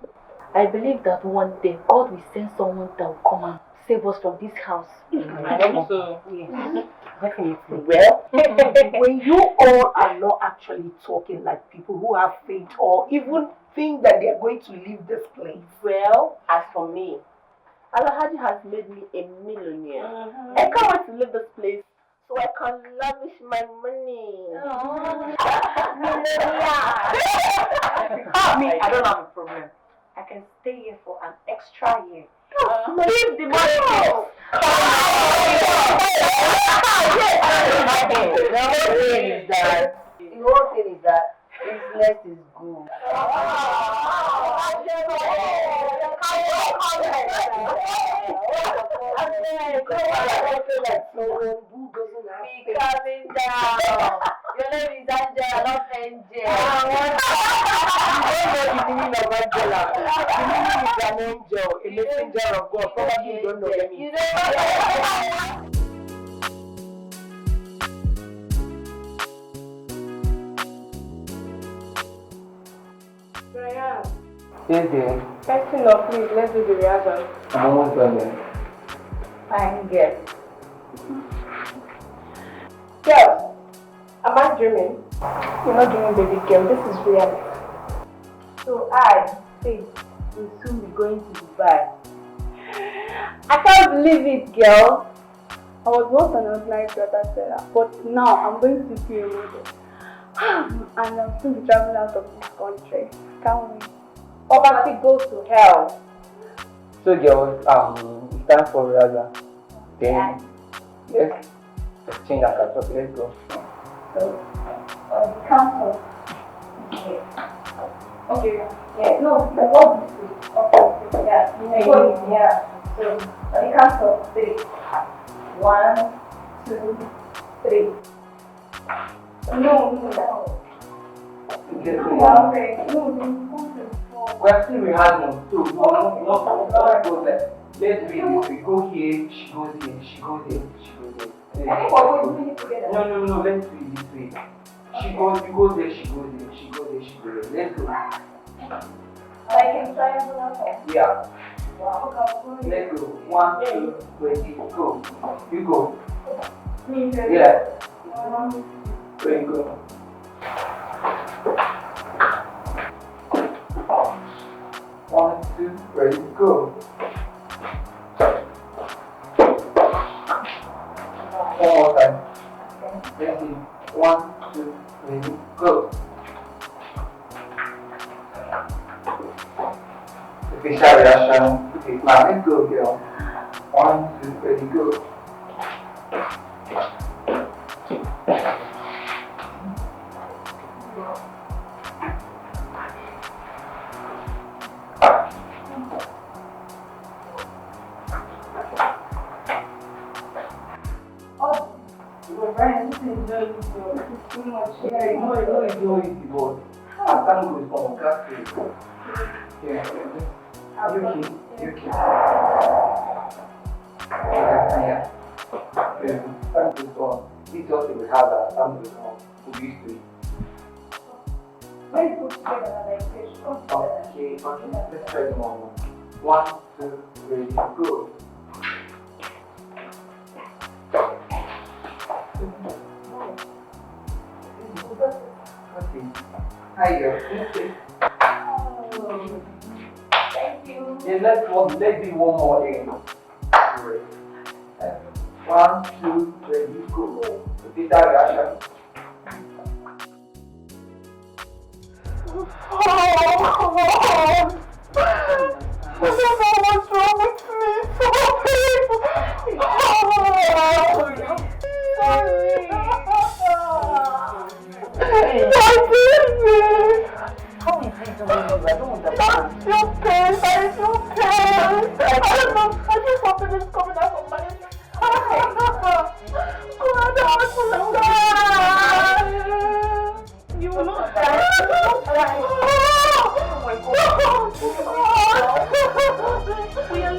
I believe that one day God will send someone that will come and save us from this house. I hope so. Yes, definitely. Well, when you all are not actually talking like people who have faith or even think that they are going to leave this place. well, as for me, Alhaji has made me a millionaire. I can't wait to leave this place so I can lavish my money. Me, I don't have a problem. I can stay here for an extra year. Leave the money. The whole thing is that business is good. Be calming down. Your name is Angela, not Angel. You don't know the meaning of Angela. The meaning is an angel, a messenger of God. Probably you don't know the meaning. Brian, Yes, dear. first thing off, please, let's do the rehearsal. I'm almost done there. Fine, girl. Girls, am I dreaming? You're not dreaming, baby girl. This is reality. So Faith, will soon be going to Dubai. I can't believe it, girl. I was once an ordinary daughter seller, but now I'm going to be a model. And I'm soon be traveling out of this country. Can't wait. Poverty goes to hell. So, girls, it's time for rehearsal. Then, let's exchange our cards. Okay, let's go. So, the council. Okay. Okay. Yeah, no, the word is free. Okay. Yeah. So, the council. 3. 1, 2, 3. No. We're still rehearsing, so don't go there. Let's read this. We go here, she goes here, she goes here, she goes there. No, let's read this way. She goes, you go there, she goes there, she goes there, she goes there. Let's go. Like in triangle. Yeah. Wow. Let's go. 1, 2, ready, go. You go. Me, Yeah. Ready, go. 1, 2, ready, go. One more time. Ready. 1, 2, ready, go. The facial reaction. Okay, now let's go, girl. 1, 2, ready, go. Too much. Yeah, you know it, but I can't go with one class. Yeah, you okay? Yeah. Thank you for this also we have a family who used to it. Let's go together like this. Okay, let's try the one. 1, 2, 3, go. Hi, girl. Thank you. Yeah, let's do one more again. Great. 1, 2, 3, go. Repeat that, Asha. Oh, come on! I don't know what's wrong with me. How is it doing you? I don't understand. I feel pain. I don't know. I think something is coming out of my head. You will not die. You will not die. Oh my God. We are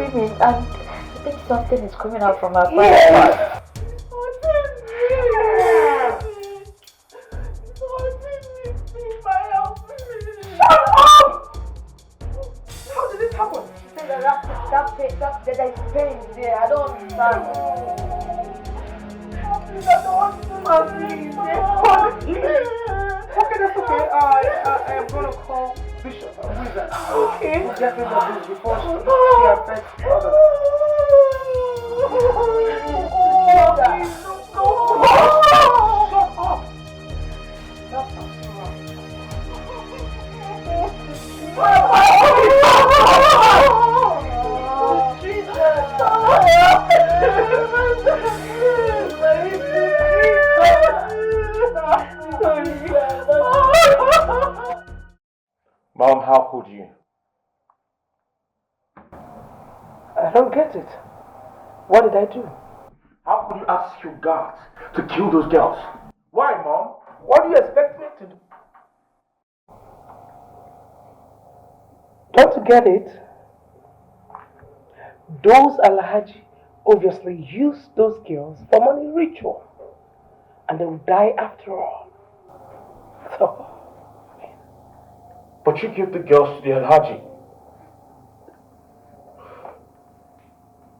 living and I think something is coming out from her back. Yeah. How did this happen? There is pain there. I don't understand. Okay, that's okay. I am gonna call Bishop and Wizard. Okay. We'll get rid of this before she affects others. Mom, how could you? I don't get it. What did I do? How could you ask your guards to kill those girls? Why, Mom? What do you expect me to do? Don't you get it? Those Alhaji obviously use those girls for money ritual. And they will die after all. So. But you give the girls to the Alhaji.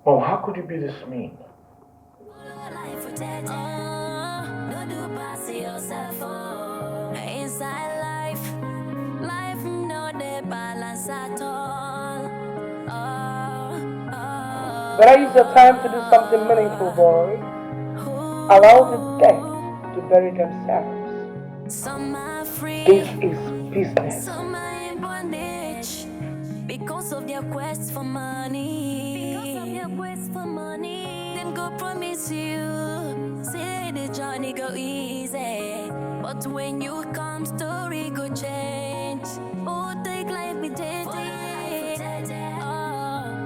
Mom, how could you be this mean? Inside life no the balance at all. Better use your time to do something meaningful, boy. Allow the dead to bury themselves. Some are free. This is business. Some are in bondage because of their quest for money. Then go promise you, say the journey go easy. But when you come, story go change. Oh, take life be dead. Oh,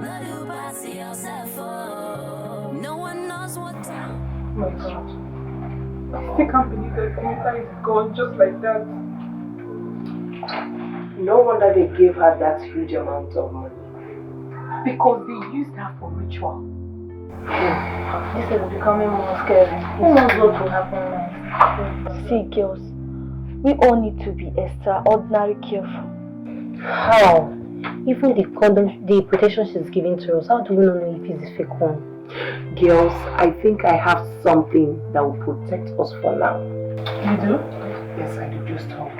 not you pass yourself. Oh, no one knows what to. Oh my God. I still can't believe that Anita is gone just like that. No wonder they gave her that huge amount of money. Because they used her for ritual. This is becoming more scary. Who knows what will happen next? See, girls, we all need to be extraordinarily careful. How? Even the condom, the protection she's giving to us, how do we not know if it's a fake one? Girls, I think I have something that will protect us for now. You do? Yes, I do. Just hold on.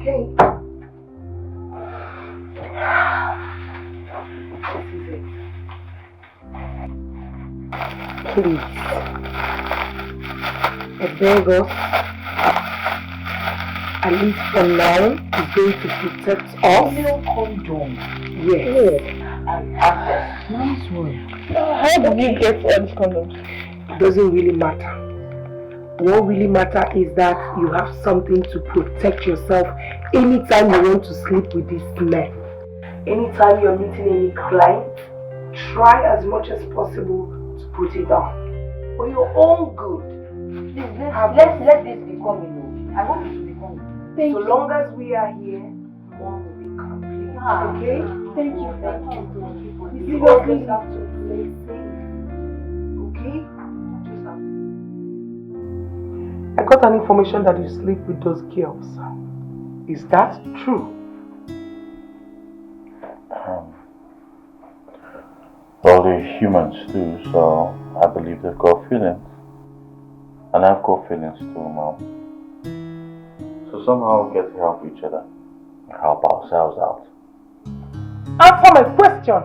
Okay. This is it. Please. I beg us. at least for now, is going to protect us. Male condom. Yes. I have that. Nice one. How did you get all these condoms? Doesn't really matter. What really matters is that you have something to protect yourself anytime you want to sleep with this man. Anytime you're meeting any client, try as much as possible to put it on. For your own good. Let this become I want it to become So long as we are here, one will be complete. Okay? Thank you. You always have to play safe. Okay? I got an information that you sleep with those girls. Is that true? Well, they're humans too, so I believe they've got feelings. And I've got feelings too, Mom. So somehow we get to help each other. Help ourselves out. Answer my question!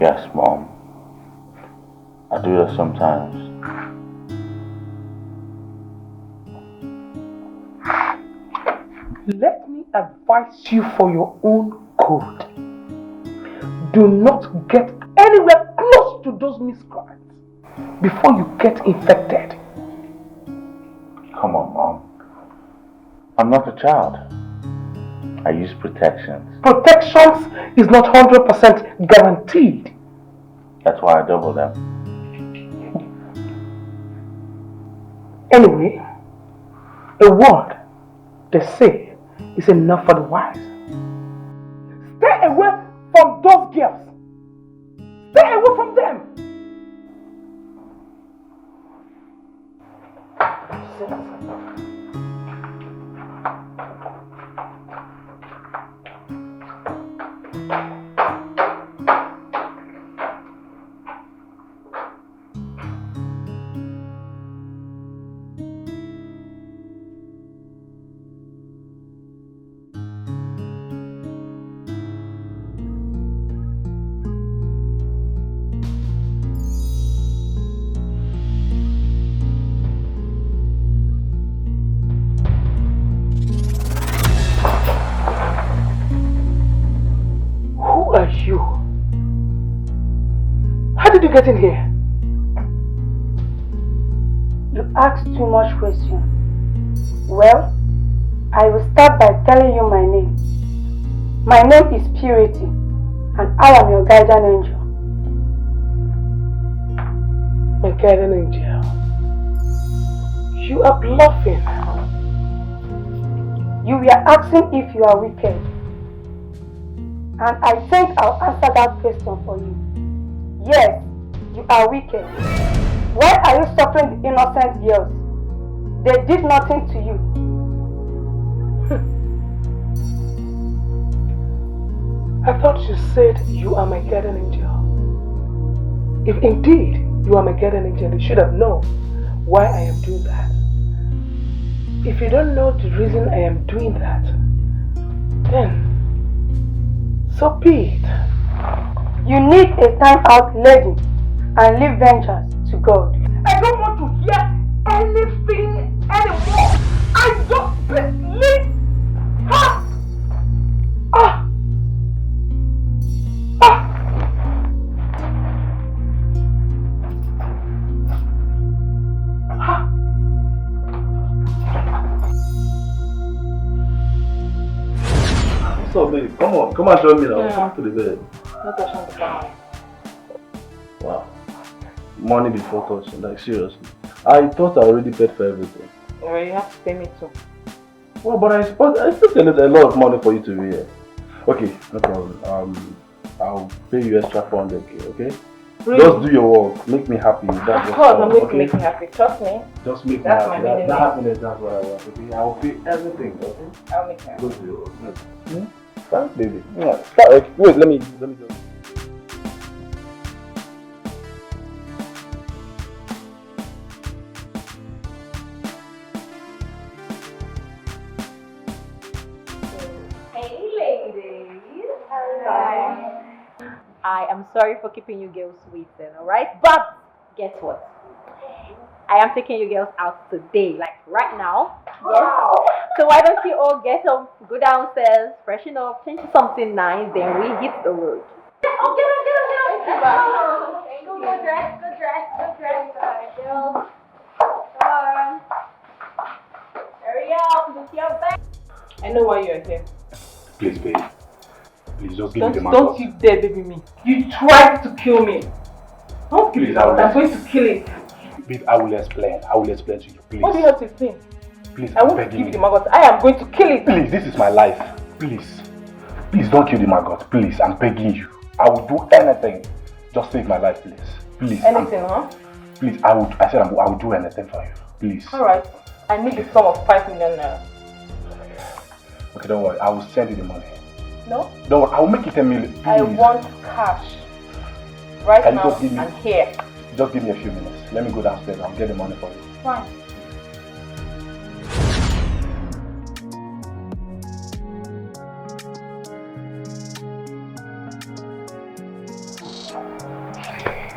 Yes, Mom. I do that sometimes. Let me advise you for your own good. Do not get anywhere close to those miscreants before you get infected. Come on, Mom. I'm not a child. I use protections. Protections is not 100% guaranteed. That's why I double them. Anyway, a word, they say, is enough for the wise. Stay away from those girls. Stay away from them. Who are you? How did you get in here? You ask too much questions. Well, I will start by telling you my name. My name is Purity, and I am your guardian angel. My guardian angel. You are bluffing. You were asking if you are wicked. And I think I'll answer that question for you. Yes, you are wicked. Why are you suffering the innocent girls? They did nothing to you. I thought you said you are my guardian angel. If indeed you are my guardian angel, you should have known why I am doing that. If you don't know the reason I am doing that, then so be it. You need a time out lady and leave vengeance to God. I don't want to hear anything anymore. I don't believe her. So baby, come on, join me now. Come to the bed. No touching the family. Wow. Money before touching, like seriously. I thought I already paid for everything. Well, you have to pay me too. Well, but I still spend a lot of money for you to be here. Okay, no problem. I'll pay you extra 400k, okay? Really? Just do your work. Make me happy. That's Of course, I'm going to okay? make you happy. Trust me. Just make That's me happy. my main That aim. happiness, that's what I want, okay? I will pay everything, okay? I'll make you happy. Go to your work. Fine, baby. Yeah. Start, wait, let me just... Hey ladies. Hi. I am sorry for keeping you girls waiting, alright? But guess what? I am taking you girls out today, like right now. Yes. So why don't you all get up, go downstairs, freshen up, change to something nice, then we hit the road. Oh, get up. Go dress. Girls. Come on. Hurry up, look your back. I know why you're here. Please, babe. Please, just give me the Don't maggot. you dare baby me. You tried to kill me. Don't kill it. I'm going to kill it. Babe, I will explain. I will explain to you, please. What do you have to explain? Please, I won't give you the maggot. I am going to kill it. Please, this is my life. Please. Please don't kill the maggot. Please, I'm begging you. I will do anything. Just save my life, please. Please. Anything, huh? Please, I will do anything for you. Please. Alright. I need the sum of 5 million naira. Okay, don't worry. I will send you the money. No? Don't worry. I will make it 10 million. Please. I want cash. Right Can you now just give me, and here. Just give me a few minutes. Let me go downstairs. I'll get the money for you. Fine.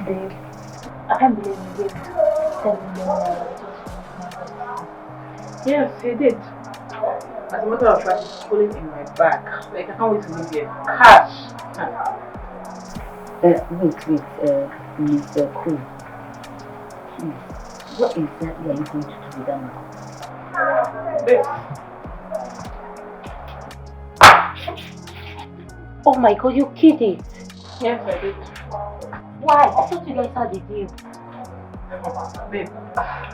Babe, I can't believe you did 7 million. Yes, he did. As a matter of fact, it's pulling in my bag. Like, I can't wait to leave here. Cash! Wait, Mr. Cool. Please, what exactly are you going to do with that now? This. Oh my god, you killed it. Yes, I did. Why? I thought you guys had a deal. Babe,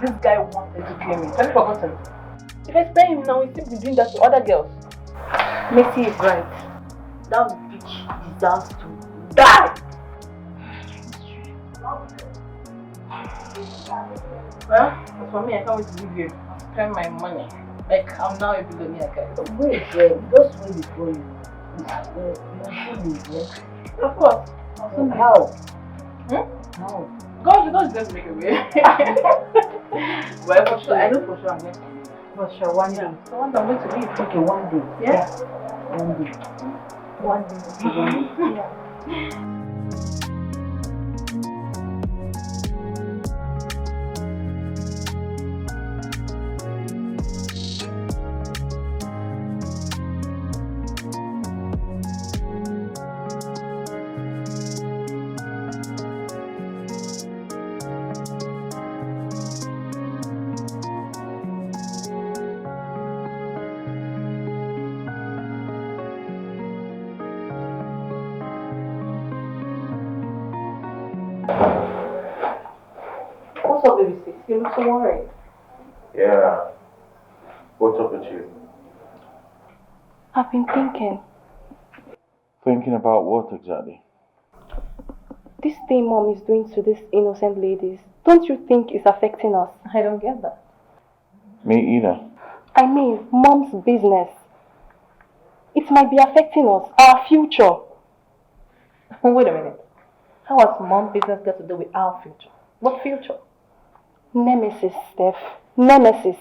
this guy wanted to kill me. Have you forgotten? If I spare him now, he's still be doing that to other girls. Messi is right. That bitch deserves to die. Well, as for me, I can't wait to leave here. I'll spend my money. Like, I'm now a billionaire, guys. Wait, just wait before you. Of course. How? No. God just make a way. Well, for sure, I know for sure I'm going to leave. For sure, one day. So one day I'm going to leave. Okay, one day. Yeah? One day. One day. Yeah. What's up, baby sis? You look so worried. Yeah. What's up with you? I've been thinking. Thinking about what exactly? This thing Mom is doing to these innocent ladies, don't you think it's affecting us? I don't get that. Me either. I mean, Mom's business. It might be affecting us, our future. Wait a minute. How has Mom's business got to do with our future? What future? Nemesis, Steph. Nemesis.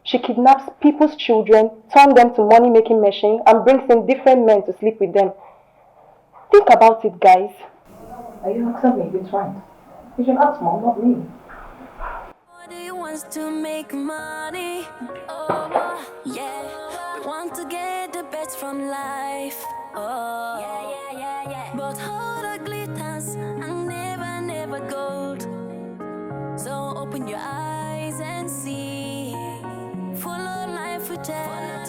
She kidnaps people's children, turns them to money-making machine, and brings in different men to sleep with them. Think about it, guys. Are you asking me if it's right? You should ask Mom, not me. Everybody wants to make money. Oh, yeah. We want to get the best from life. Oh, yeah. But all the glitters and never gold. So open your eyes and see. Follow life with that.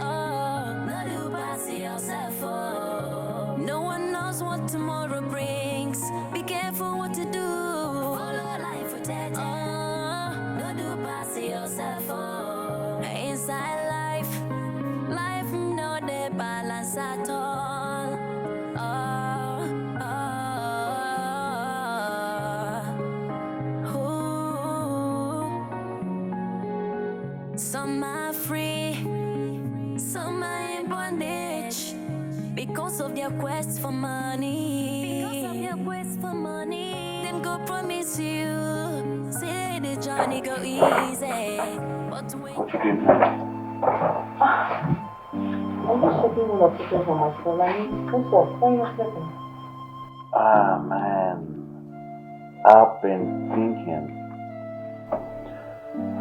Oh, not you pass yourself. Oh, no one knows what tomorrow brings. Be careful what to do. Follow life with that. Oh, not you pass yourself. Oh, inside life no the balance at all. Some are free, some are in bondage because of their quest for money. Them go promise you, say the journey go easy, but when What you doing now? I'm just checking all the pictures for my phone. I mean, what's up? Why are you sleeping? Ah, man. I've been thinking.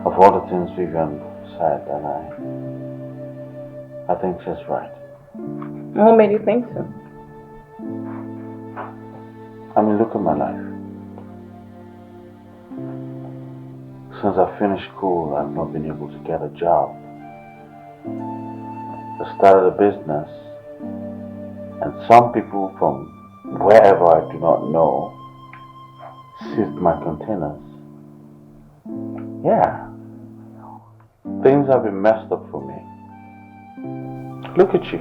Of all the things Vivian said, and I think she's right. What made you think so? I mean, look at my life. Since I finished school, I've not been able to get a job. I started a business, and some people from wherever I do not know seized my containers. Yeah, things have been messed up for me. Look at you.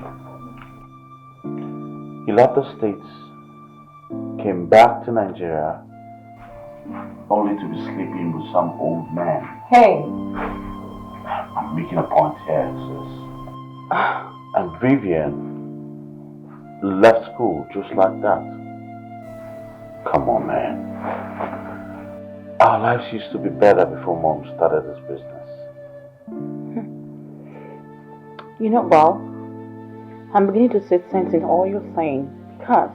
You left the States, came back to Nigeria, only to be sleeping with some old man. Hey! I'm making a point here, sis. And Vivian left school just like that. Come on, man. Our lives used to be better before Mom started this business. You know, well, I'm beginning to see sense in all you're saying, because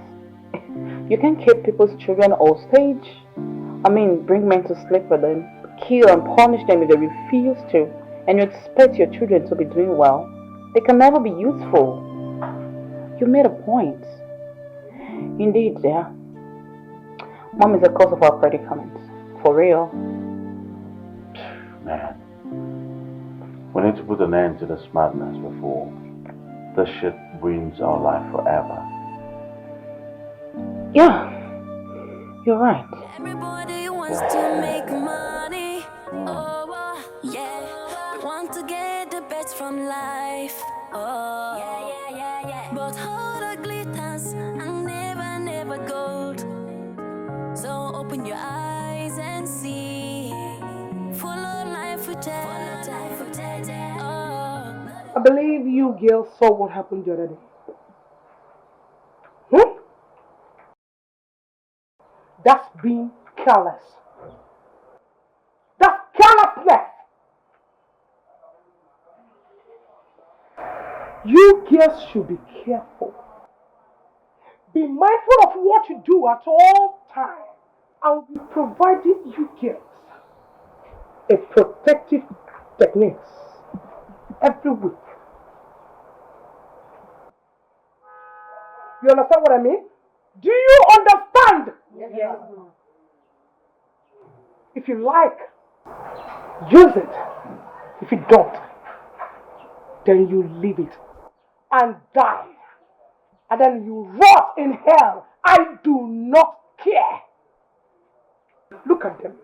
you can't keep people's children hostage. I mean, bring men to sleep with them, kill and punish them if they refuse to, and you expect your children to be doing well. They can never be useful. You made a point. Indeed, dear. Mom is the cause of our predicament. For real. Man, we need to put an end to this madness before this shit ruins our life forever. Yeah, you're right. Everybody wants to make money. Oh, yeah. We want to get the best from life. Oh, yeah. But all the glitters and never gold. So open your eyes and see. Follow life with I believe you girls saw what happened the other day. That's being careless. That's carelessness. You girls should be careful. Be mindful of what you do at all times. I'll be providing you girls a protective techniques every week. You understand what I mean? Do you understand? Yes. If you like, use it. If you don't, then you leave it and die. And then you rot in hell. I do not care. Look at them.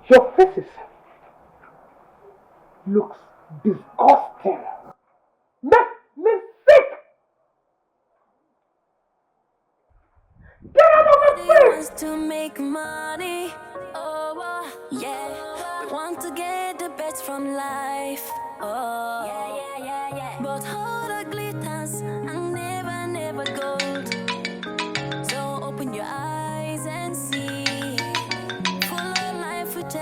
Your faces looks disgusting. Make me sick. Get out of my face! wants to make money. Oh, yeah. We want to get the best from life. Oh, yeah. But all the glitters and never gold. So open your eyes and see. Follow life with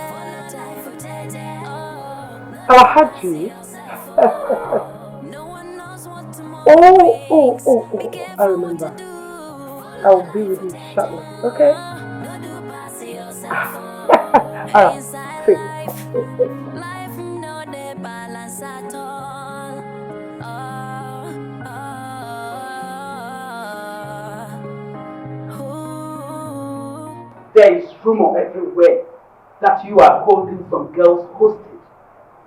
Alhaji. Oh, I remember. I'll be with you shortly, okay? See. Life no dey balance at all. There is rumor everywhere that you are holding some girls hostage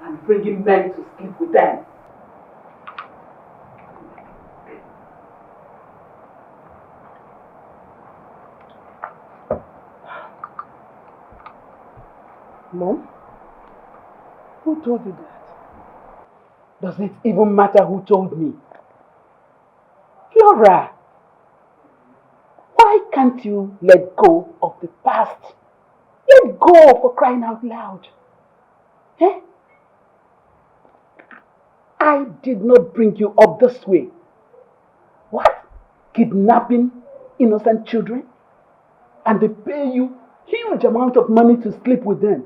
and bringing men to sleep with them. Mom? Who told you that? Does it even matter who told me? Flora, why can't you let go of the past? Let go for crying out loud. Eh? I did not bring you up this way. What? Kidnapping innocent children? And they pay you huge amount of money to sleep with them.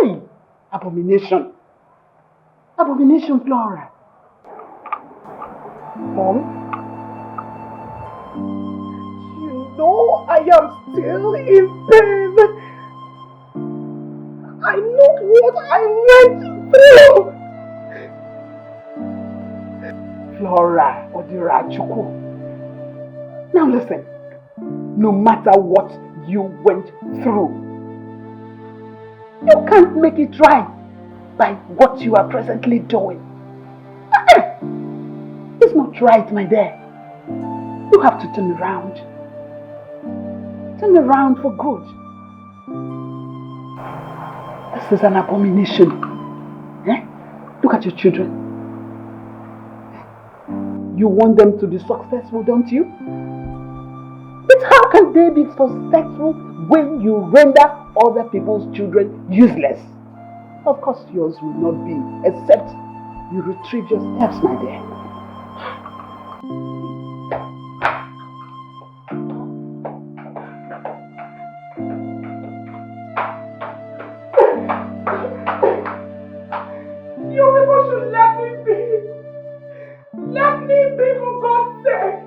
Hey! Abomination. Abomination, Flora. Mom? You know I am still in pain. what I went through. Flora Odirachuku. Now listen, no matter what you went through, you can't make it right by what you are presently doing. It's not right, my dear. You have to turn around. Turn around for good. This is an abomination. Look at your children. You want them to be successful, don't you? But how can they be successful when you render other people's children useless? Of course yours will not be, except you retrieve your steps, my dear. You people should let me be. Let me be, for God's sake.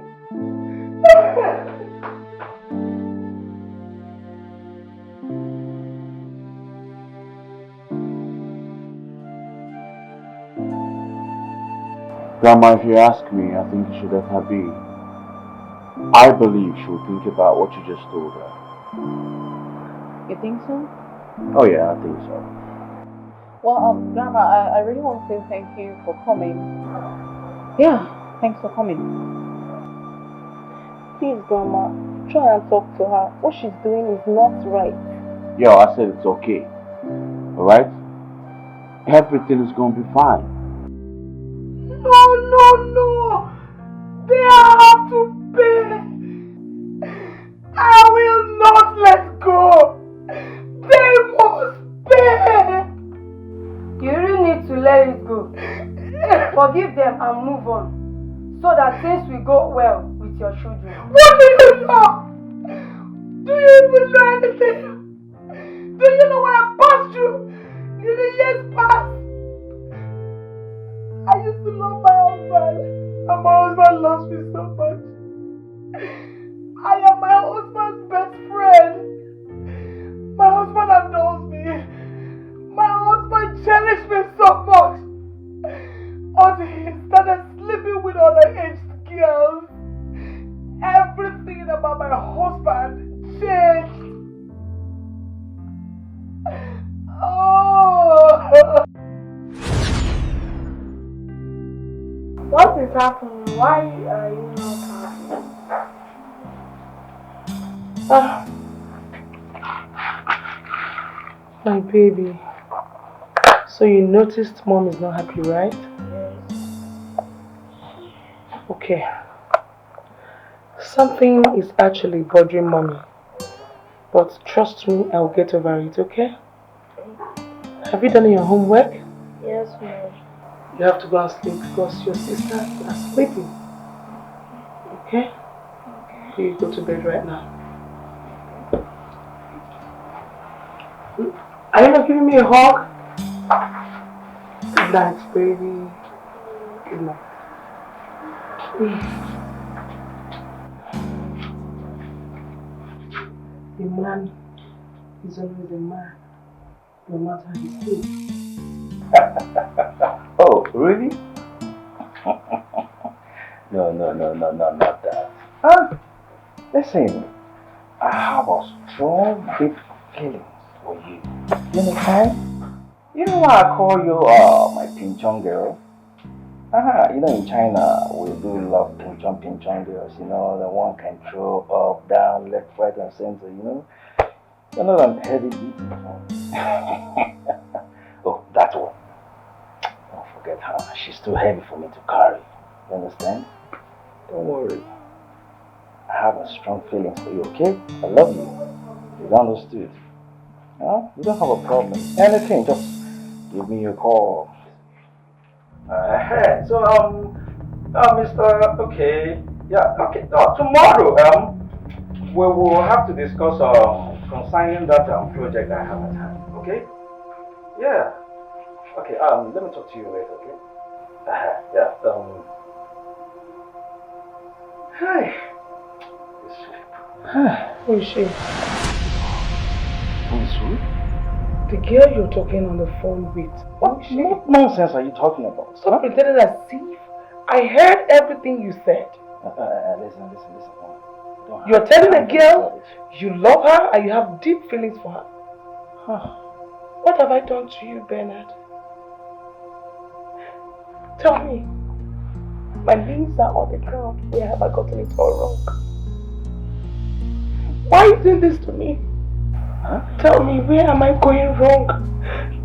Grandma, if you ask me, I think you should let her be. I believe she will think about what you just told her. You think so? Oh yeah, I think so. Well, Grandma, I really want to say thank you for coming. Yeah, thanks for coming. Please, Grandma, try and talk to her. What she's doing is not right. Yo, I said it's okay. Alright? Everything is gonna be fine. No. They have to pay. I will not let go. They must pay. You really need to let it go. Forgive them and move on, so that things will go well with your children. What do you know? Do you even know anything? Do you know what I passed through in the years past? I used to love my husband, and my husband loves me so much. I am my husband's best friend. My husband adores me. My husband cherishes me so much. Until he started sleeping with underage girls. Everything about my husband changed. Oh! What is happening? Why are you not happy? My baby. So you noticed Mom is not happy, right? Yes. Okay. Something is actually bothering Mommy. But trust me, I'll get over it, okay? Have you done your homework? Yes, Mom. You have to go and sleep because your sisters are sleeping. Okay? Okay. You go to bed right now. Are you not giving me a hug? Good night, baby. Good night. A man is always a man, no matter his age. Oh, really? No, not that. Listen, I have a strong, deep feeling for you. You understand? You know why I call you my pinchon girl? You know in China, we do love pinchon girls, you know, the one can throw up, down, left, right, and center, you know? You're not an heavy beat. Oh, that one. Don't forget her. She's too heavy for me to carry. You understand? Don't worry. I have a strong feelings for you, okay? I love you. You understood? Huh? You don't have a problem. Anything, just give me a call. So, Mr. Okay. Yeah, okay. Tomorrow, we will have to discuss concerning that project I have at hand, okay? Yeah. Okay, let me talk to you later, okay? Yeah, hi. Who is she? Who is who? The girl you're talking on the phone with. What nonsense are you talking about? Stop pretending as if I heard everything you said. Listen. You're telling a girl you love her and you have deep feelings for her. What have I done to you, Bernard? Tell me. My knees are on the ground. Where have I gotten it all wrong? Why are you doing this to me? Tell me, where am I going wrong?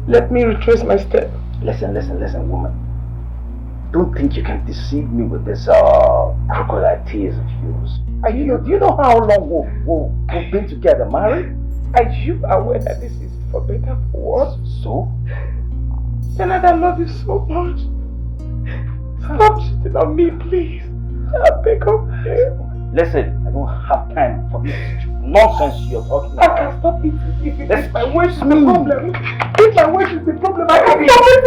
Let me retrace my step. Listen, woman. Don't think you can deceive me with this crocodile tears of yours. Do you know how long we've been together, married? Are you aware that this is for better for worse? So? Bernard, I love you so much. Stop cheating on me, please. I beg of you. Listen, I don't have time for this nonsense you're talking about. I can stop it if my weight is the problem. If my weight is the problem, I can stop it.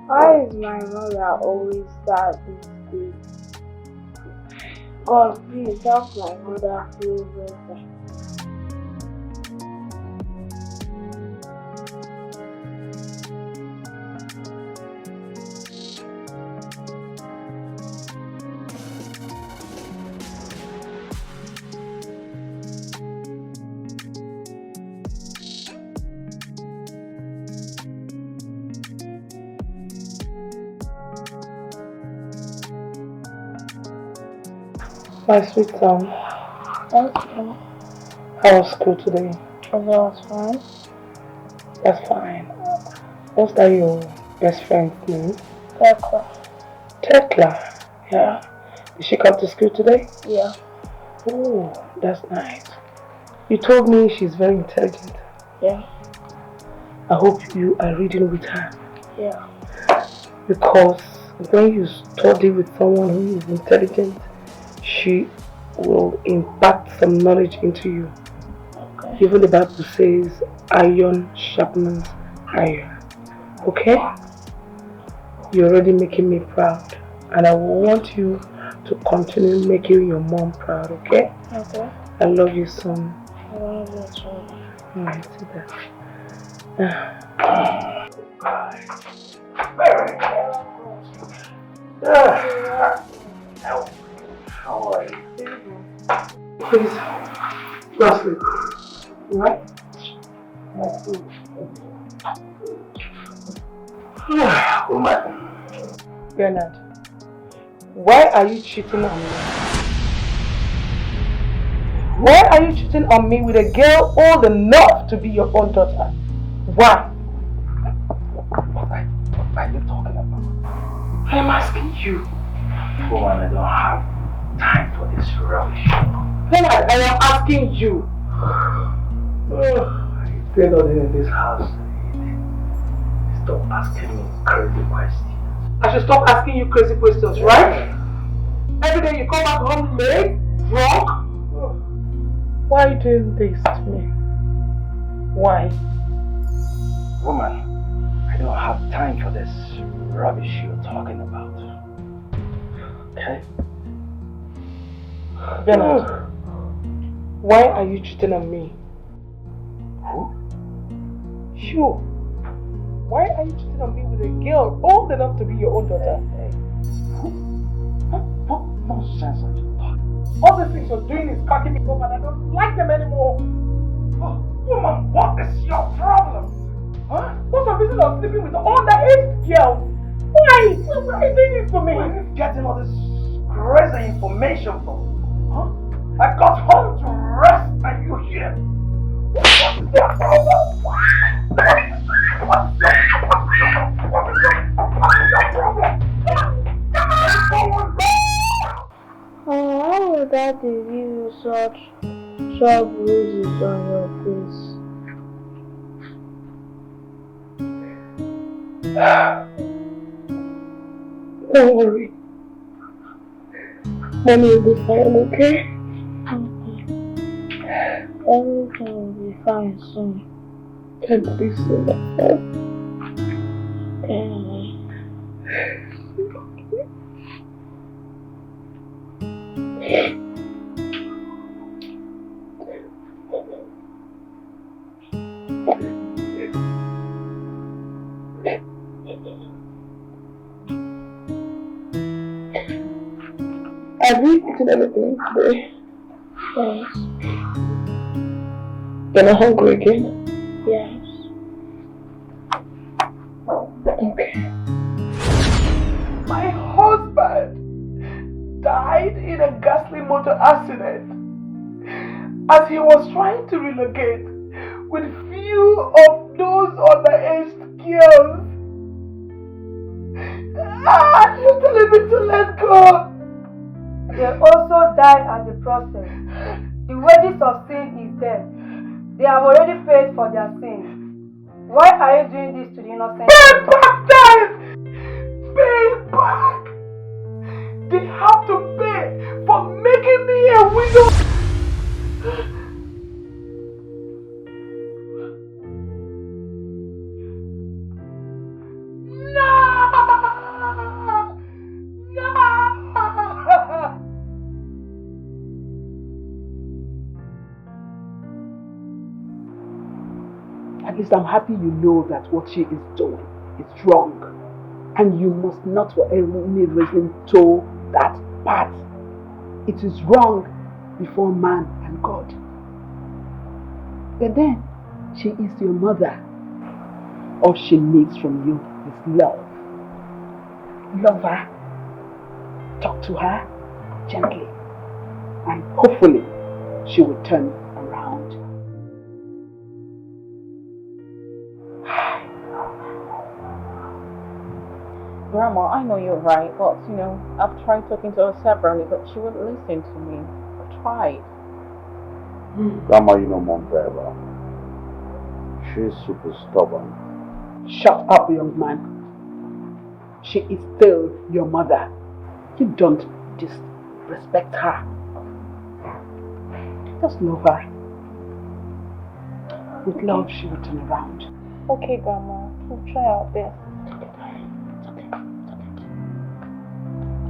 Why is my mother always sad these days? God, please help my mother feel better. My sweet son. Okay. How was school today? It was fine. That's fine. What's that your best friend's name? Tekla. Tekla. Yeah. Did she come to school today? Yeah. Oh, that's nice. You told me she's very intelligent. Yeah. I hope you are reading with her. Yeah. Because when you study with someone who is intelligent, she will impart some knowledge into you. Okay. Even the Bible says, iron sharpens iron. Okay? You're already making me proud. And I want you to continue making your mom proud, okay? Okay. I love you, son. I love you too. Alright, see that. How are you? Please, go sleep. Right? Woman. Bernard, why are you cheating on me? Why are you cheating on me with a girl old enough to be your own daughter? Why? What are you talking about? I am asking you. Woman, I don't have time for this rubbish. Bernard, I am asking you. It's been nothing in this house. Stop asking me crazy questions. I should stop asking you crazy questions, right? Every day you come back home late, drunk. Why are you doing this to me? Why? Woman, I don't have time for this rubbish you're talking about. Okay? Bernard, why are you cheating on me? Who? You. Why are you cheating on me with a girl old enough to be your own daughter? Hey. What nonsense are you talking? All the things you're doing is cracking me up and I don't like them anymore. Oh, woman, what is your problem? Huh? What's the reason of sleeping with the underage girl? Why? Why are you doing this to me? Where are you getting all this crazy information from? Huh? I got home to rest and you here. What's your problem? What's your problem? such sharp bruises on your face? Don't worry. Mommy will be fine, okay? Everything will be fine soon. And please say that. Have you eaten anything today? Yes. You're not hungry again? Yes. Okay. My husband died in a ghastly motor accident as he was trying to relocate with few of those underage girls. You're telling me to let go. They also died at the process. The wages of sin is death. They have already paid for their sins. Why are you doing this to the innocent? Pay back time! Pay back! They have to pay for making me a widow! No! No! At least I'm happy you know that what she is doing is wrong. And you must not for any reason toe that path. It is wrong before man and God. But then, she is your mother. All she needs from you is love. Love her. Talk to her gently. And hopefully, she will turn around. Grandma, I know you're right, but you know, I've tried talking to her separately, but she wouldn't listen to me. I've tried. Grandma, you know Mom very well. She's super stubborn. Shut up, young man. She is still your mother. You don't disrespect her. Just love her. With love, she will turn around. Okay, Grandma. We'll try our best.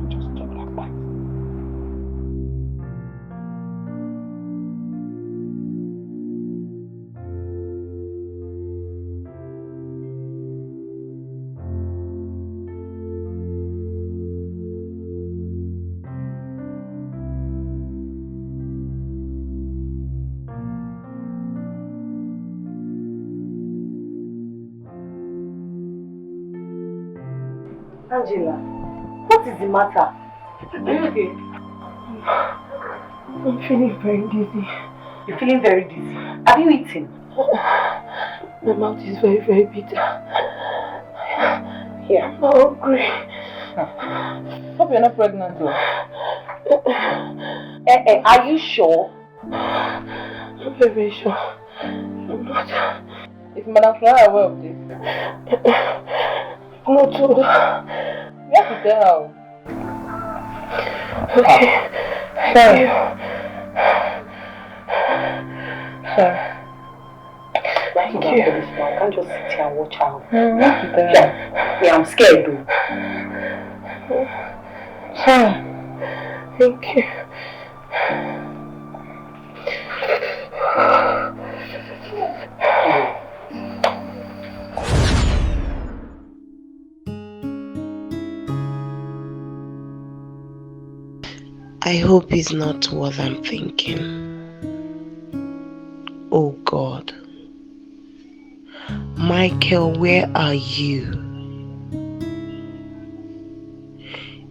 Just talk like that. Angela, what is the matter? Are you okay? I'm feeling very dizzy. You're feeling very dizzy. Have you eaten? My mouth is very, very bitter. Here. I'm hungry. Hope you're not pregnant though. Are you sure? I'm very, very sure. I'm not. Is Madam Flora aware of this? No, told her. You have to tell. Okay. Sorry. Sorry. Thank you. I can't just sit here and watch her. You have to tell. Yeah, I'm scared though. Sorry. Thank you. I hope it's not what I'm thinking. Oh God. Michael, where are you?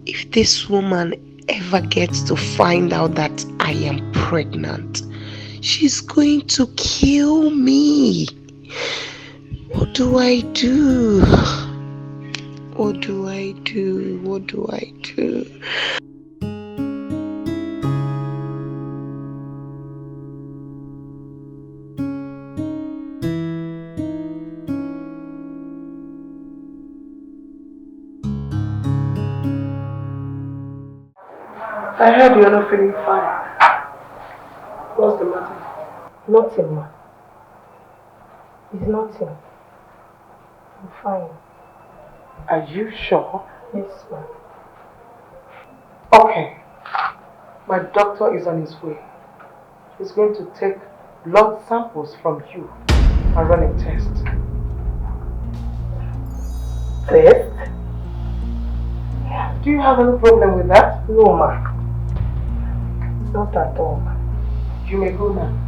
If this woman ever gets to find out that I am pregnant, she's going to kill me. What do I do? What do I do? What do I do? I heard you're not feeling fine. What's the matter? Nothing, ma. It's nothing. I'm fine. Are you sure? Yes, ma. Okay. My doctor is on his way. He's going to take blood samples from you and run a test. Test? Yeah. Do you have any problem with that? No, ma. Not at all, ma. You may go now.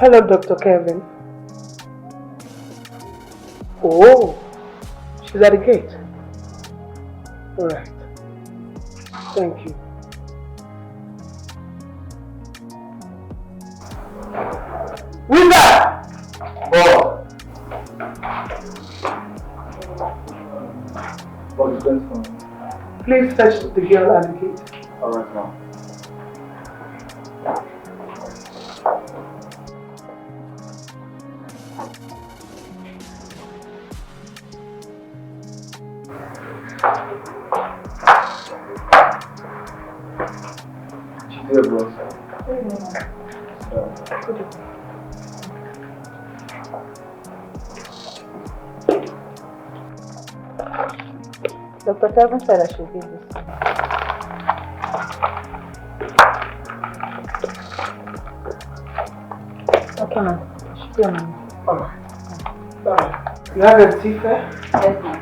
Hello, Dr. Kevin. Oh, she's at the gate. All right. Thank you. Winner! Oh. What is going on? Please fetch the girl at the gate. All right, now. Dear bro. Dr. Kevin said I should give this. Okay, ma'am. Should be on my Alright. You have a tea fair? Yes, ma'am.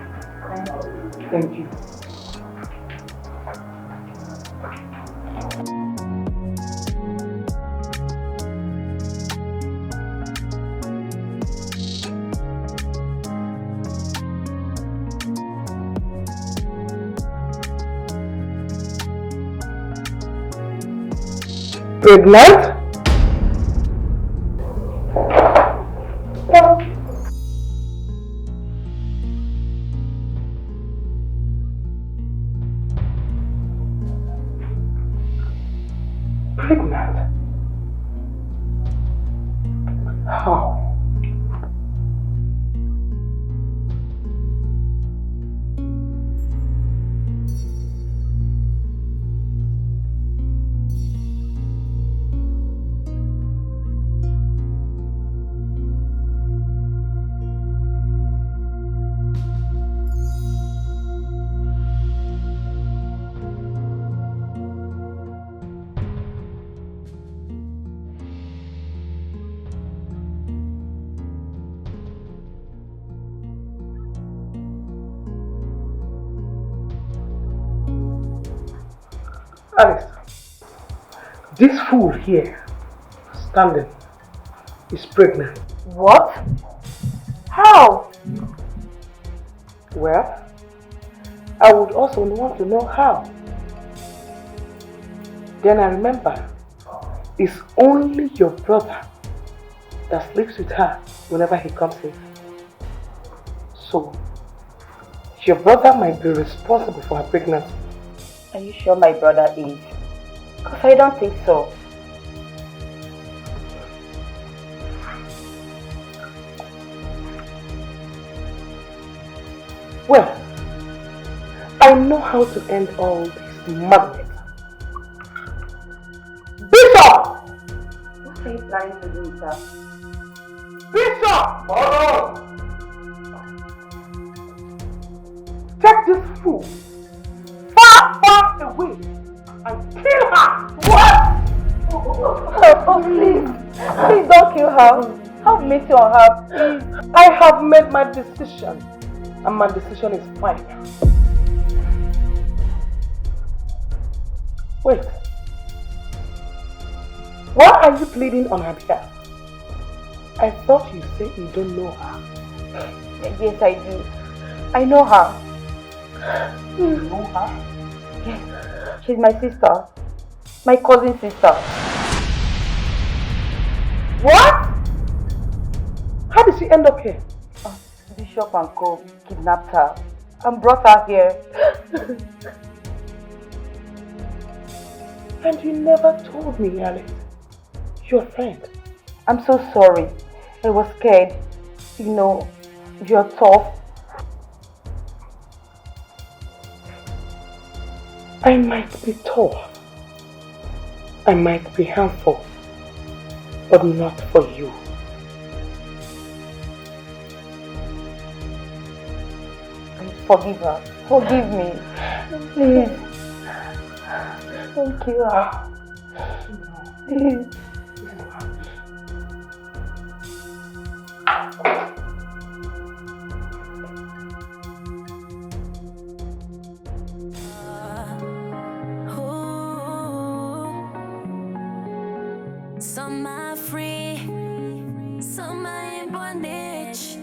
Thank you. Pregnant? Pregnant? How? Alex, this fool here, standing, is pregnant. What? How? Well, I would also want to know how. Then I remember, it's only your brother that sleeps with her whenever he comes in. So, your brother might be responsible for her pregnancy. Are you sure my brother is? Because I don't think so. Well, I know how to end all this madness. Bishop! What are you planning to do with that? Bishop! Oh! Take this fool far away and kill her! What? Oh, please. Please don't kill her. Have mercy on her, please. I have made my decision, and my decision is final. Wait. Why are you pleading on her behalf? I thought you said you don't know her. Yes, I do. I know her. You know her? Yes, she's my sister. My cousin sister. What? How did she end up here? Bishop and Co kidnapped her and brought her here. And you never told me, Alice. Your friend. I'm so sorry. I was scared. You know, you're tough. I might be tough. I might be harmful. But not for you. Forgive her. Forgive me. Please. Don't kill her. Please. Some are free, some are in bondage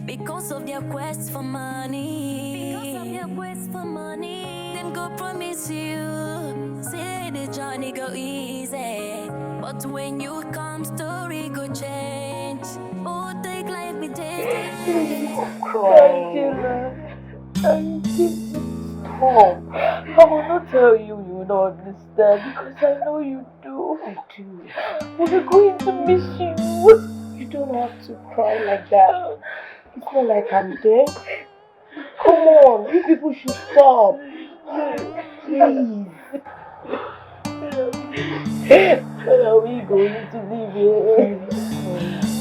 because of their quest for money. Them go promise you, say the journey go easy, but when you come, story go change. Oh, take life be tasty. Thank you, Lord. Thank you. Stop. I will not tell you you will not understand because I know you do. I do. We're going to miss you. You don't have to cry like that. It's not like I'm dead. Come on, you people should stop. Please. When are we going to leave here?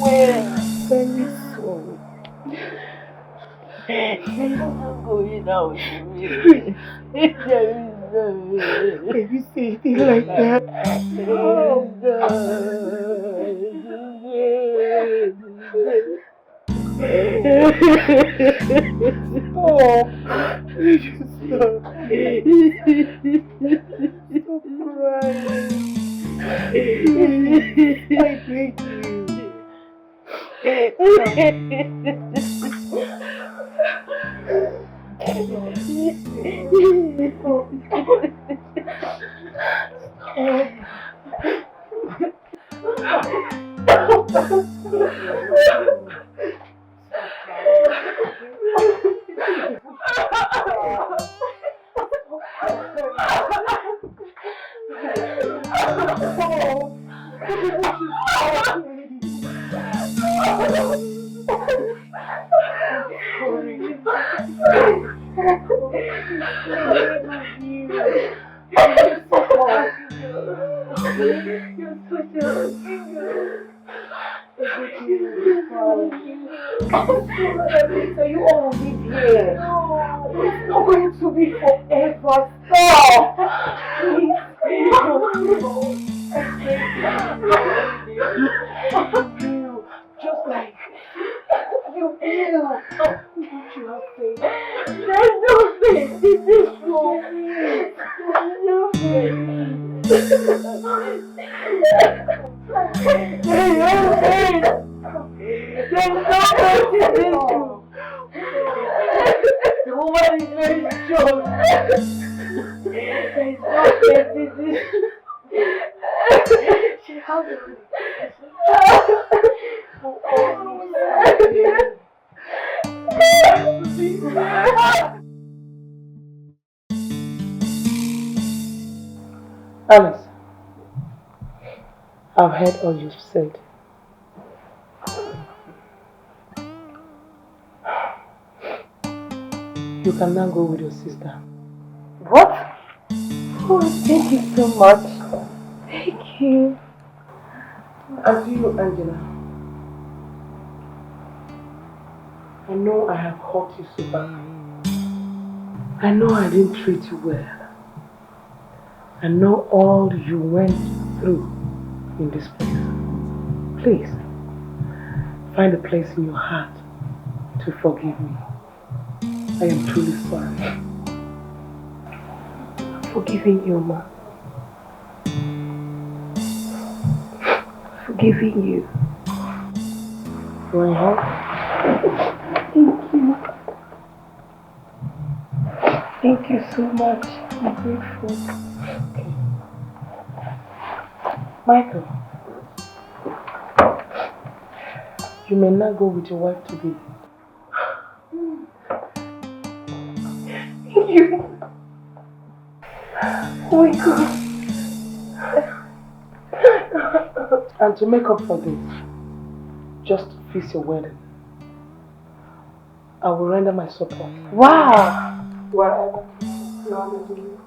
When? Very soon. I'm going out. There is no way. Baby, say it like that. Oh, Stop. Please stop. Stop crying. I beg you. So you all live here. It's not going to be forever. Stop! Please. Just like you feel. Don't you have faith? There's no faith in this room. There's no faith. There's no faith. There's no faith in this room. The woman is very strong. There's no faith in this. She has it. Alice, I've heard all you've said. You can now go with your sister. What? Oh, thank you so much. Thank you. And to you, Angela, I know I have hurt you so badly. I know I didn't treat you well. I know all you went through in this place. Please, find a place in your heart to forgive me. I am truly sorry. I'm forgiving you, Ma. Forgiving you. You want help? Thank you. Thank you so much. I'm grateful. Michael, you may not go with your wife today. Thank you. Oh my God. And to make up for this, just to fix your wedding, I will render my support. Wow! Whatever you want to do.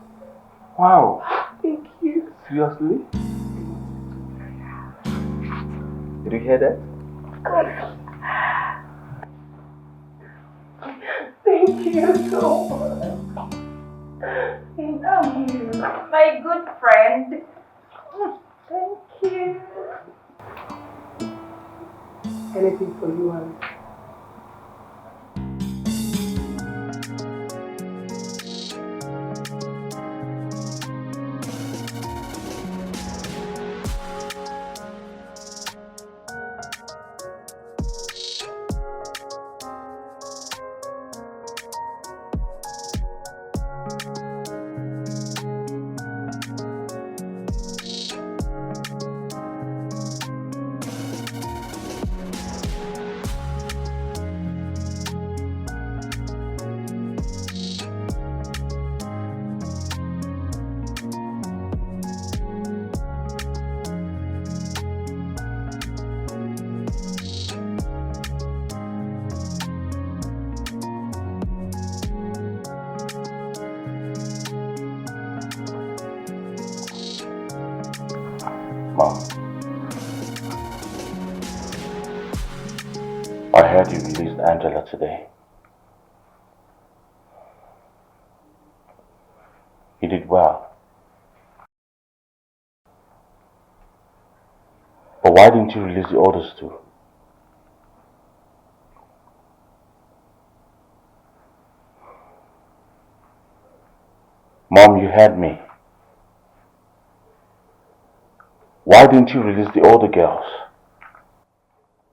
Wow. Thank you. Seriously? Did you hear that? Thank you so much. Thank you. My good friend. Thank you. Anything for you, Alice. Mom, I heard you released Angela today. You did well. But why didn't you release the others too? Mom, you heard me. Why didn't you release the older girls?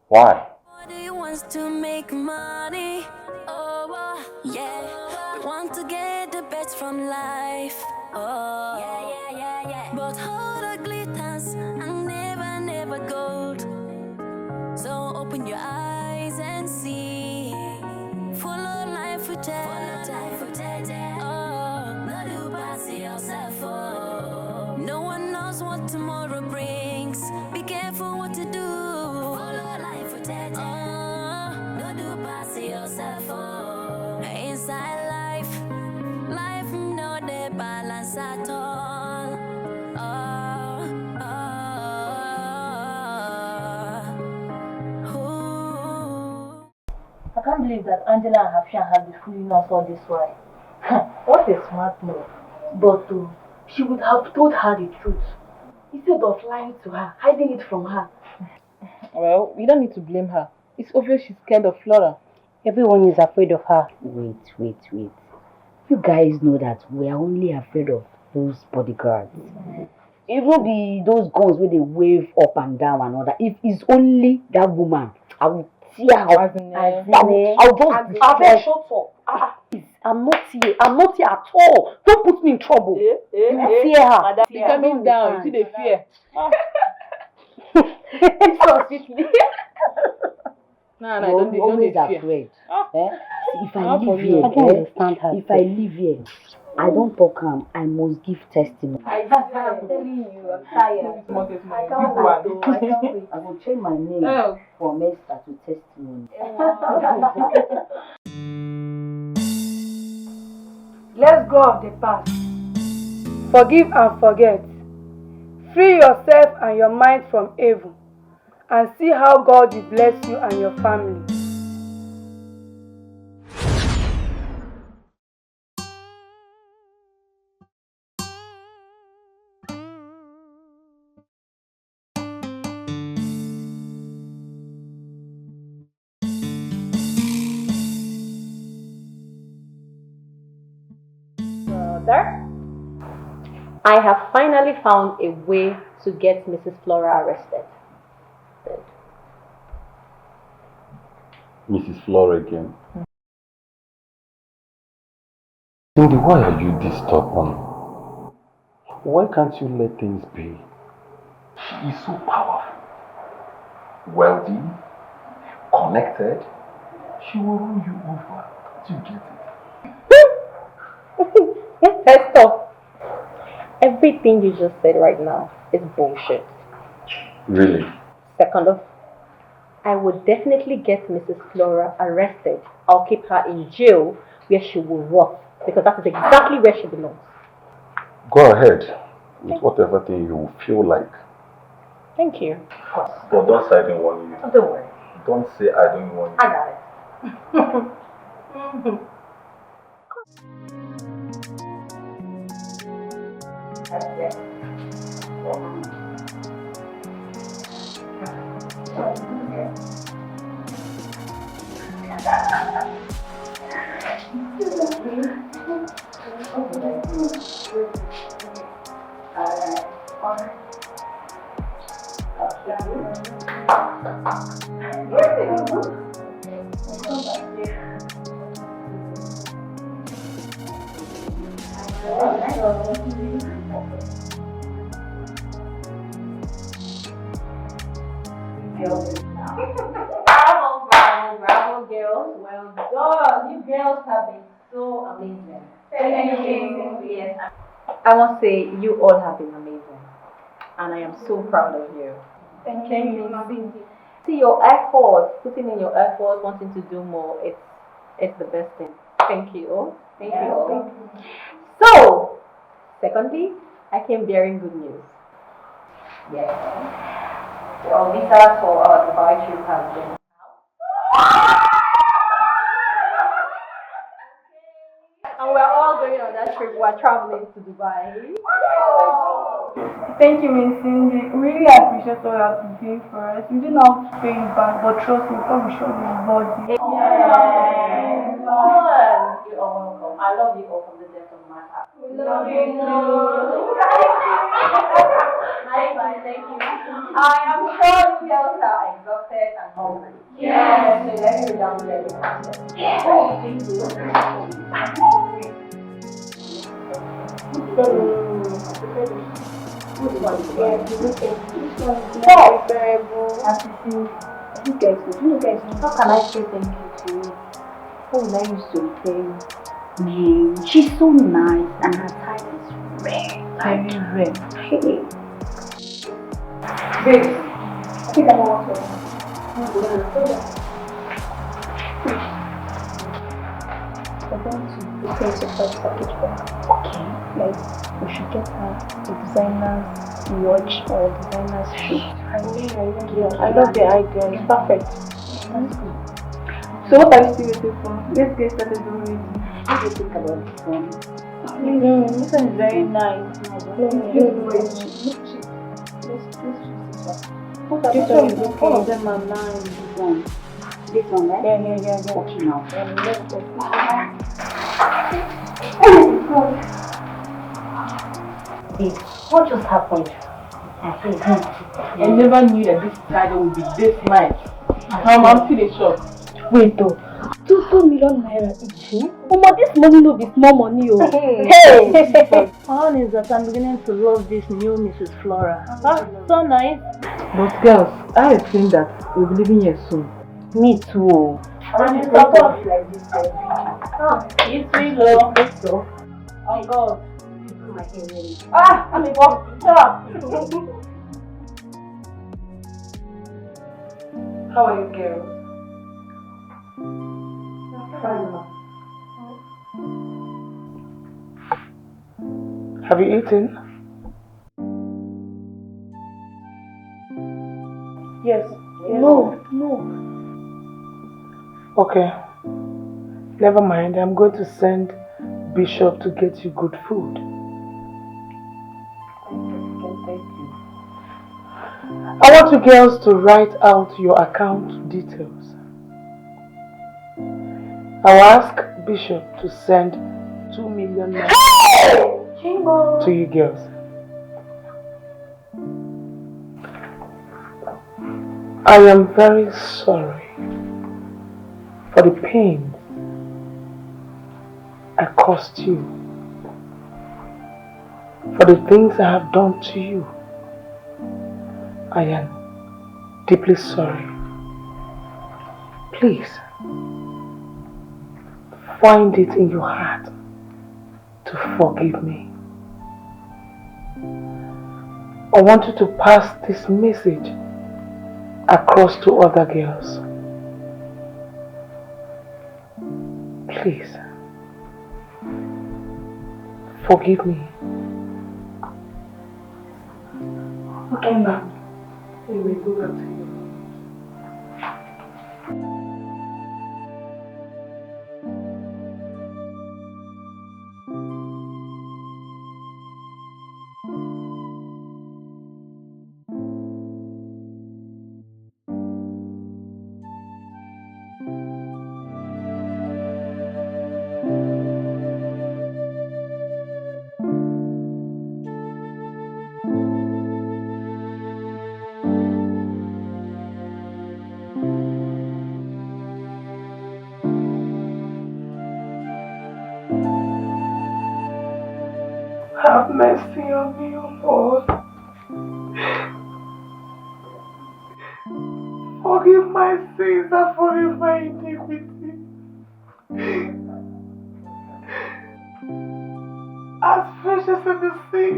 Why? Everybody wants to make money. Oh, yeah. We want to get the best from life. Oh, yeah. But all the glitters and never gold. So open your eyes and see. Follow life with oh, not do pass yourself. Oh, no one knows what tomorrow brings. Be careful what to do. Follow life with oh, not do pass yourself. Oh, inside life no the balance at all. I can't believe that Angela and Hafshan have been fooling us all this while. What a smart move. But she would have told her the truth. Instead of lying to her, hiding it from her. Well, we don't need to blame her. It's obvious she's scared of Flora. Everyone is afraid of her. Wait. You guys know that we are only afraid of those bodyguards. Even those guns where they wave up and down and all that. If it's only that woman, I will tear her up. I'll just shut up. I'm not here at all. Don't put me in trouble. You fear her. Be coming down. You see the fear. No, don't always fear. afraid. If I live here, if I live here, I don't talk I must give testimony. I'm telling you, I'm tired. I can't wait. I will change my name from Esther to testimony. Let's go of the past. Forgive and forget. Free yourself and your mind from evil. And see how God will bless you and your family. Sir, I have finally found a way to get Mrs. Flora arrested. Mrs. Flora again. Cindy, why are you this stubborn? Why can't you let things be? She is so powerful, wealthy, connected. She will run you over. Don't you get it? First off, everything you just said right now is bullshit. Really? Second off, I would definitely get Mrs. Flora arrested. I'll keep her in jail where she will rot, because that is exactly where she belongs. Go ahead with whatever thing you feel like. Thank you. But don't say I didn't warn you. Oh, don't worry. Don't say I don't warn you. I got it. Bravo, girls. Well done. You girls have been so amazing. Thank you. Yes. I want to say you all have been amazing. And I am so proud of you. Thank you. See your effort, putting in your effort, wanting to do more. It's the best thing. Thank you all. Thank you all. So, secondly, I came bearing good news. Yes. Your visa for our Dubai trip has been and we're all going on that trip. We're traveling to Dubai. Thank you, Miss Cindy. Really appreciate all you have been doing for us. We didn't have to pay you back, but trust me, God will show you body. You are welcome. I love you all from the depth of my heart. We love you too. Bye. Thank you. I am sure you girls are exhausted and hungry. Yes. So let me be down there. Yes. Oh, thank you. Which one? Yeah, this one is not bearable. You guys, how can I say thank you to you? How will I use to repay you? Man, she's so nice and her type is rare. Very rare. Hey. Babe, I think I know what to do. We're going to pay surprise package for her. Okay. Like, we should get her a designer's watch or a designer's shoe. I love the idea. It's perfect. That's good. So what are you still waiting for? Let's get started already. What do you think about this one? This one is very nice. All of them are nice. This one, right? Yeah. Okay, now. Babe, what just happened? I never knew that this Friday would be this nice. I'm still in shock. Wait though, 2 million naira each? Omo, this money no be small money oh. Hey! All is that I'm beginning to love this new Mrs. Flora. So nice. But girls, I have seen that we'll be leaving here soon. Me too. And it's supposed like this. It's real low. So. Oh God. My hair ready. I'm a walk. Shut up. How are you, girls? Have you eaten? Yes. No. Okay. Never mind. I'm going to send Bishop to get you good food. Thank you. I want you girls to write out your account details. I will ask Bishop to send 2 million naira to you girls. I am very sorry. for the pain I caused you, for the things I have done to you. I am deeply sorry. Please, find it in your heart to forgive me. I want you to pass this message across to other girls. Please, forgive me. Okay, ma'am. We will go back to you. Have mercy on me, O Lord. Forgive my sins and forgive my iniquity. As fishes in the sea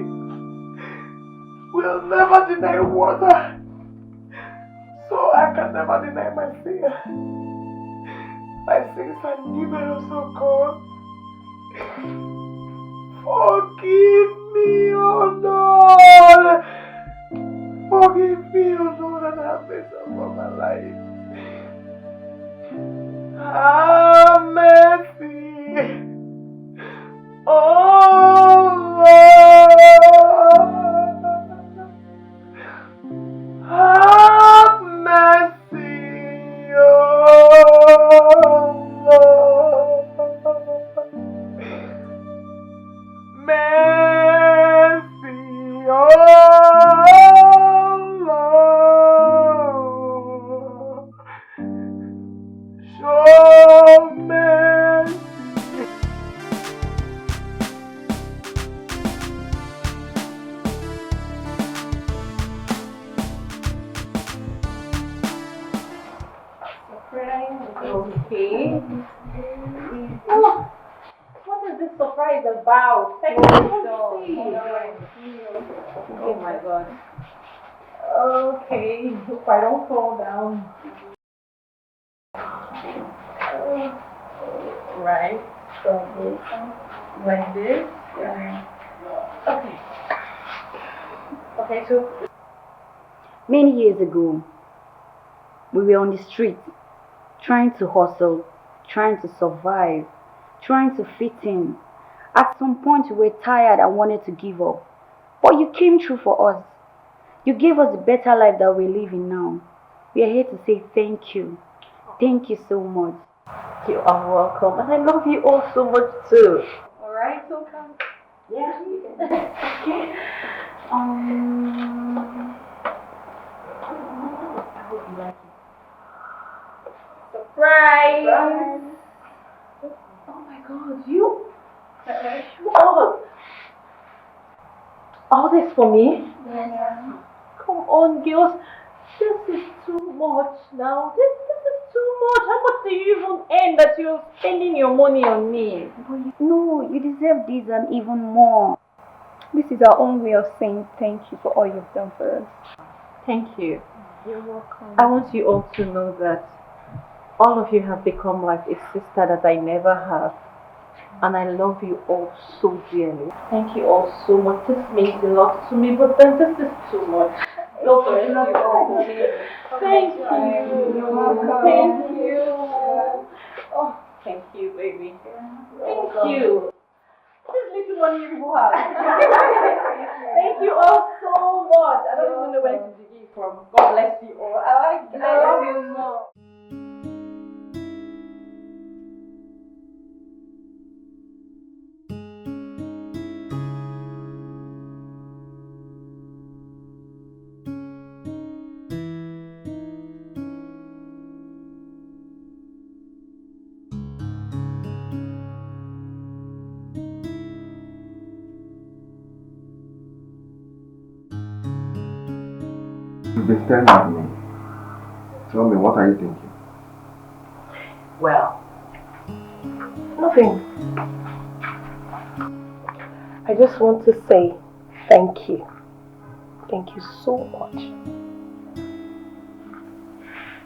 will never deny water, so I can never deny my sin. My sins are numerous, O God. Forgive me, O Lord. Forgive me, O Lord, and have mercy upon my life. Have mercy, O Lord. Have mercy, O Lord. Mercy, O Lord. Show mercy. Okay. Oh, what is this surprise about? Thank you. Oh my God. Okay, hope I don't fall down. Right. So this, like this. Okay. Okay, so Many years ago, we were on the street, trying to hustle, trying to survive, trying to fit in. At some point, we were tired and wanted to give up. But you came through for us. You gave us the better life that we're living now. We are here to say thank you. Thank you so much. you are welcome, and I love you all so much too. Alright, so come. Yeah. Okay. I hope you like it. Surprise! Oh my God, you all this for me? Yeah. Come on, girls. This is too much now. This is too much. How much do you even earn that you're spending your money on me? No, you deserve this and even more. This is our own way of saying thank you for all you've done for us. Thank you. You're welcome. I want you all to know that all of you have become like a sister that I never have. And I love you all so dearly. Thank you all so much. This means a lot to me, but then this is too much. God bless you all. Thank you. You're welcome. Thank you. Oh, thank you, baby. Thank you. This little money you have. Thank you all so much. I don't even know where to begin from. God bless you all. I love you more. You've been staring at me. Tell me, what are you thinking? Well, nothing. I just want to say thank you. Thank you so much.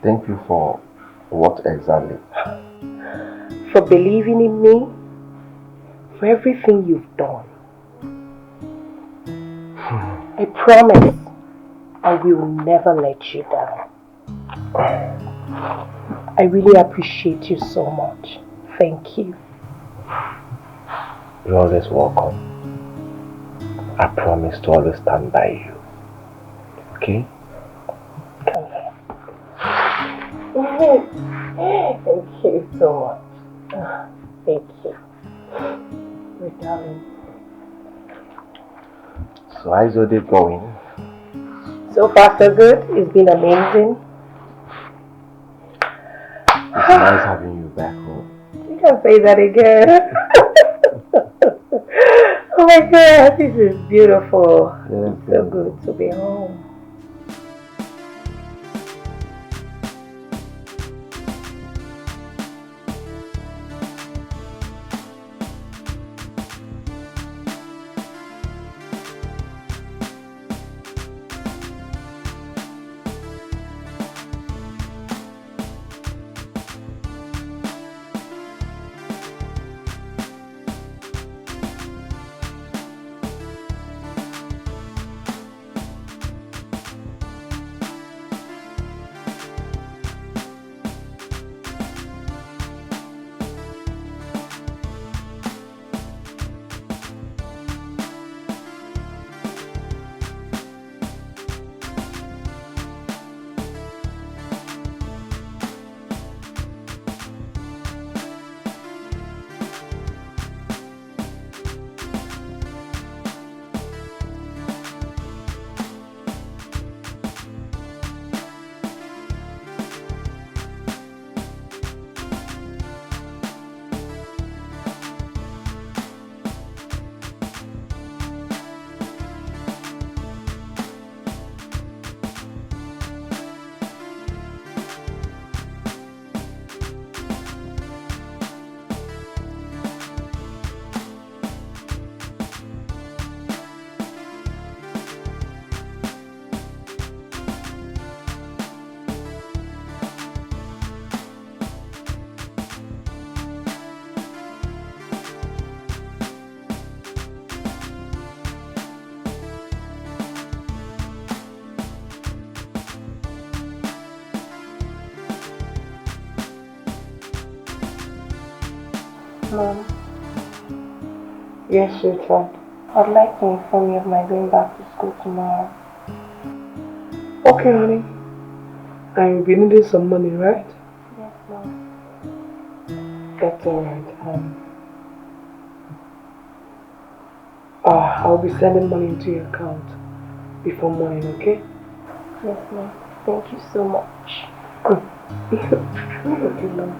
Thank you for what exactly? For believing in me, for everything you've done. I promise I will never let you down. I really appreciate you so much. Thank you. You're always welcome. I promise to always stand by you. Okay? Thank you so much. Thank you. My darling. So how's your day going? So far so good. It's been amazing. It's nice having you back home. You can say that again. Oh my God, this is beautiful. Yeah, it's so good to be home. Mom. Yes, sweetheart. I'd like to inform you of my going back to school tomorrow. Okay, honey. And you'll be needing some money, right? Yes, Mom. That's alright. I'll be sending money into your account before morning, okay? Yes, Mom. Thank you so much. Okay, Mom.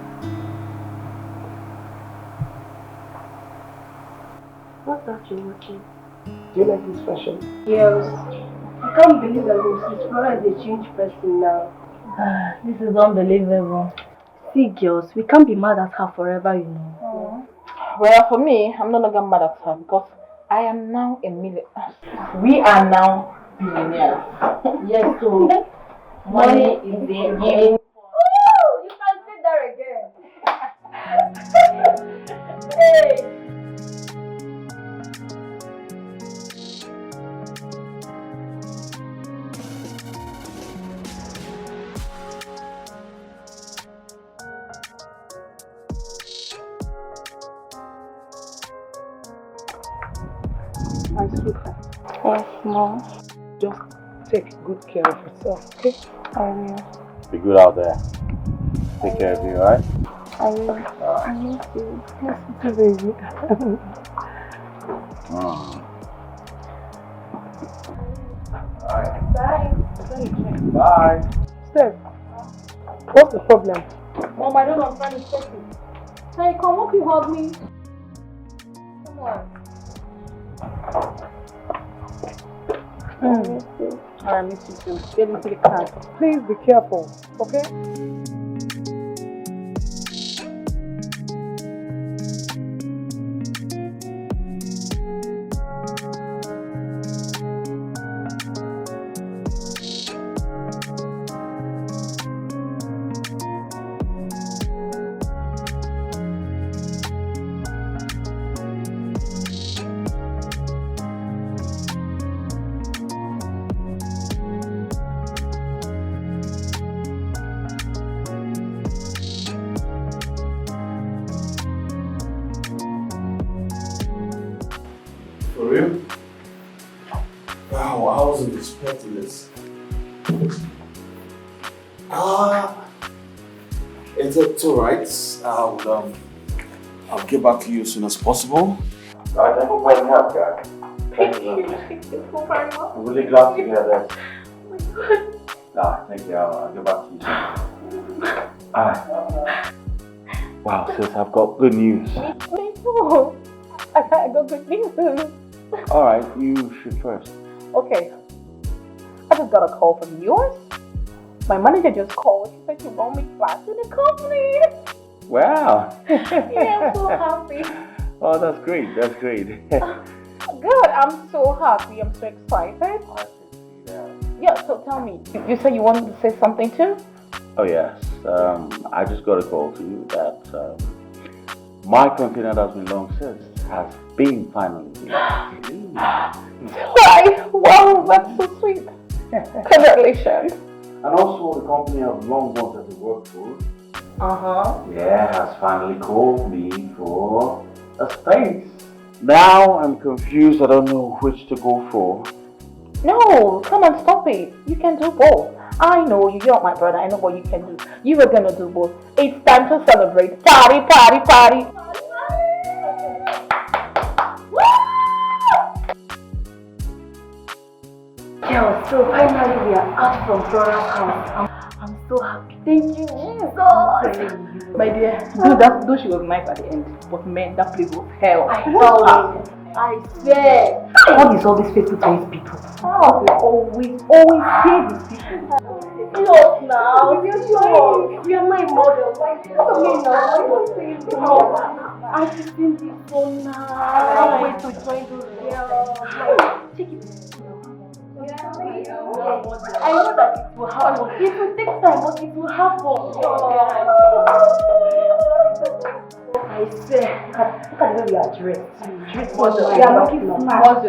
What's that you're watching? Do you like this fashion? Yes. I can't believe that Mrs. Flora is a changed person now. This is unbelievable. See, girls, we can't be mad at her forever, you know. Well, for me, I'm no longer mad at her because I am now a millionaire. We are now billionaires. Yes, so money is the aim. You can say that again. Hey! My sweetheart. Yes, Mom. Just take good care of yourself, okay? I will. Be good out there. Take care of you, alright? I will. I miss you. Yes, baby. Bye. Bye. Steph, what's the problem? Mom, I don't know, I'm trying to check it. Hey, come, won't you hug me? Come on. I miss you. I I miss you too. Get into the car. Please be careful, okay? For real? Wow, I wasn't expecting this. It's alright. I'll get back to you as soon as possible. I thank you for your help, guys. Thank you. I'm really glad to hear that. Thank you. I'll get back to you soon. Wow, sis, I've got good news. Me too. I got good news. Alright, you shoot first. Okay. I just got a call from yours. My manager just called. She said she want me back to the company. Wow. Yeah, I'm so happy. Oh, that's great. That's great. Good. I'm so happy. I'm so excited. Yeah, so tell me. You said you wanted to say something too? Oh, yes. I just got a call to you that my container that's been long since has been finally delivered. Why? Wow, that's so sweet. Congratulations. And also the company I've long wanted to work for. Yeah, has finally called me for a space. Now I'm confused. I don't know which to go for. No, come on, stop it. You can do both. I know you. You're my brother. I know what you can do. You are gonna do both. It's time to celebrate. Party, party, party. Yeah, so finally we are out from Flora's house. I'm so happy. Thank you, Jesus. My dear, though she was nice at the end, but man, that place was hell. I swear. God is always faithful to his people. Oh, we always save his people. Look now, you're my mother. Why I just think it's so nice. I can't wait to join those girls. Take it. I know that it will happen. It will take time, but it will happen. I swear, look at the way we are dressed. We are looking smart.